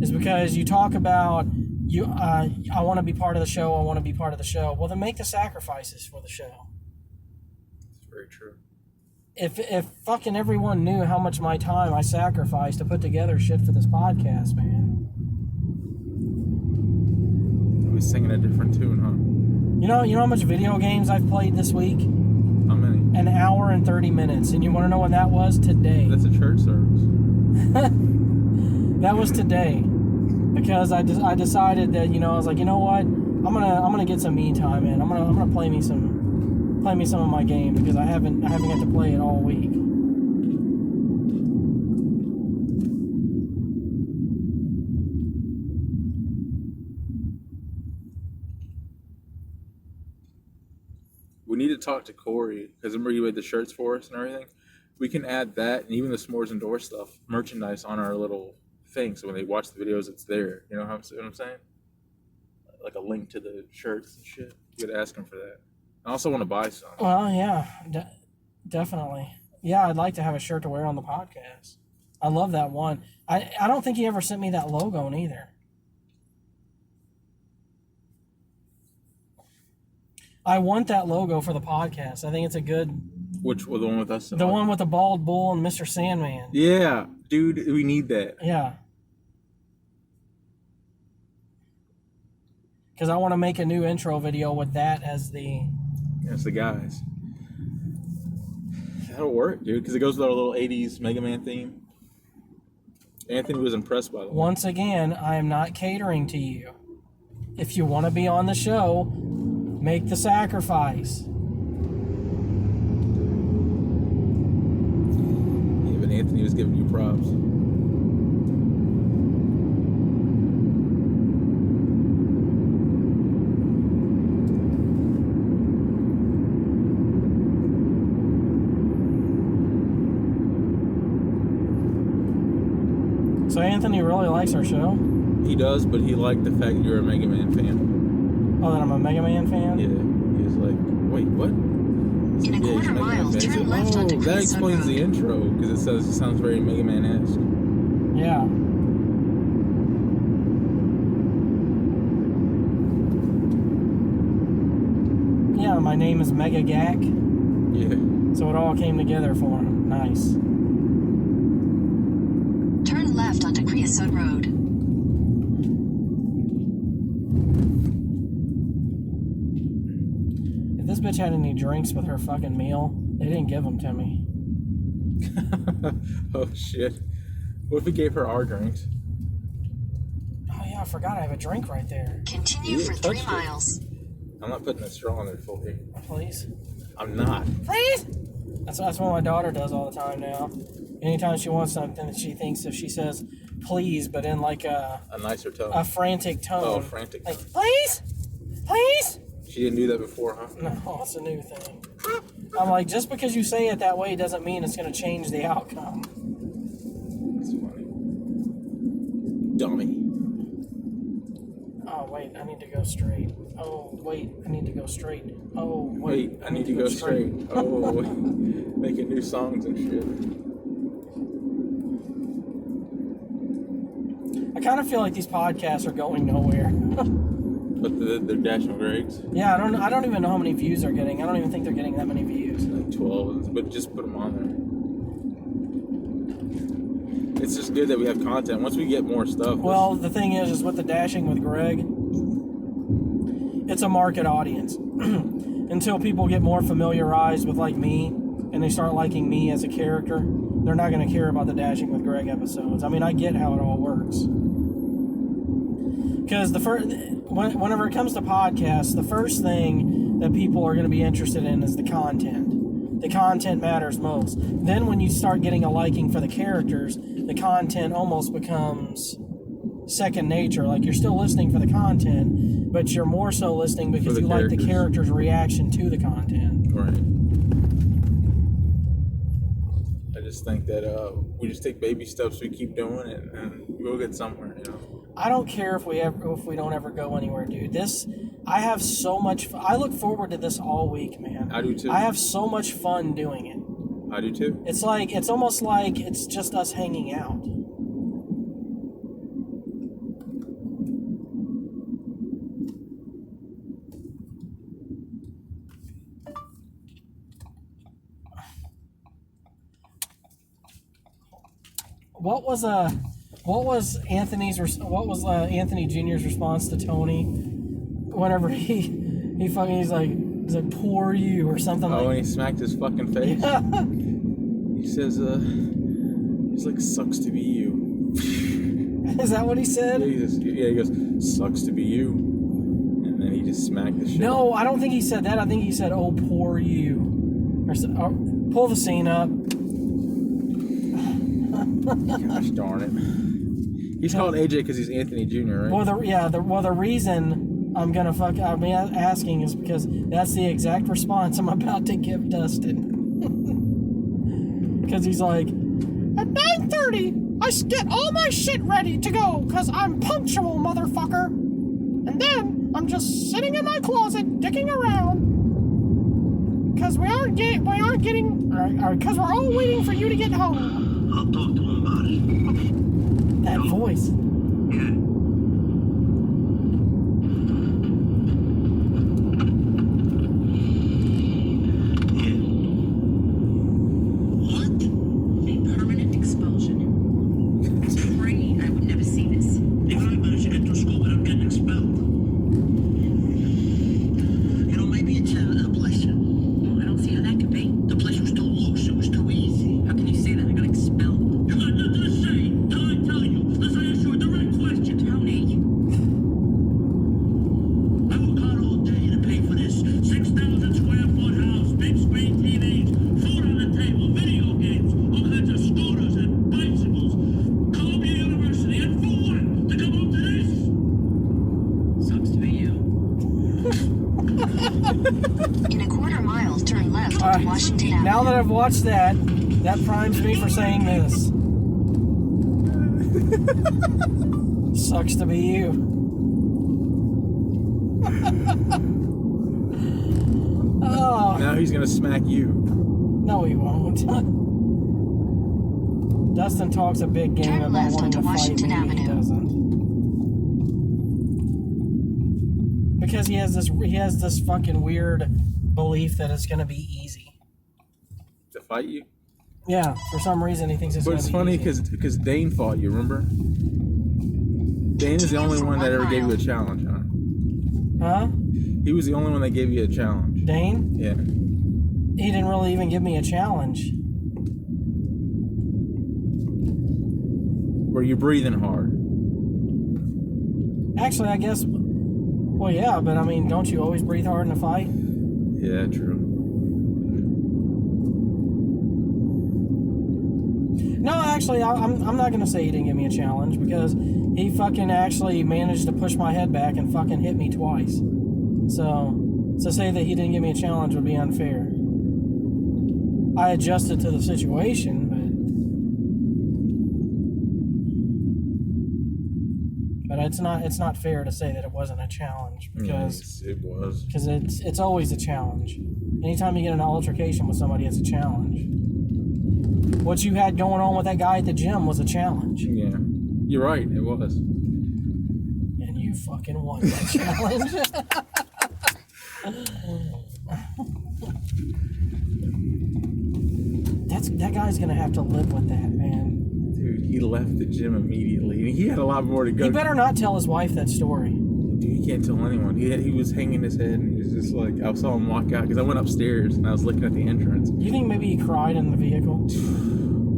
Is because you talk about I want to be part of the show. I want to be part of the show. Well, then make the sacrifices for the show. It's very true. If fucking everyone knew how much my time I sacrificed to put together shit for this podcast, man. I was singing a different tune, huh? You know how much video games I've played this week? How many? An hour and 30 minutes. And you want to know when that was? Today. That's a church service. That was today. Because I decided that, I was like, you know what? I'm gonna get some me time in. I'm gonna play me some of my game because I haven't got to play it all week. We need to talk to Corey because remember you made the shirts for us and everything. We can add that and even the s'mores and door stuff, merchandise on our little thing. So when they watch the videos, it's there. You know what I'm saying? Like a link to the shirts and shit. You could ask him for that. I also want to buy some. Well, yeah, definitely. Yeah, I'd like to have a shirt to wear on the podcast. I love that one. I don't think he ever sent me that logo either. I want that logo for the podcast. I think it's a good... Which was the one with us? The one with the bald bull and Mr. Sandman. Yeah, dude, we need that. Yeah. Because I want to make a new intro video with that as the... That's the guys. That'll work, dude, because it goes with our little 80s Mega Man theme. Anthony was impressed by that. Once again, I am not catering to you. If you want to be on the show, make the sacrifice. Even Anthony was giving you props. So Anthony really likes our show? He does, but he liked the fact that you're a Mega Man fan. Oh, that I'm a Mega Man fan? Yeah. He was like, wait, what? In a Yeah, quarter he's a Mega Man mile, fan. He turn said, left onto that Creosote explains Road. the intro, because it sounds very Mega Man-esque. Yeah. Yeah, my name is Mega Gak. Yeah. So it all came together for him. Nice. Turn left onto Creosote Road. If this bitch had any drinks with her fucking meal, they didn't give them to me. Oh, shit. What if we gave her our drinks? Oh yeah, I forgot I have a drink right there. Continue You for touched 3 it. miles. I'm not putting a straw in there fully. Please? I'm not. Please? That's what my daughter does all the time now. Anytime she wants something that she thinks if she says please, but in like A nicer tone. a frantic tone. Oh, frantic Like, tone. please? Please? She didn't do that before, huh? No, it's a new thing. I'm like, just because you say it that way doesn't mean it's going to change the outcome. It's funny. Dummy. Oh, wait, I need to go straight. Oh, wait, I need to go straight. Oh, Wait, I need to go straight. Oh, wait. Making new songs and shit. I kind of feel like these podcasts are going nowhere. But they're National Gregs. Yeah, I don't even know how many views they're getting. I don't even think they're getting that many views. Like 12, but just put them on there. It's just good that we have content. Once we get more stuff. Well, the thing is with the Dashing with Greg, it's a market audience. Until people get more familiarized with like me and they start liking me as a character, they're not going to care about the Dashing with Greg episodes. I mean, I get how it all works. Because whenever it comes to podcasts, the first thing that people are going to be interested in is the content. The content matters most. Then when you start getting a liking for the characters, the content almost becomes second nature. Like, you're still listening for the content, but you're more so listening because you like the character's reaction to the content. Right. I just think that we just take baby steps, we keep doing it, and we'll get somewhere, you know. I don't care if we don't ever go anywhere, dude. I have so much I look forward to this all week, man. I do too. I have so much fun doing it. I do too. It's almost like it's just us hanging out. What was Anthony Jr.'s response to Tony whenever he's like poor you or something like that? Oh, and he smacked his fucking face? Yeah. He says, he's like, sucks to be you. Is that what he said? Yeah, he goes, sucks to be you. And then he just smacked the shit. No, I don't think he said that. I think he said, oh, poor you. Or pull the scene up. Gosh darn it. He's called AJ because he's Anthony Jr., right? Well, the reason I'm asking is because that's the exact response I'm about to give Dustin. Because he's like, at 9:30, I get all my shit ready to go because I'm punctual, motherfucker. And then I'm just sitting in my closet dicking around because because we're all waiting for you to get home. I'll talk to him about it. That voice. Yeah. What? A permanent expulsion. I was praying I would never see this. Even I managed to get through school without getting expelled. You know, maybe it's a blessing. Well, I don't see how that could be. The place was too loose. It was too easy. How can you say that? I got expelled. You got nothing to say till I tell you. Let's ask you a direct question. Tony. I work hard all day to pay for this 6,000 square foot house, big screen TVs, food on the table, video games, all kinds of scooters and bicycles, Columbia University, and for what? To come up to this? Sucks to be you. In a quarter mile, turn left All onto right. Washington Avenue. Now that I've watched that primes me for saying this. Sucks to be you. Oh, Now he's gonna smack you. no, he won't. Dustin talks a big game Turn about left wanting to onto fight Washington me. He Avenue. doesn't. Because he has this fucking weird belief that it's gonna be easy. To fight you? Yeah, for some reason he thinks it's But gonna it's be funny easy. because Dane fought you, remember? Dane is the only one that ever gave you a challenge, huh? Huh? He was the only one that gave you a challenge. Dane? Yeah. He didn't really even give me a challenge. Were you breathing hard? Actually, I guess. Well, yeah, but I mean, don't you always breathe hard in a fight? Yeah, true. No, actually, I'm not gonna say he didn't give me a challenge because he fucking actually managed to push my head back and fucking hit me twice. So say that he didn't give me a challenge would be unfair. I adjusted to the situation, but it's not fair to say that it wasn't a challenge because Yes, it was. it's always a challenge. Anytime you get in an altercation with somebody, it's a challenge. What you had going on with that guy at the gym was a challenge. Yeah. You're right, it was. And you fucking won that challenge. That guy's gonna have to live with that, man. Dude, he left the gym immediately. He had a lot more to go. He better not tell his wife that story. Dude, he can't tell anyone. He was hanging his head and he was just like, I saw him walk out because I went upstairs and I was looking at the entrance. You think maybe he cried in the vehicle?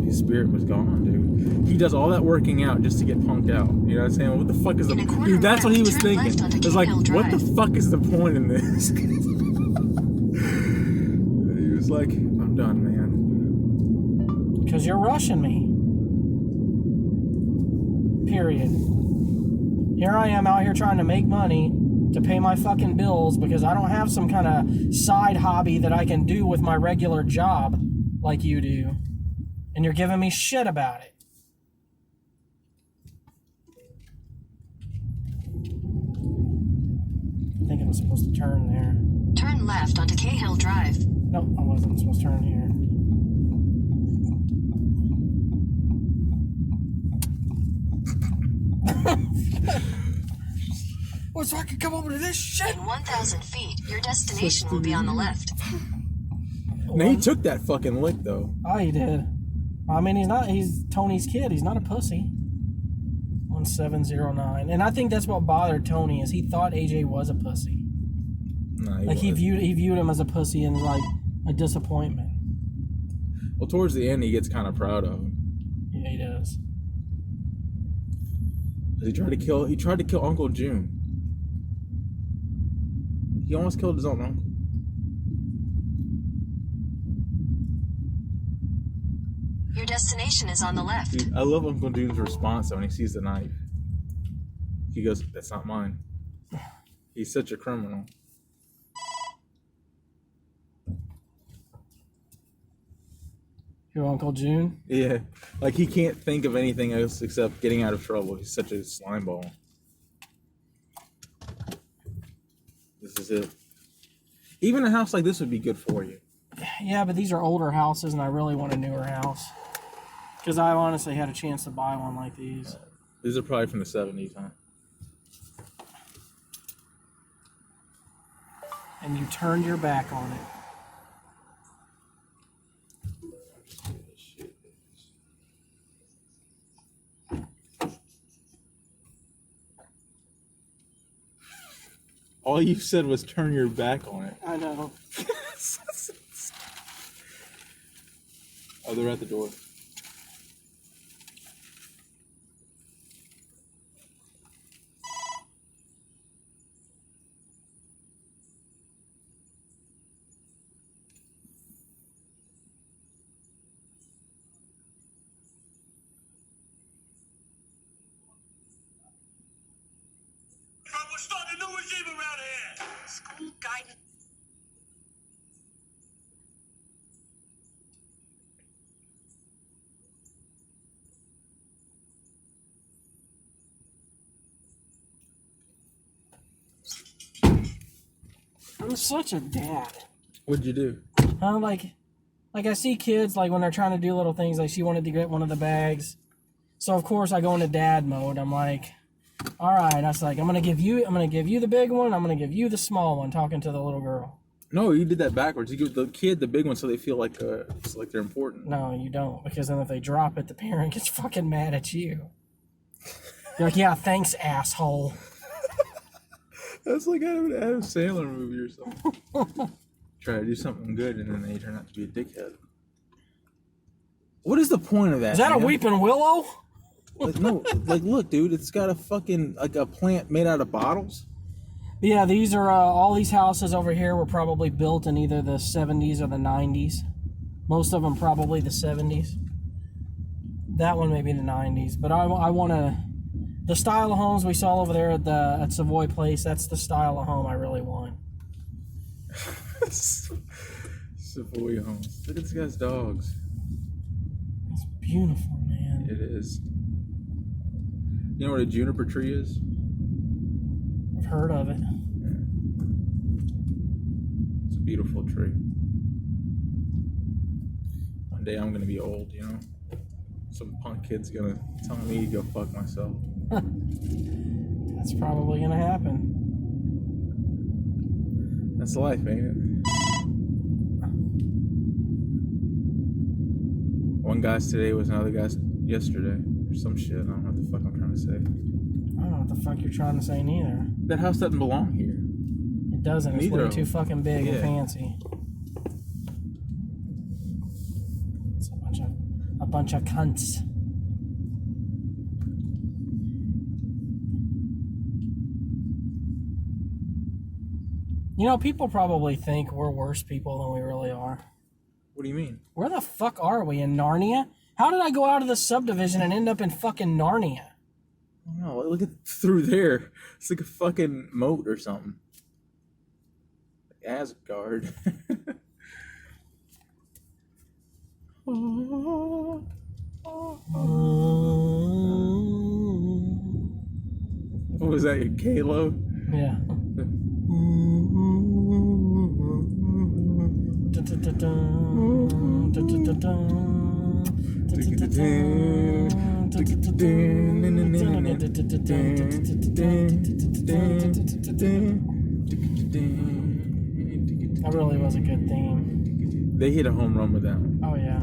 his spirit was gone, dude. He does all that working out just to get punked out. You know what I'm saying? What the fuck is the... Dude, that's what he was thinking. It's like, what the fuck is the point in this? He was like, I'm done, man. Because you're rushing me. Period. Here I am out here trying to make money to pay my fucking bills because I don't have some kind of side hobby that I can do with my regular job like you do. And you're giving me shit about it. I think I'm supposed to turn there. Turn left onto Cahill Drive. Nope, I wasn't supposed to turn here. Well, so I can come over to this shit. In 1,000 feet, your destination will be on the left. Now, he took that fucking lick, though. Oh, he did. I mean, he's Tony's kid. He's not a pussy. 1709. And I think that's what bothered Tony is he thought AJ was a pussy. Nah, Like he viewed him as a pussy and like a disappointment. Well, towards the end, he gets kind of proud of him. Yeah, he does. He tried to kill Uncle June. He almost killed his own uncle. Your destination is on the left. Dude, I love Uncle June's response when he sees the knife. He goes, "That's not mine." He's such a criminal. Your Uncle June? Yeah, like he can't think of anything else except getting out of trouble. He's such a slime ball. This is it. Even a house like this would be good for you. Yeah, but these are older houses and I really want a newer house. Because I honestly had a chance to buy one like these. These are probably from the 70s, huh? And you turned your back on it. All you said was turn your back on it. I know. Oh, they're at the door. We're starting a new regime around here. School guidance. I'm such a dad. What'd you do? Like I see kids like when they're trying to do little things. Like she wanted to get one of the bags, so of course I go into dad mode. I'm like, all right. I was like, I'm gonna give you the big one. I'm gonna give you the small one. Talking to the little girl. No, you did that backwards. You give the kid the big one so they feel like it's like they're important. No, you don't, because then if they drop it, the parent gets fucking mad at you. You're like, yeah, thanks, asshole. That's like out of an Adam Sandler movie or something. Try to do something good and then they turn out to be a dickhead. What is the point of that? Is that man? a weeping willow? Like, no, like look, dude, it's got a fucking like a plant made out of bottles. Yeah, these are all these houses over here were probably built in either the 70s or the 90s. Most of them probably the 70s. That one maybe the 90s. But I want to... The style of homes we saw over there at Savoy Place, that's the style of home I really want. Savoy homes. Look at this guy's dogs. It's beautiful, man. It is. You know what a juniper tree is? I've heard of it. It's a beautiful tree. One day I'm gonna be old, you know? Some punk kid's gonna tell me to go fuck myself. That's probably gonna happen. That's life, ain't it? One guy's today was another guy's yesterday. Or some shit. I don't know what the fuck I'm trying to say. I don't know what the fuck you're trying to say neither. That house doesn't belong here. It doesn't. It's Neither way of too them. fucking big and Yeah. fancy. It's a bunch of cunts. You know, people probably think we're worse people than we really are. What do you mean? Where the fuck are we? In Narnia? How did I go out of the subdivision and end up in fucking Narnia? No, look at through there. It's like a fucking moat or something. Asgard. What was that, your Kalo? Yeah. That really was a good theme. They hit a home run with that one. Oh yeah.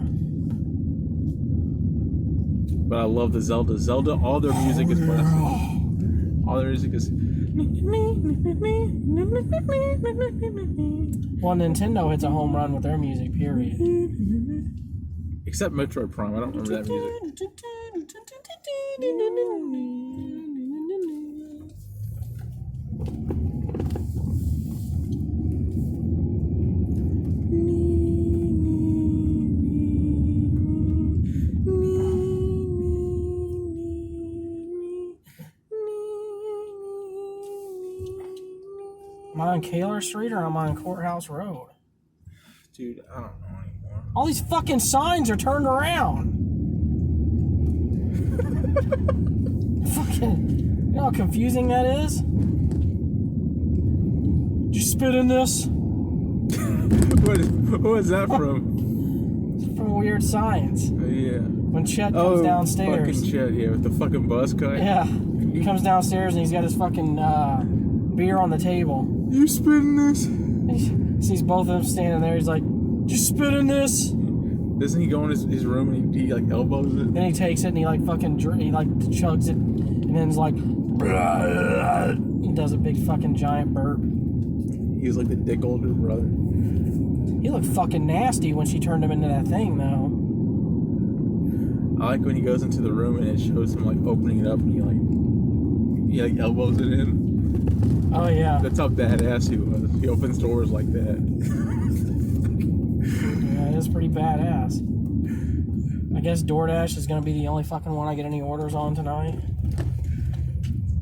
But I love the Zelda. Zelda, all their music is classic. All their music is. Well, Nintendo hits a home run with their music, period. Except Metroid Prime. I don't remember that music. Am I on Kaler Street or am I on Courthouse Road? Dude, I don't know anymore. All these fucking signs are turned around. Fucking, you know how confusing that is? Did you spit in this? What is that from? It's from Weird Science. Yeah. When Chet comes downstairs. Fucking Chet, yeah, with the fucking buzz cut. Yeah. He comes downstairs and he's got his fucking beer on the table. You spitting this? He sees both of them standing there. He's like, "Did you spit in this?" Doesn't he go in his room and he like elbows it? Then he takes it and he like fucking chugs it, and then it's like he does a big fucking giant burp. He's like the dick older brother. He looked fucking nasty when she turned him into that thing, though. I like when he goes into the room and it shows him like opening it up and he like elbows it in. Oh yeah. That's how badass he was. He opens doors like that. Yeah, it is pretty badass. I guess DoorDash is gonna be the only fucking one I get any orders on tonight.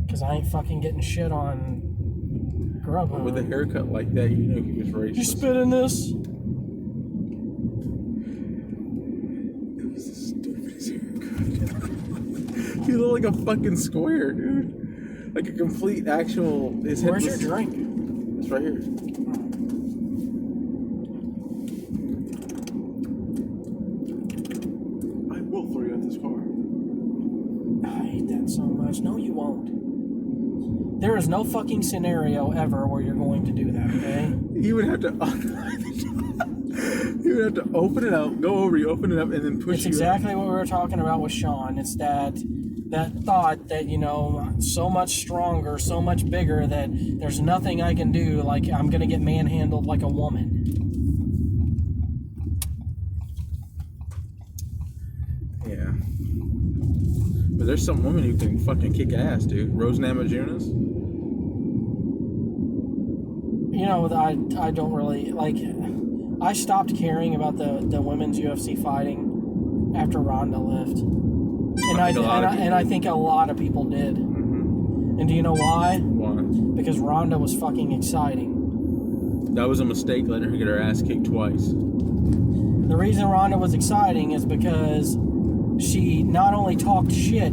Cause I ain't fucking getting shit on Grubhub. With a haircut like that, you know he was racist. You spit in this? It was the stupidest haircut. He looked like a fucking square, dude. Like a complete actual. His head Where's was, your drink? It's right here. I will throw you out this car. I hate that so much. No, you won't. There is no fucking scenario ever where you're going to do that, okay? You would have to. You would have to open it up, go over, you open it up, and then push. It's exactly what we were talking about with Sean. It's that thought that, you know, so much stronger, so much bigger that there's nothing I can do. Like, I'm gonna get manhandled like a woman. Yeah. But there's some women who can fucking kick ass, dude. Rose Namajunas. You know, I don't really like. I stopped caring about the women's UFC fighting after Ronda left, and I think a lot of people did. Mm-hmm. And do you know why? Why? Because Ronda was fucking exciting. That was a mistake, letting her get her ass kicked twice. The reason Ronda was exciting is because she not only talked shit,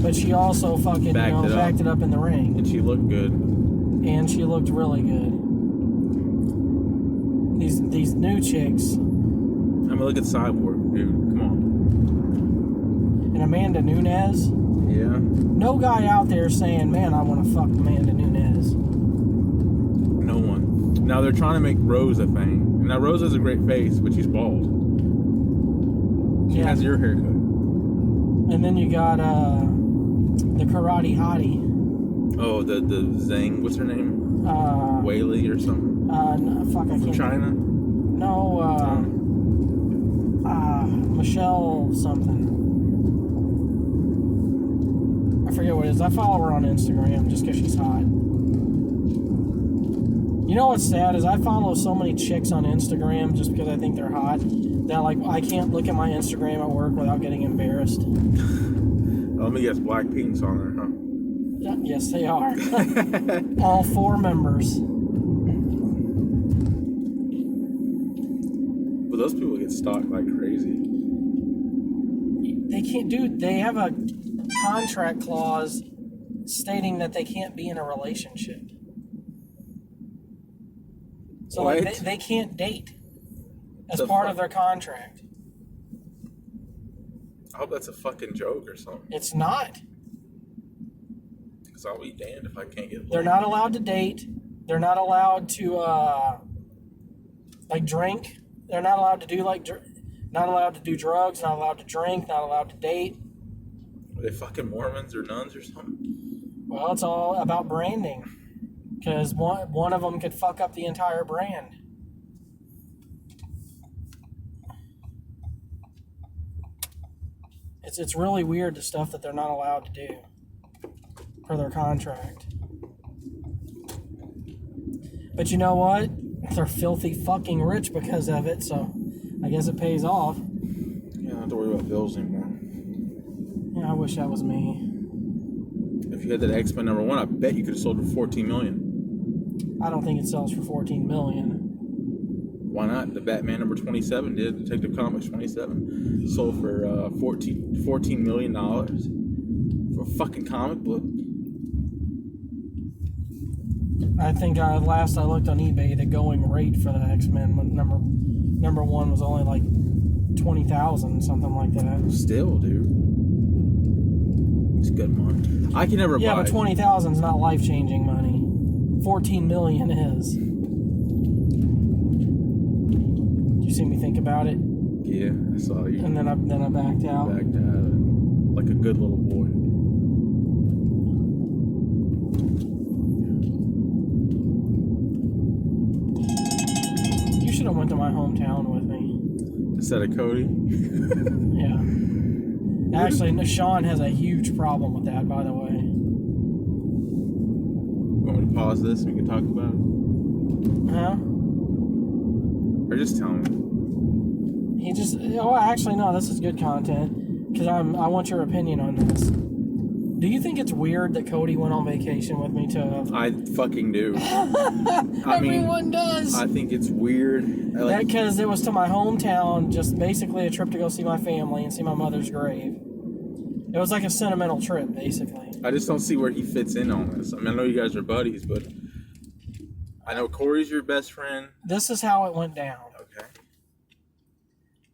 but she also fucking backed it up in the ring. And she looked good. And she looked really good. These new chicks. I mean, look at Cyborg, dude. Come on. And Amanda Nunes. Yeah. No guy out there saying, "Man, I want to fuck Amanda Nunes." No one. Now they're trying to make Rose a thing. Now Rose has a great face, but she's bald. She has your haircut. And then you got the karate hottie. Oh, the Zhang. What's her name? Whaley or something. No, fuck, I can't. From China. No. Michelle something. I forget what it is. I follow her on Instagram just because she's hot. You know what's sad is I follow so many chicks on Instagram just because I think they're hot that like I can't look at my Instagram at work without getting embarrassed. Let me guess, Blackpink's on there, huh? Yes, they are. All 4 members. But those people get stalked like crazy. They can't do. They have a contract clause stating that they can't be in a relationship. So like What? they can't date as The part fuck? of their contract. I hope that's a fucking joke or something. It's not. Because I'll be damned if I can't get They're not allowed to date. They're not allowed to like drink. They're not allowed to do not allowed to do drugs. Not allowed to drink. Not allowed to date. Are they fucking Mormons or nuns or something? Well, it's all about branding. Because one of them could fuck up the entire brand. It's really weird the stuff that they're not allowed to do per their contract. But you know what? They're filthy fucking rich because of it, so I guess it pays off. You don't have to worry about bills anymore. Yeah, I wish that was me. If you had that X-Men #1, I bet you could have sold for $14 million. I don't think it sells for $14 million. Why not? The Batman #27 did. Detective Comics 27 sold for $14 million for a fucking comic book. I think last I looked on eBay, the going rate for the X-Men number 1 was only like 20,000, something like that. Still, dude, it's good money. I can never Yeah, buy. but 20,000 is not life-changing money. 14 million is. Did you see me think about it? Yeah, I saw you. And then I backed out. Backed out like a good little boy. You should have went to my hometown with me. Instead of Cody. Yeah. Actually, Sean has a huge problem with that, by the way. Want me to pause this and we can talk about it? Huh? Or just tell me. He just... Oh, actually, no, this is good content. Because I want your opinion on this. Do you think it's weird that Cody went on vacation with me to... I fucking do. Everyone does! I think it's weird. Because it was to my hometown, just basically a trip to go see my family and see my mother's grave. It was like a sentimental trip, basically. I just don't see where he fits in on this. I mean, I know you guys are buddies, but I know Corey's your best friend. This is how it went down. Okay.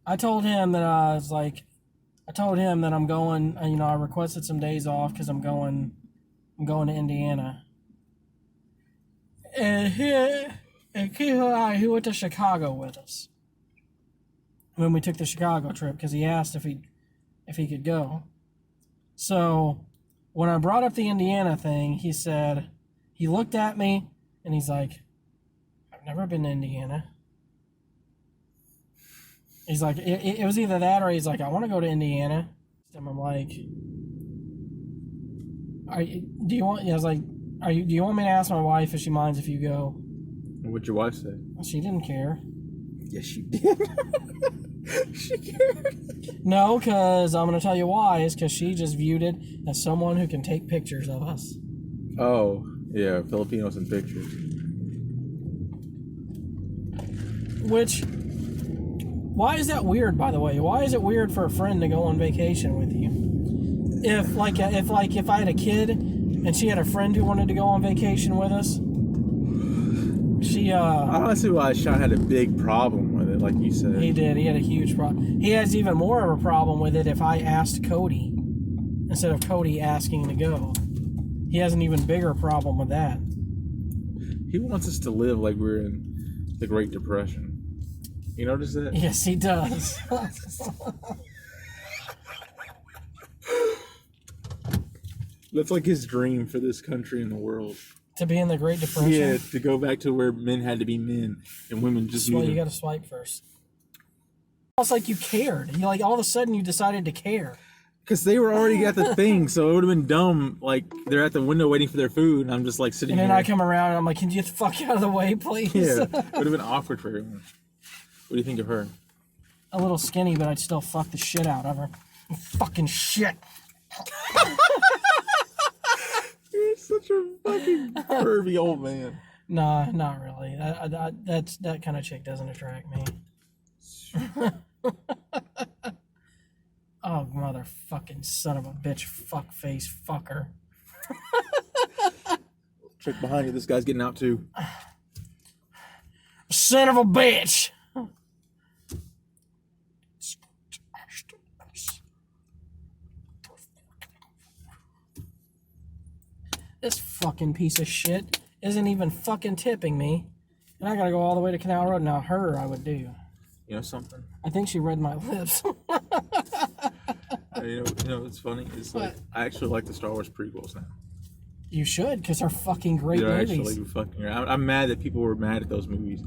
I told him that I'm going, I requested some days off because I'm going to Indiana. And he went to Chicago with us when we took the Chicago trip because he asked if he could go. So when I brought up the Indiana thing, he looked at me and he's like, I've never been to Indiana. He's like, it was either that or he's like, I want to go to Indiana. And I'm like, do you want me to ask my wife if she minds if you go? What'd your wife say? She didn't care. Yes, she did. She cared. No, because I'm going to tell you why. Is because she just viewed it as someone who can take pictures of us. Oh, yeah, Filipinos in pictures. Which, why is that weird, by the way? Why is it weird for a friend to go on vacation with you? If I had a kid and she had a friend who wanted to go on vacation with us, I don't see why Sean had a big problem with it, like you said. He did. He had a huge problem. He has even more of a problem with it if I asked Cody instead of Cody asking to go. He has an even bigger problem with that. He wants us to live like we're in the Great Depression. You notice that? Yes, he does. That's like his dream for this country and the world. To be in the Great Depression? Yeah, to go back to where men had to be men and women just... Well, you got to swipe first. almost like you cared. You like all of a sudden you decided to care. Because they were already at the thing, so it would have been dumb. Like, they're at the window waiting for their food, and I'm just, like, sitting And then here. I come around and I'm like, can you get the fuck out of the way, please? Yeah, it would have been awkward for everyone. What do you think of her? A little skinny, but I'd still fuck the shit out of her. Fucking shit. You're such a fucking pervy old man. Nah, not really. That kind of chick doesn't attract me. Oh, motherfucking son of a bitch, fuckface fucker. Check behind you. This guy's getting out too. Son of a bitch. This fucking piece of shit isn't even fucking tipping me. And I gotta go all the way to Canal Road. Now her, I would do. You know something? I think she read my lips. You know what's funny? It's like, I actually like the Star Wars prequels now. You should, because they're fucking great They're movies. actually fucking. I'm mad that people were mad at those movies.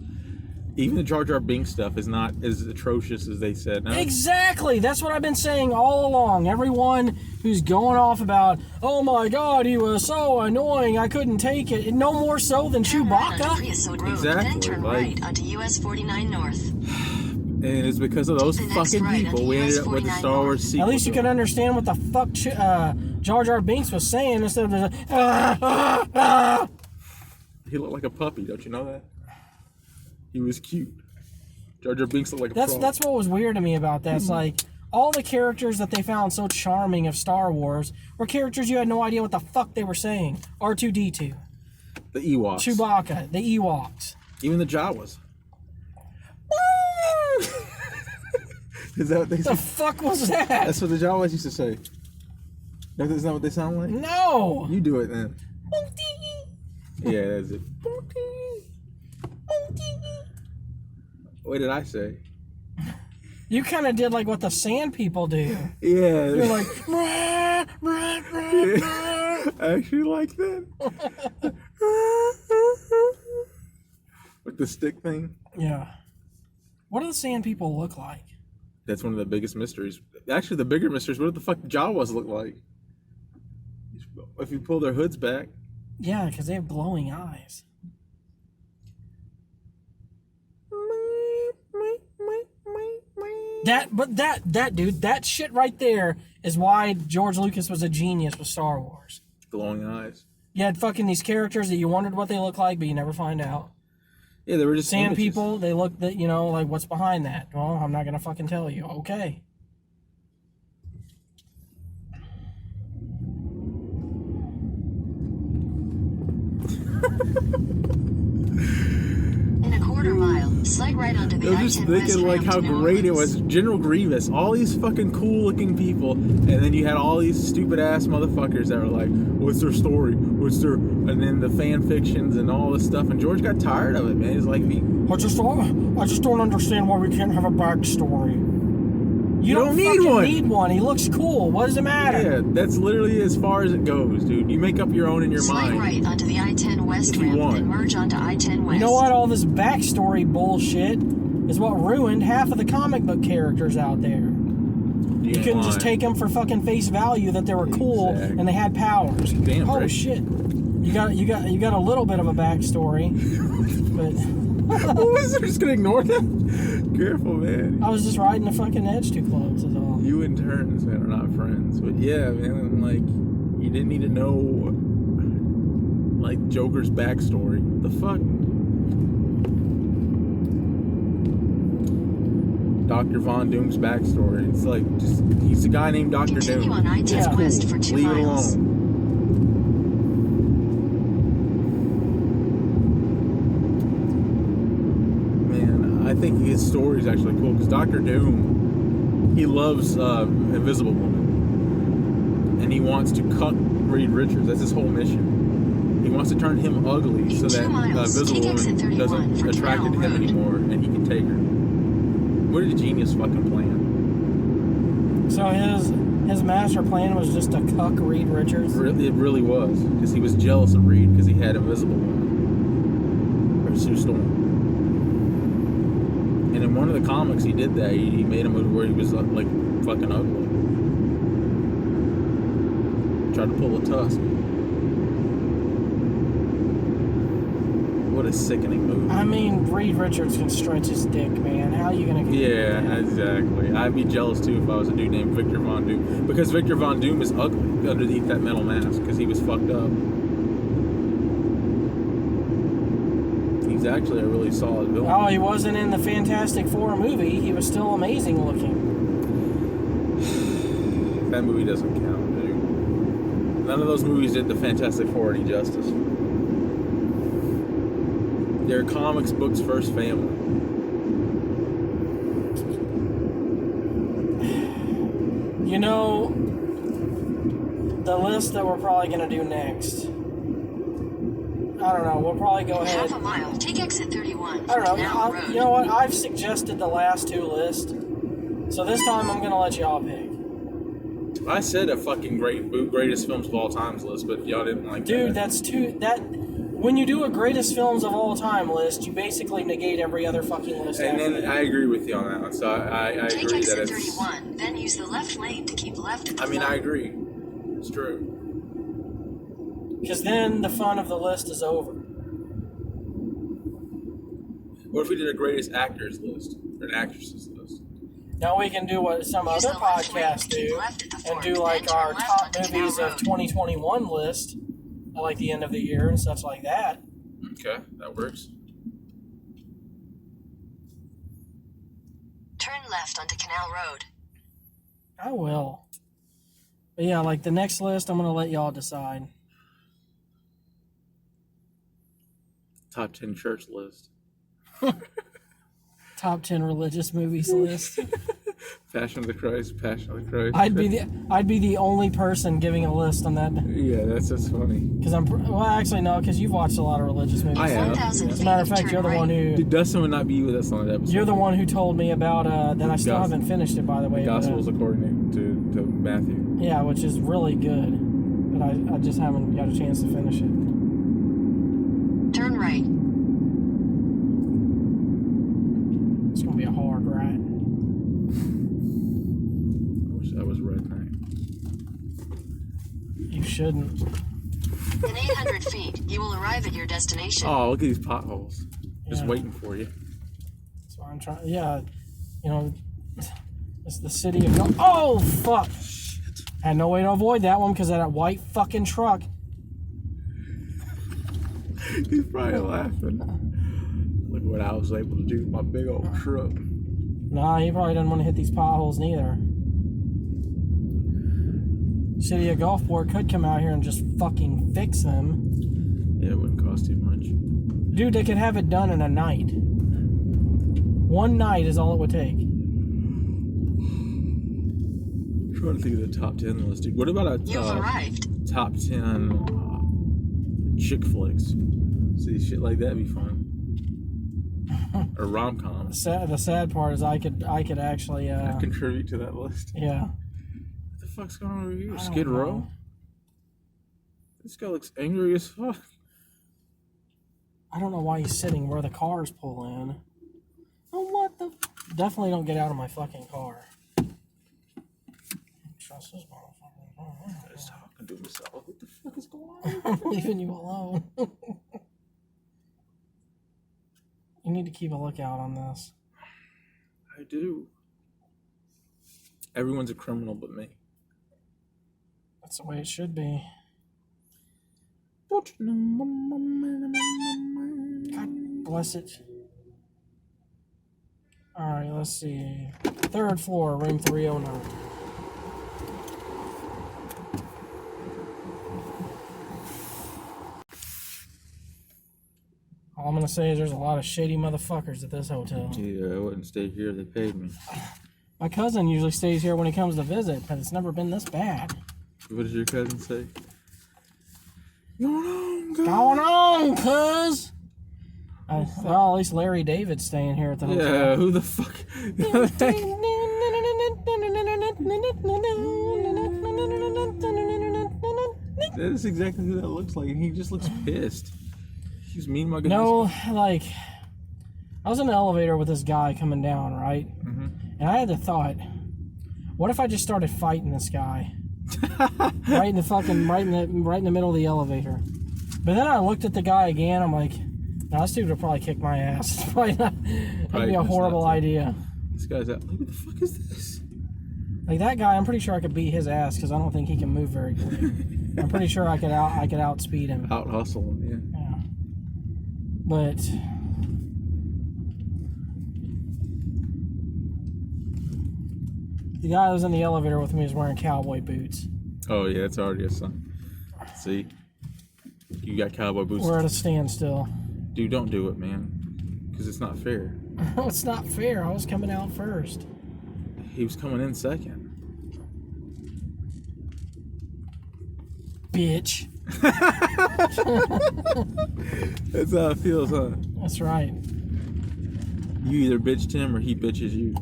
Even the Jar Jar Binks stuff is not as atrocious as they said. No, Exactly. That's what I've been saying all along. Everyone who's going off about, oh my god, he was so annoying, I couldn't take it. No more so than Turn right onto Chewbacca. Creosote Road, Exactly, then turn like- right onto US 49 North. and it's because of those Take the next fucking right people onto we ended US up with the 49 Star Wars sequel. At least you to can it. understand what the fuck Jar Jar Binks was saying instead of just, He looked like a puppy. Don't you know that? He was cute. Jar Jar Binks looked like a frog. That's what was weird to me about that. It's like, all the characters that they found so charming of Star Wars were characters you had no idea what the fuck they were saying. R2-D2, The Ewoks. Chewbacca, the Ewoks. Even the Jawas. Is that what they The say? fuck was that? That's what the Jawas used to say. That's not what they sound like? No! You do it then. Yeah, that's it. What did I say? You kind of did like what the sand people do. Yeah. You're like, "Rah, rah, rah, rah." I actually like that. With the stick thing. Yeah. What do the sand people look like? That's one of the biggest mysteries. Actually, the bigger mysteries, what the fuck Jawas look like? If you pull their hoods back. Yeah, because they have glowing eyes. That shit right there is why George Lucas was a genius with Star Wars. Glowing eyes. You had fucking these characters that you wondered what they look like, but you never find out. Yeah, they were just Sand images. people, they look that, like what's behind that? Well, I'm not gonna fucking tell you. Okay. In a quarter mile, slide right onto the I was just I-10 West thinking like ramp how to New great it Orleans. was. General Grievous, all these fucking cool looking people, and then you had all these stupid ass motherfuckers that were like, what's their story? What's their, and then the fan fictions and all this stuff, and George got tired of it, man. He's like, I just don't understand why we can't have a backstory. You don't need fucking one. need one. He looks cool. What does it matter? yeah, that's literally as far as it goes, dude. You make up your own in your Slide mind. right onto the I-10 West If you ramp, want. then merge onto I-10 West. You know what? All this backstory bullshit is what ruined half of the comic book characters out there. You couldn't just take them for fucking face value that they were cool Exactly. and they had powers. Damn oh right. shit! You got a little bit of a backstory, but What was it? Just gonna ignore that? Careful, man. I was just riding the fucking edge too close. Is all. You and Turns, man, are not friends. But yeah, man, I'm like, you didn't need to know, like, Joker's backstory. What the fuck? Dr. Von Doom's backstory. It's like, just, he's a guy named Dr. Continue Doom. on I-10 Yeah. West for 2 Leave it miles. alone. Man, I think his story is actually cool because Dr. Doom, he loves Invisible Woman, and he wants to cuck Reed Richards. That's his whole mission. He wants to turn him ugly so In 2 that miles, Invisible take exit Woman 31 doesn't for attract to Canal him Road. anymore, and he can take her. What a genius fucking plan! So his master plan was just to cuck Reed Richards. It really was, because he was jealous of Reed because he had Invisible Woman or Sue Storm. And one of the comics, he did that. He made a movie where he was like fucking ugly. Tried to pull a Tusk. What a sickening movie. I mean, Reed Richards can stretch his dick, man. How are you gonna? Yeah, exactly. I'd be jealous too if I was a dude named Victor Von Doom, because Victor Von Doom is ugly underneath that metal mask because he was fucked up. He's actually a really solid villain. Oh, he wasn't in the Fantastic Four movie. He was still amazing looking. That movie doesn't count, dude. None of those movies did the Fantastic Four any justice. They're comics books first family. You know, the list that we're probably gonna do next. I don't know. We'll probably go In ahead. half a mile, take exit 31 I don't know. Canal Road. You know what? I've suggested the last two lists, so this time I'm gonna let y'all pick. I said a fucking greatest films of all times list, but y'all didn't like Dude, that. that's too. That when you do a greatest films of all time list, you basically negate every other fucking list. And after then that. I agree with you on that one. So I Take agree that exit it's. 31, then use the left lane to keep left at the I mean, I line. agree. It's true. Because then the fun of the list is over. What if we did a greatest actors list or an actresses list? Now we can do what some Use other the left lane podcasts to keep do left at the and fork, do then like turn our left top onto Canal movies of Road. 2021 list, at like the end of the year and such like that. Okay, that works. Turn left onto Canal Road. I will. But yeah, like the next list, I'm gonna let y'all decide. Top 10 church list. Top 10 religious movies list. Passion of the Christ, Passion of the Christ. I'd be the only person giving a list on that Yeah, that's just funny. because well, actually no, because you've watched a lot of religious movies. I have. 1,000 As feet, a matter of fact, turn you're the right. one who Dude, Dustin would not be with us on that episode. you're the one who told me about that. I still Gospel. haven't finished it, by the way. but, Gospels according to Matthew. yeah, which is really good, but I just haven't got a chance to finish it. Turn right. It's gonna be a hard ride. I wish that was red night. You shouldn't. In 800 feet, you will arrive at your destination. Oh, look at these potholes. Just Yeah. waiting for you. So I'm trying. Yeah, you know, it's the city of. Oh fuck! Had no way to avoid that one because of that white fucking truck. He's probably laughing. Look what I was able to do with my big old truck. Nah, he probably doesn't want to hit these potholes neither. City of Gulfport could come out here and just fucking fix them. Yeah, it wouldn't cost too much. Dude, they could have it done in a night. One night is all it would take. I'm trying to think of the top 10 list, dude. What about You've arrived. top 10 chick flicks? See, shit like that'd be fun. Or rom-coms. The sad part is I could actually Contribute to that list. yeah. What the fuck's going on over here? I don't Skid Row? know. This guy looks angry as fuck. I don't know why he's sitting where the cars pull in. Oh, what the? Definitely don't get out of my fucking car. Trust this motherfucker. Just talking to himself. What the fuck is going on? I'm leaving you alone. You need to keep a lookout on this. I do. Everyone's a criminal but me. That's the way it should be. God bless it. Alright, let's see. Third floor, room 309. All I'm gonna say is there's a lot of shady motherfuckers at this hotel. Yeah, I wouldn't stay here if they paid me. My cousin usually stays here when he comes to visit, but it's never been this bad. What does your cousin say? Going on, cuz? Well, at least Larry David's staying here at the hotel. Yeah, who the fuck? That is exactly who that looks like, and he just looks pissed. He's mean mugging. No, like, I was in the elevator with this guy coming down, right? Mm-hmm. And I had the thought, what if I just started fighting this guy? right in the middle of the elevator. But then I looked at the guy again. I'm like, no, this dude would probably kick my ass. It's probably not, that'd be a horrible idea. This guy's out. Like, what the fuck is this? Like that guy, I'm pretty sure I could beat his ass because I don't think he can move very quick. I'm pretty sure I could outspeed him. Out hustle him, yeah. Yeah. But the guy that was in the elevator with me was wearing cowboy boots. Oh yeah, it's already a sign. See, you got cowboy boots. We're at a standstill. Dude, don't do it, man, because it's not fair. No, it's not fair. I was coming out first. He was coming in second. Bitch. That's how it feels, huh? That's right. You either bitched him or he bitches you.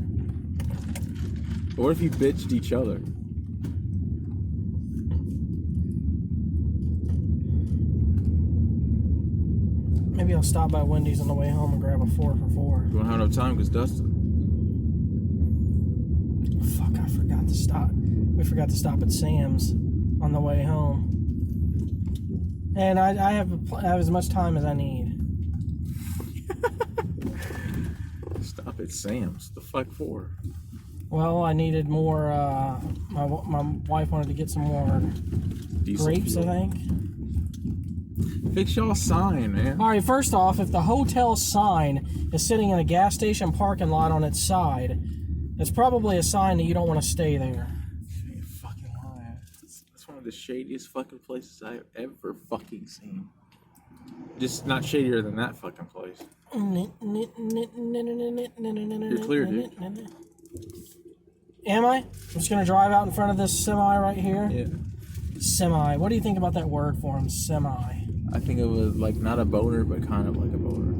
But what if you bitched each other? Maybe I'll stop by Wendy's on the way home and grab a 4 for $4. You won't have enough time because Dustin. Fuck, I forgot to stop. We forgot to stop at Sam's on the way home. And I have as much time as I need. Stop at Sam's. The fuck for? Well, I needed more. My wife wanted to get some more Diesel grapes, fuel. I think. Fix y'all sign, man. All right, first off, if the hotel sign is sitting in a gas station parking lot on its side, it's probably a sign that you don't want to stay there. You fucking lie. That's one of the shadiest fucking places I've ever fucking seen. Just not shadier than that fucking place. You're clear, dude. Am I? I'm just gonna drive out in front of this semi right here. Yeah. Semi. What do you think about that word for him? Semi. I think it was like not a boner, but kind of like a boner.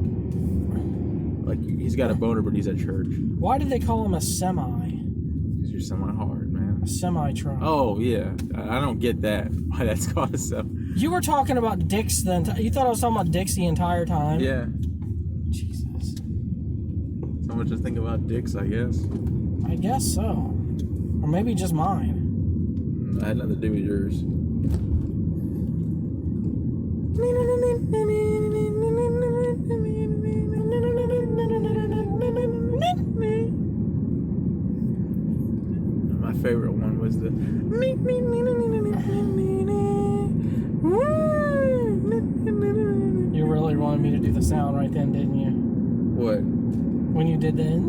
Like he's got a boner, but he's at church. Why did they call him a semi? Because you're semi-hard, man. A semi-truck. Oh yeah, I don't get that. Why that's called a semi. You were talking about dicks then. You thought I was talking about dicks the entire time? Yeah. Jesus. So much to think about dicks, I guess. I guess so. Or maybe just mine. That had nothing to do with yours. My favorite one was the. You really wanted me to do the sound right then, didn't you? What? When you did the...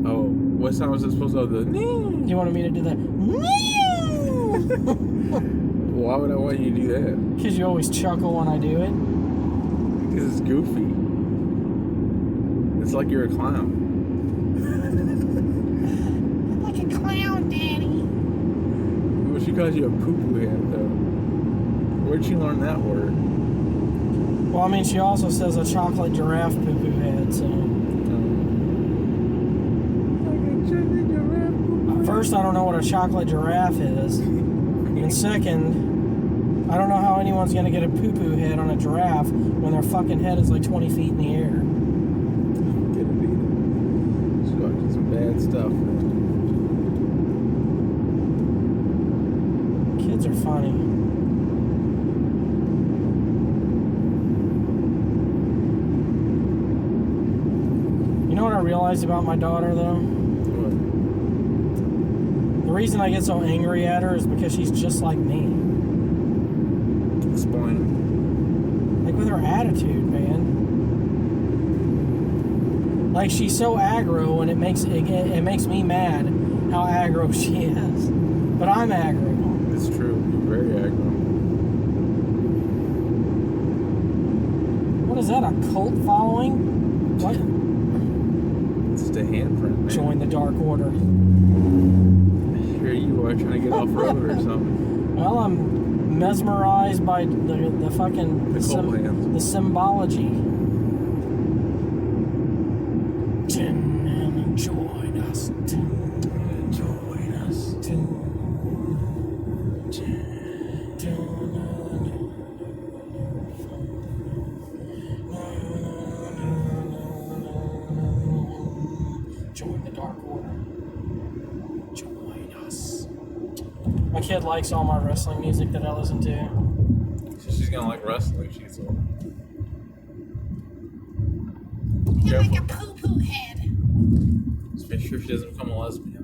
Oh, what sound was it supposed to do? You wanted me to do that? Why would I want you to do that? Because you always chuckle when I do it. Because it's goofy. It's like you're a clown. Like a clown, Daddy. Well, she calls you a poo-poo head, though. Where'd she learn that word? Well, I mean, she also says a chocolate giraffe poo-poo head, so... First, I don't know what a chocolate giraffe is. And second, I don't know how anyone's going to get a poo-poo head on a giraffe when their fucking head is like 20 feet in the air. She's got some bad stuff. Kids are funny. You know what I realized about my daughter, though? The reason I get so angry at her is because she's just like me. Explain. Like with her attitude, man. Like she's so aggro, and it makes me mad how aggro she is. But I'm aggro. It's true. You're very aggro. What is that? A cult following? What? It's just a handprint, man. Join the Dark Order. Here you are trying to get off road or something. Well, I'm mesmerized by the fucking The cold hands. the symbology. Join us. Join us. dark order. Join us. My kid likes all my wrestling music that I listen to. So she's gonna like wrestling. She's old. You're like a poo-poo head. Just make sure she doesn't become a lesbian.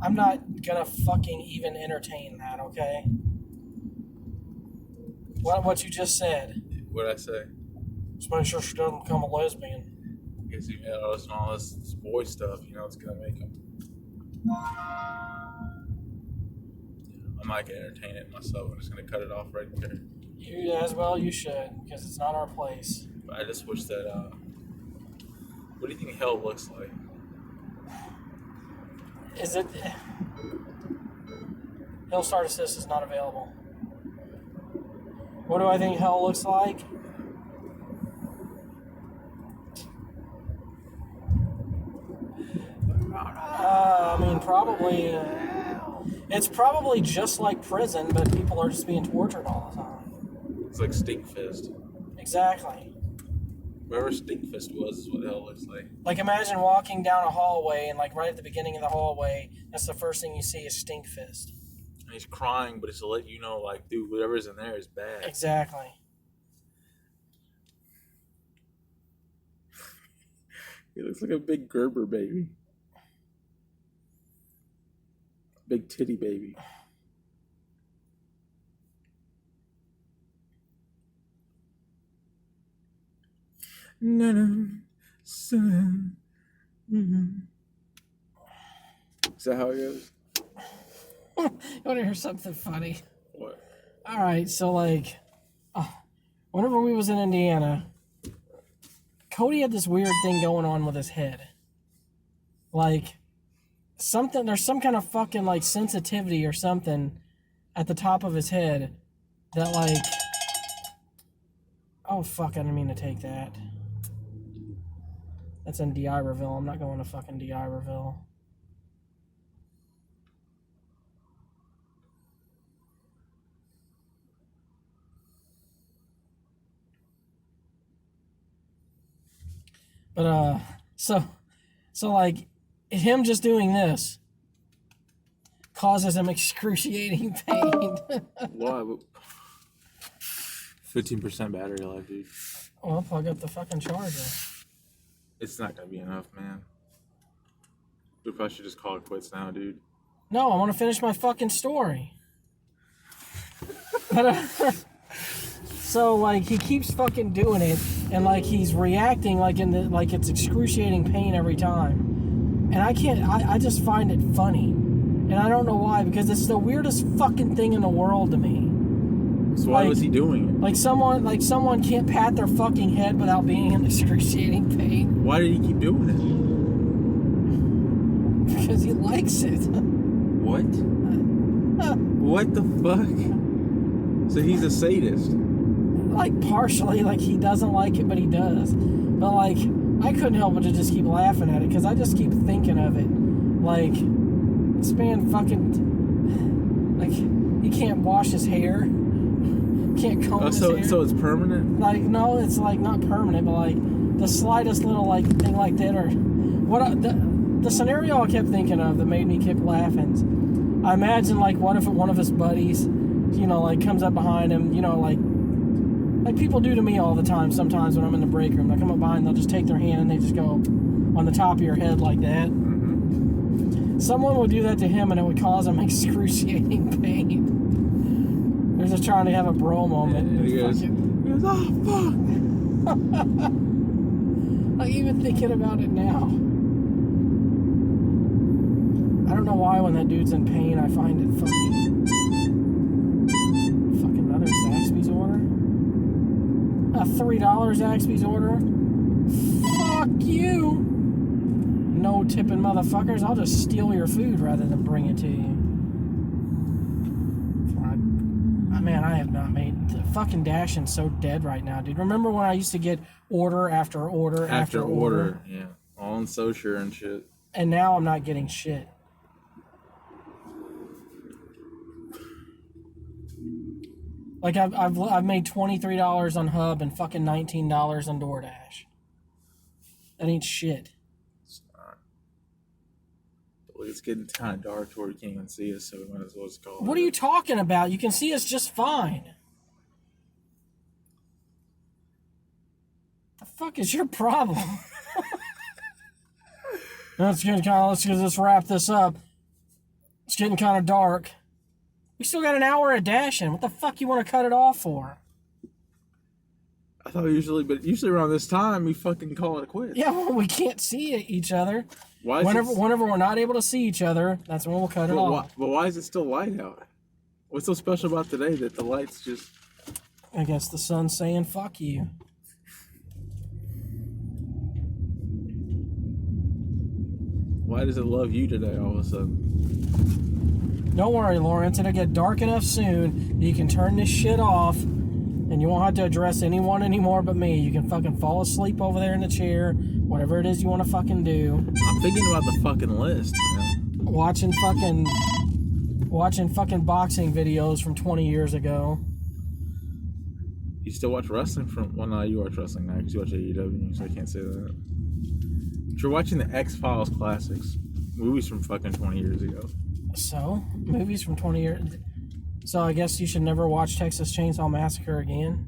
I'm not gonna fucking even entertain that, okay? What you just said. What'd I say? Just make sure she doesn't become a lesbian. Because you made us and all this boy stuff, you know, it's gonna make him. I'm not gonna entertain it myself. I'm just gonna cut it off right there. You as well, you should, because it's not our place. But I just wish that. What do you think hell looks like? Is it? Hillstar Assist is not available. What do I think hell looks like? I mean, probably. It's probably just like prison, but people are just being tortured all the time. It's like Stinkfist. Exactly. Wherever Stinkfist was is what hell looks like. Like, imagine walking down a hallway, and like right at the beginning of the hallway, that's the first thing you see is Stinkfist. And he's crying, but it's to let you know, like, dude, whatever's in there is bad. Exactly. He looks like a big Gerber baby. Big titty baby. Is that how it goes? You want to hear something funny? What? All right, so like, whenever we was in Indiana, Cody had this weird thing going on with his head. Like, there's some kind of fucking like sensitivity or something at the top of his head that like, oh fuck, I didn't mean to take that. That's in D'Iberville. I'm not going to fucking D'Iberville. But so like him just doing this causes him excruciating pain. Why? 15% battery life, dude. Well, plug up the fucking charger. It's not gonna be enough, man. We probably should just call it quits now, dude. No, I want to finish my fucking story. But so like he keeps fucking doing it, and like he's reacting like like it's excruciating pain every time, and I can't. I just find it funny, and I don't know why, because it's the weirdest fucking thing in the world to me. So why was he doing it? Like someone can't pat their fucking head without being in excruciating pain. Why did he keep doing it? Because he likes it. What? What the fuck? So he's a sadist. Like partially, like he doesn't like it, but he does. But like I couldn't help but to just keep laughing at it, because I just keep thinking of it. Like, this man fucking, like, he can't wash his hair. Can't comb his hair. So it's permanent? Like, no, it's like not permanent, but like the slightest little like thing like that, or what the scenario I kept thinking of that made me keep laughing. I imagine like, what if one of his buddies, you know, like comes up behind him, you know, like people do to me all the time. Sometimes when I'm in the break room, they come up behind, they'll just take their hand and they just go on the top of your head like that. Mm-hmm. Someone would do that to him, and it would cause him excruciating pain. They're just trying to have a bro moment. And he goes, oh, fuck. Like, even thinking about it now. I don't know why when that dude's in pain, I find it funny. Fucking another Zaxby's order? A $3 Zaxby's order? Fuck you! No tipping motherfuckers. I'll just steal your food rather than bring it to you. Man, I have not made the fucking Dashing's so dead right now, dude. Remember when I used to get order after order after order? Yeah, all in Social and shit. And now I'm not getting shit. Like I've made $23 on Hub and fucking $19 on DoorDash. That ain't shit. But it's getting kind of dark to where you can't even see us, so we might as well just call it. What are you talking about? You can see us just fine. The fuck is your problem? Let's just wrap this up. It's getting kind of dark. We still got an hour of dashing. What the fuck you want to cut it off for? I thought usually around this time we fucking call it quits. Yeah, well, we can't see each other. Why? Whenever we're not able to see each other, that's when we'll cut it off. But why is it still light out? What's so special about today that the lights just? I guess the sun's saying fuck you. Why does it love you today all of a sudden? Don't worry, Lawrence. It'll get dark enough soon that you can turn this shit off, and you won't have to address anyone anymore but me. You can fucking fall asleep over there in the chair, whatever it is you want to fucking do. I'm thinking about the fucking list, man. Watching fucking boxing videos from 20 years ago. You still watch wrestling from? Well, no, you watch wrestling now because you watch AEW, so I can't say that. But you're watching the X-Files classics, movies from fucking 20 years ago. So, movies from 20 years. So I guess you should never watch Texas Chainsaw Massacre again.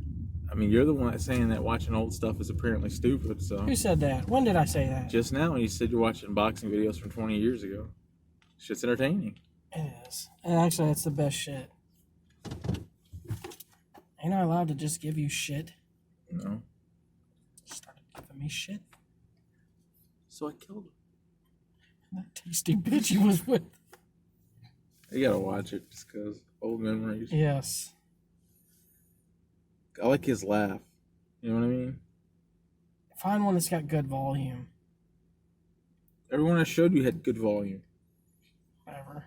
I mean, you're the one that's saying that watching old stuff is apparently stupid, so... Who said that? When did I say that? Just now, when you said you're watching boxing videos from 20 years ago. Shit's entertaining. It is. And actually, it's the best shit. Ain't I allowed to just give you shit? No. Started giving me shit. So I killed him. That tasty bitch you was with. You gotta watch it, just because old memories. Yes. I like his laugh. You know what I mean? Find one that's got good volume. Everyone I showed you had good volume. Whatever.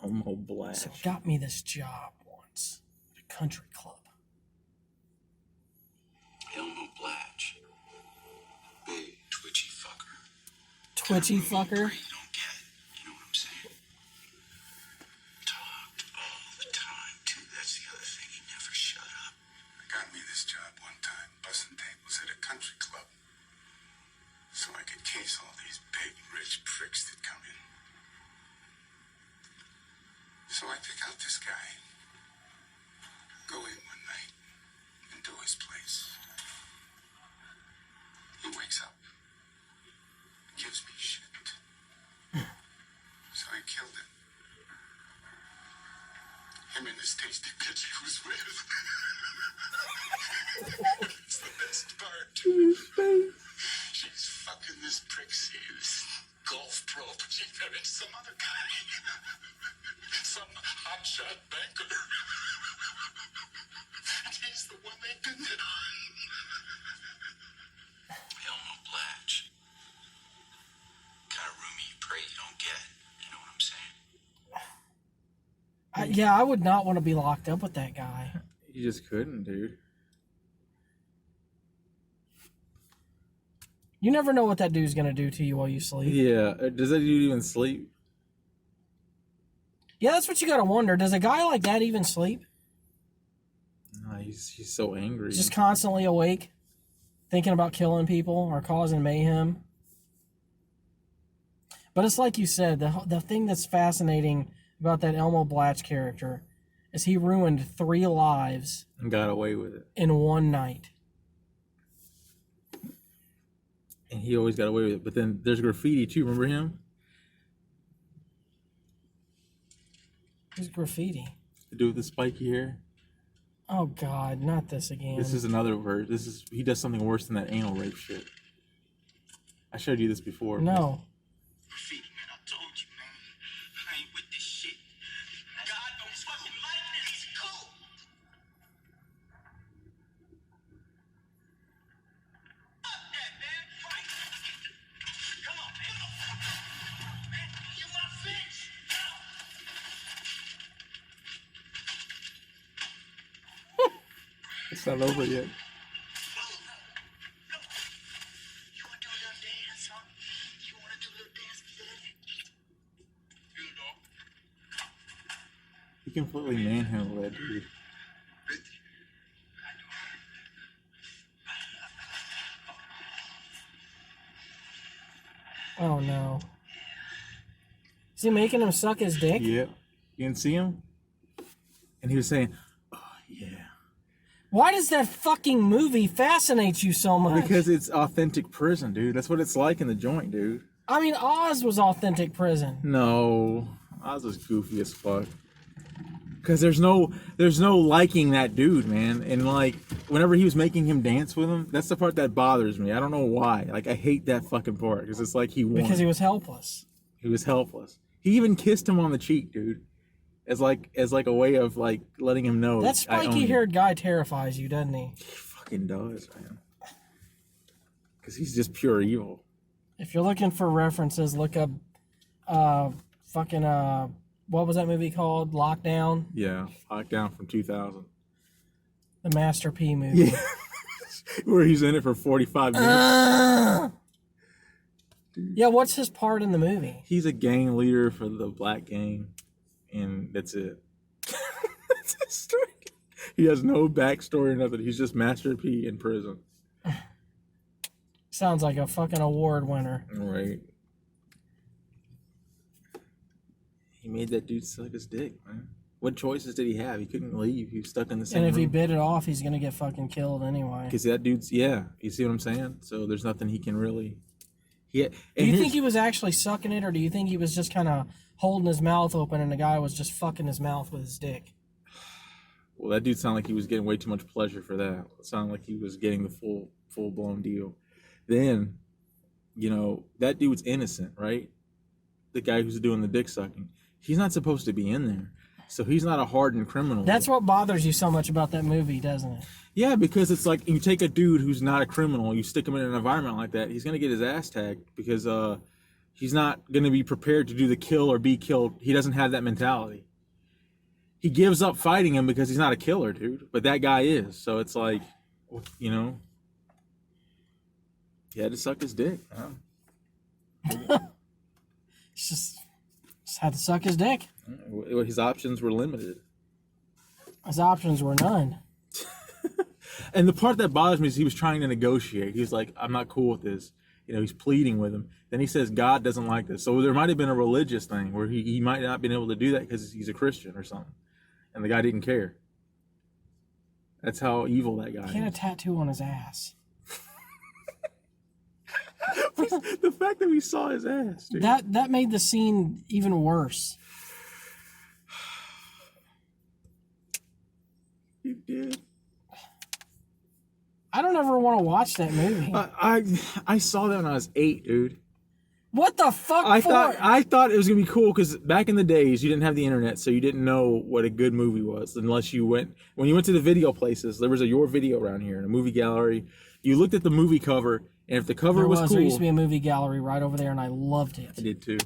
Elmo Black. So got me this job once at a country club. Elmo Blatch. Big, twitchy fucker. Twitchy fucker? You don't get, you know what I'm saying? Talked all the time, too. That's the other thing. He never shut up. I got me this job one time, bussing tables at a country club. So I could case all these big, rich pricks that come in. So I pick out this guy, go in one night, and do his place. He wakes up, gives me shit. So I killed him. Him and this tasty bitch he was with. It's the best part. She's fucking this prick, see, this golf pro, but she's married some other guy. Some hotshot banker. And he's the one they pinned it on. Elmo Blatch. Kind of roomy you pray you don't get. You know what I'm saying? Yeah, I would not want to be locked up with that guy. You just couldn't, dude. You never know what that dude's gonna do to you while you sleep. Yeah. Does that dude even sleep? Yeah, that's what you gotta wonder. Does a guy like that even sleep? No, he's so angry. Just constantly awake, thinking about killing people or causing mayhem. But it's like you said, the thing that's fascinating about that Elmo Blatch character is he ruined 3 lives and got away with it. in one night. And he always got away with it. But then there's graffiti too. Remember him? Who's graffiti? The dude with the spiky hair. Oh God, not this again. This is another version. He does something worse than that anal rape shit. I showed you this before. No. Graffiti, man, I told you, man. I ain't with this shit. God don't fucking like it. He's cool. Fuck that, man. Fight. Come on, man. Man, you my bitch. It's not over yet. You wanna do a little dance, huh? You wanna do a little dance for daddy? You know. He completely manhandled that dude. Oh no. Is he making him suck his dick? Yep. You can see him? And he was saying, oh, yeah. Why does that fucking movie fascinate you so much? Because it's authentic prison, dude. That's what it's like in the joint, dude. I mean, Oz was authentic prison. No. Oz was goofy as fuck. Because there's no liking that dude, man. And like, whenever he was making him dance with him, that's the part that bothers me. I don't know why. Like, I hate that fucking part. Because it's like he won. Because he was helpless. He was helpless. He even kissed him on the cheek, dude. As like a way of like letting him know. That spiky-haired guy terrifies you, doesn't he? He fucking does, man. Because he's just pure evil. If you're looking for references, look up what was that movie called? Lockdown? Yeah, Lockdown from 2000. The Master P movie. Yeah. Where he's in it for 45 minutes. Yeah, what's his part in the movie? He's a gang leader for the black gang, and that's it. That's his story. He has no backstory or nothing. He's just Master P in prison. Sounds like a fucking award winner. Right. He made that dude suck his dick, man. What choices did he have? He couldn't leave. He was stuck in the same And if he room. bit it off, he's gonna get fucking killed anyway. Because that dude's, yeah. You see what I'm saying? So there's nothing he can really... Do you think he was actually sucking it, or do you think he was just kind of holding his mouth open and the guy was just fucking his mouth with his dick? Well, that dude sounded like he was getting way too much pleasure for that. It sounded like he was getting the full-blown deal. Then, you know, that dude's innocent, right? The guy who's doing the dick sucking. He's not supposed to be in there. So he's not a hardened criminal. That's what bothers you so much about that movie, doesn't it? Yeah, because it's like you take a dude who's not a criminal, you stick him in an environment like that, he's going to get his ass tagged because he's not going to be prepared to do the kill or be killed. He doesn't have that mentality. He gives up fighting him because he's not a killer, dude. But that guy is. So it's like, you know, he had to suck his dick. Huh? Just had to suck his dick. His options were limited. His options were none. And the part that bothers me is he was trying to negotiate. He was like, I'm not cool with this. You know, he's pleading with him. Then he says God doesn't like this. So there might have been a religious thing where he might not have been able to do that because he's a Christian or something. And the guy didn't care. That's how evil that guy He had a is. tattoo on his ass. The fact that we saw his ass, dude. That made the scene even worse. He did. I don't ever want to watch that movie. I saw that when I was 8, dude. What the fuck? I thought it was gonna be cool because back in the days you didn't have the internet, so you didn't know what a good movie was unless you went when you went to the video places. There was a Your Video around here in a movie gallery. You looked at the movie cover, and if the cover was cool, there used to be a movie gallery right over there, and I loved it. I did too.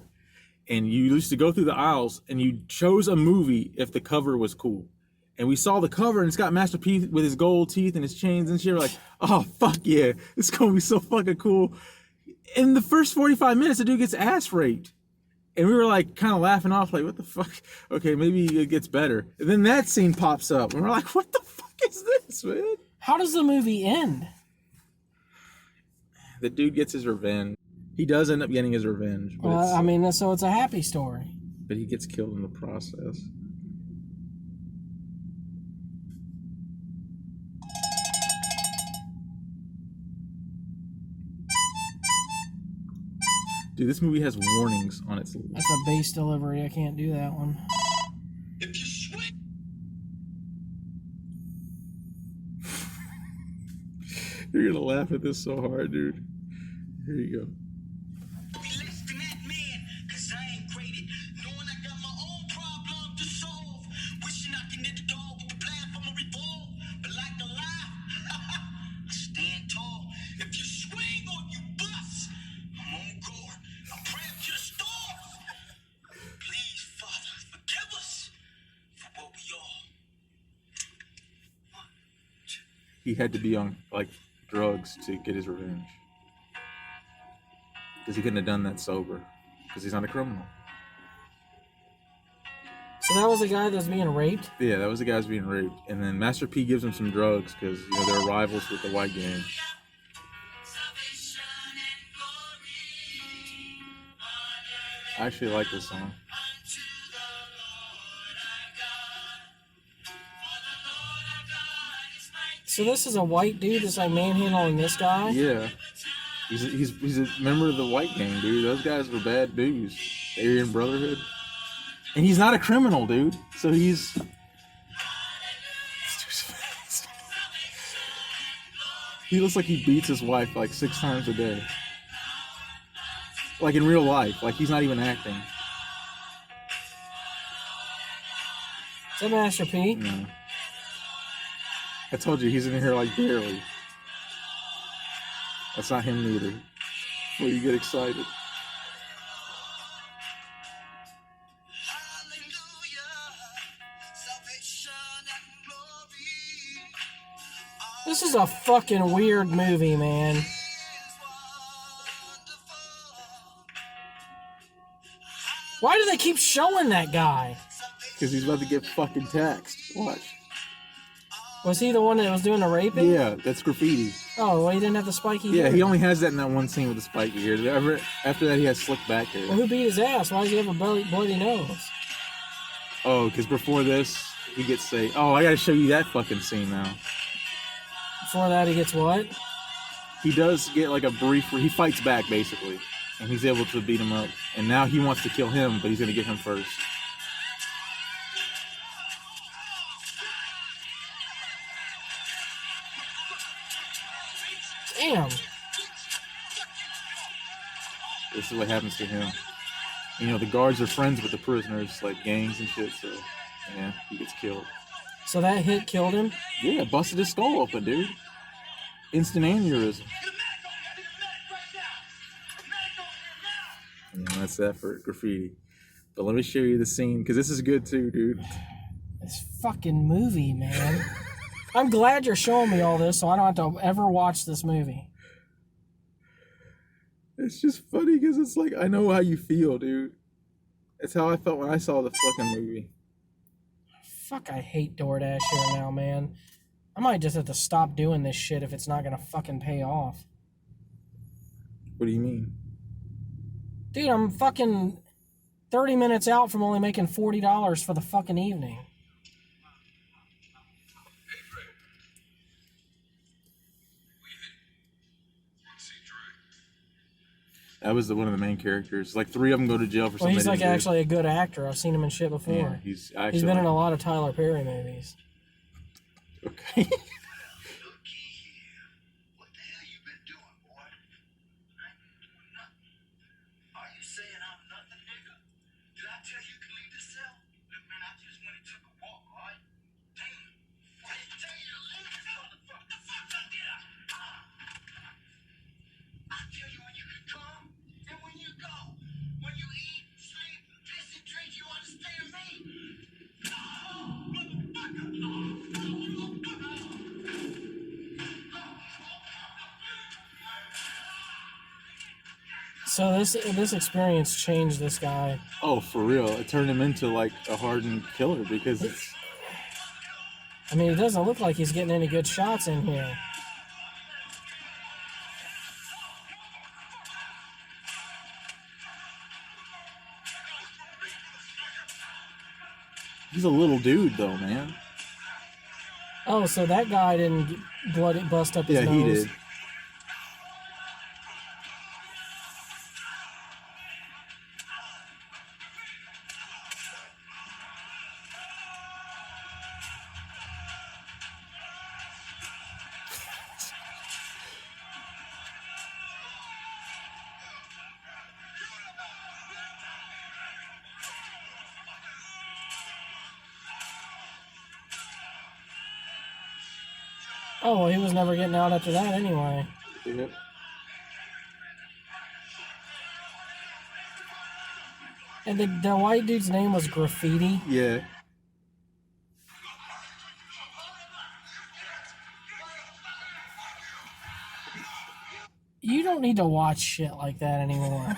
And you used to go through the aisles, and you chose a movie if the cover was cool. And we saw the cover, and it's got Master P with his gold teeth and his chains and shit. We're like, oh fuck yeah, this is gonna be so fucking cool. In the first 45 minutes, the dude gets ass raped. And we were like kind of laughing off, like, what the fuck? Okay, maybe it gets better. And then that scene pops up, and we're like, what the fuck is this, man? How does the movie end? The dude gets his revenge. He does end up getting his revenge. But, Well, I mean, so it's a happy story. but he gets killed in the process. Dude, this movie has warnings on its. That's a base delivery. I can't do that one. If you swing, You're gonna laugh at this so hard, dude. Here you go. be less than that man, cause I ain't graded. Knowing I got my own problem to solve. Wishing I can hit the dog with the blast from a revolve. But like a lie, I stand tall. If you swing or you bust, I'm on guard. I pray up to the stars. Please, Father, forgive us for what we are. He had to be on like drugs to get his revenge. Because he couldn't have done that sober. Because he's not a criminal. So that was the guy that was being raped? Yeah, that was the guy who's being raped. And then Master P gives him some drugs because you know they're rivals with the white gang. Salvation and glory. I actually like this song. So this is a white dude that's like manhandling this guy? Yeah. He's a member of the white gang, dude. Those guys were bad dudes. The Aryan Brotherhood. And he's not a criminal, dude. So he's... He looks like he beats his wife like 6 times a day. Like in real life. Like he's not even acting. Is that Master P? No. I told you, he's in here like barely. That's not him neither. Before you get excited. This is a fucking weird movie, man. Why do they keep showing that guy? Because he's about to get fucking taxed. Watch. Was he the one that was doing the raping? Yeah, that's graffiti. Oh, well, he didn't have the spiky Yeah, hair. he only has that in that one scene with the spiky hair. After that, he has slick back hair. Well, who beat his ass? Why does he have a bloody nose? Oh, because before this, he gets say, "Oh, I gotta show you that fucking scene now." Before that, he gets what? He does get like a brief. He fights back basically, and he's able to beat him up. And now he wants to kill him, but he's gonna get him first. Damn. This is what happens to him. You know, the guards are friends with the prisoners, like gangs and shit. So, yeah, he gets killed. So that hit killed him? Yeah, busted his skull open, dude. Instant aneurysm. Yeah, that's that for graffiti. But let me show you the scene, because this is good too, dude. This fucking movie, man. I'm glad you're showing me all this so I don't have to ever watch this movie. It's just funny because it's like, I know how you feel, dude. It's how I felt when I saw the fucking movie. Fuck, I hate DoorDash here now, man. I might just have to stop doing this shit if it's not gonna fucking pay off. What do you mean? Dude, I'm fucking 30 minutes out from only making $40 for the fucking evening. That was one of the main characters. Like 3 of them go to jail for Well, something. he's they like didn't do. actually a good actor. I've seen him in shit before. Yeah, he's actually. He's been in a lot of Tyler Perry movies. Okay. Look here. What the hell you been doing, boy? I ain't been doing nothing. Are you saying I'm nothing, nigga? Did I tell you can leave the cell? Look, man, I just went and took a walk, all right? Damn. I didn't tell you to leave this motherfucker. The fuck up there? I tell you when you can come and when you go. When you eat, sleep, piss, and drink, you understand me? So this experience changed this guy. Oh, for real. It turned him into like a hardened killer because it's. I mean, it doesn't look like he's getting any good shots in here. He's a little dude though, man. Oh, so that guy didn't bust up his Yeah, nose. he did. Oh, well, he was never getting out after that anyway. Yep. And the white dude's name was Graffiti. Yeah. You don't need to watch shit like that anymore.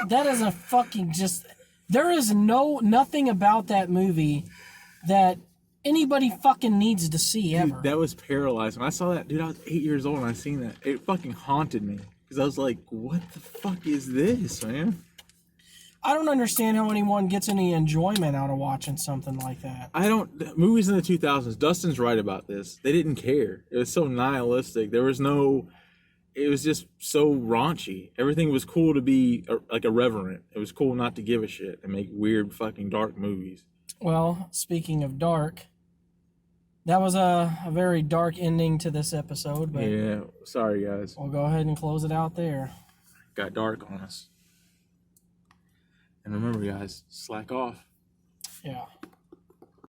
That is a fucking just... There is nothing about that movie that anybody fucking needs to see ever. Dude, that was paralyzed. When I saw that, dude, I was 8 years old and I seen that. It fucking haunted me. Because I was like, what the fuck is this, man? I don't understand how anyone gets any enjoyment out of watching something like that. Movies in the 2000s, Dustin's right about this. They didn't care. It was so nihilistic. It was just so raunchy. Everything was cool to be like irreverent. It was cool not to give a shit and make weird fucking dark movies. Well, speaking of dark, that was a very dark ending to this episode, but Yeah, sorry guys. we'll go ahead and close it out there. Got dark on us. And remember guys, slack off. Yeah.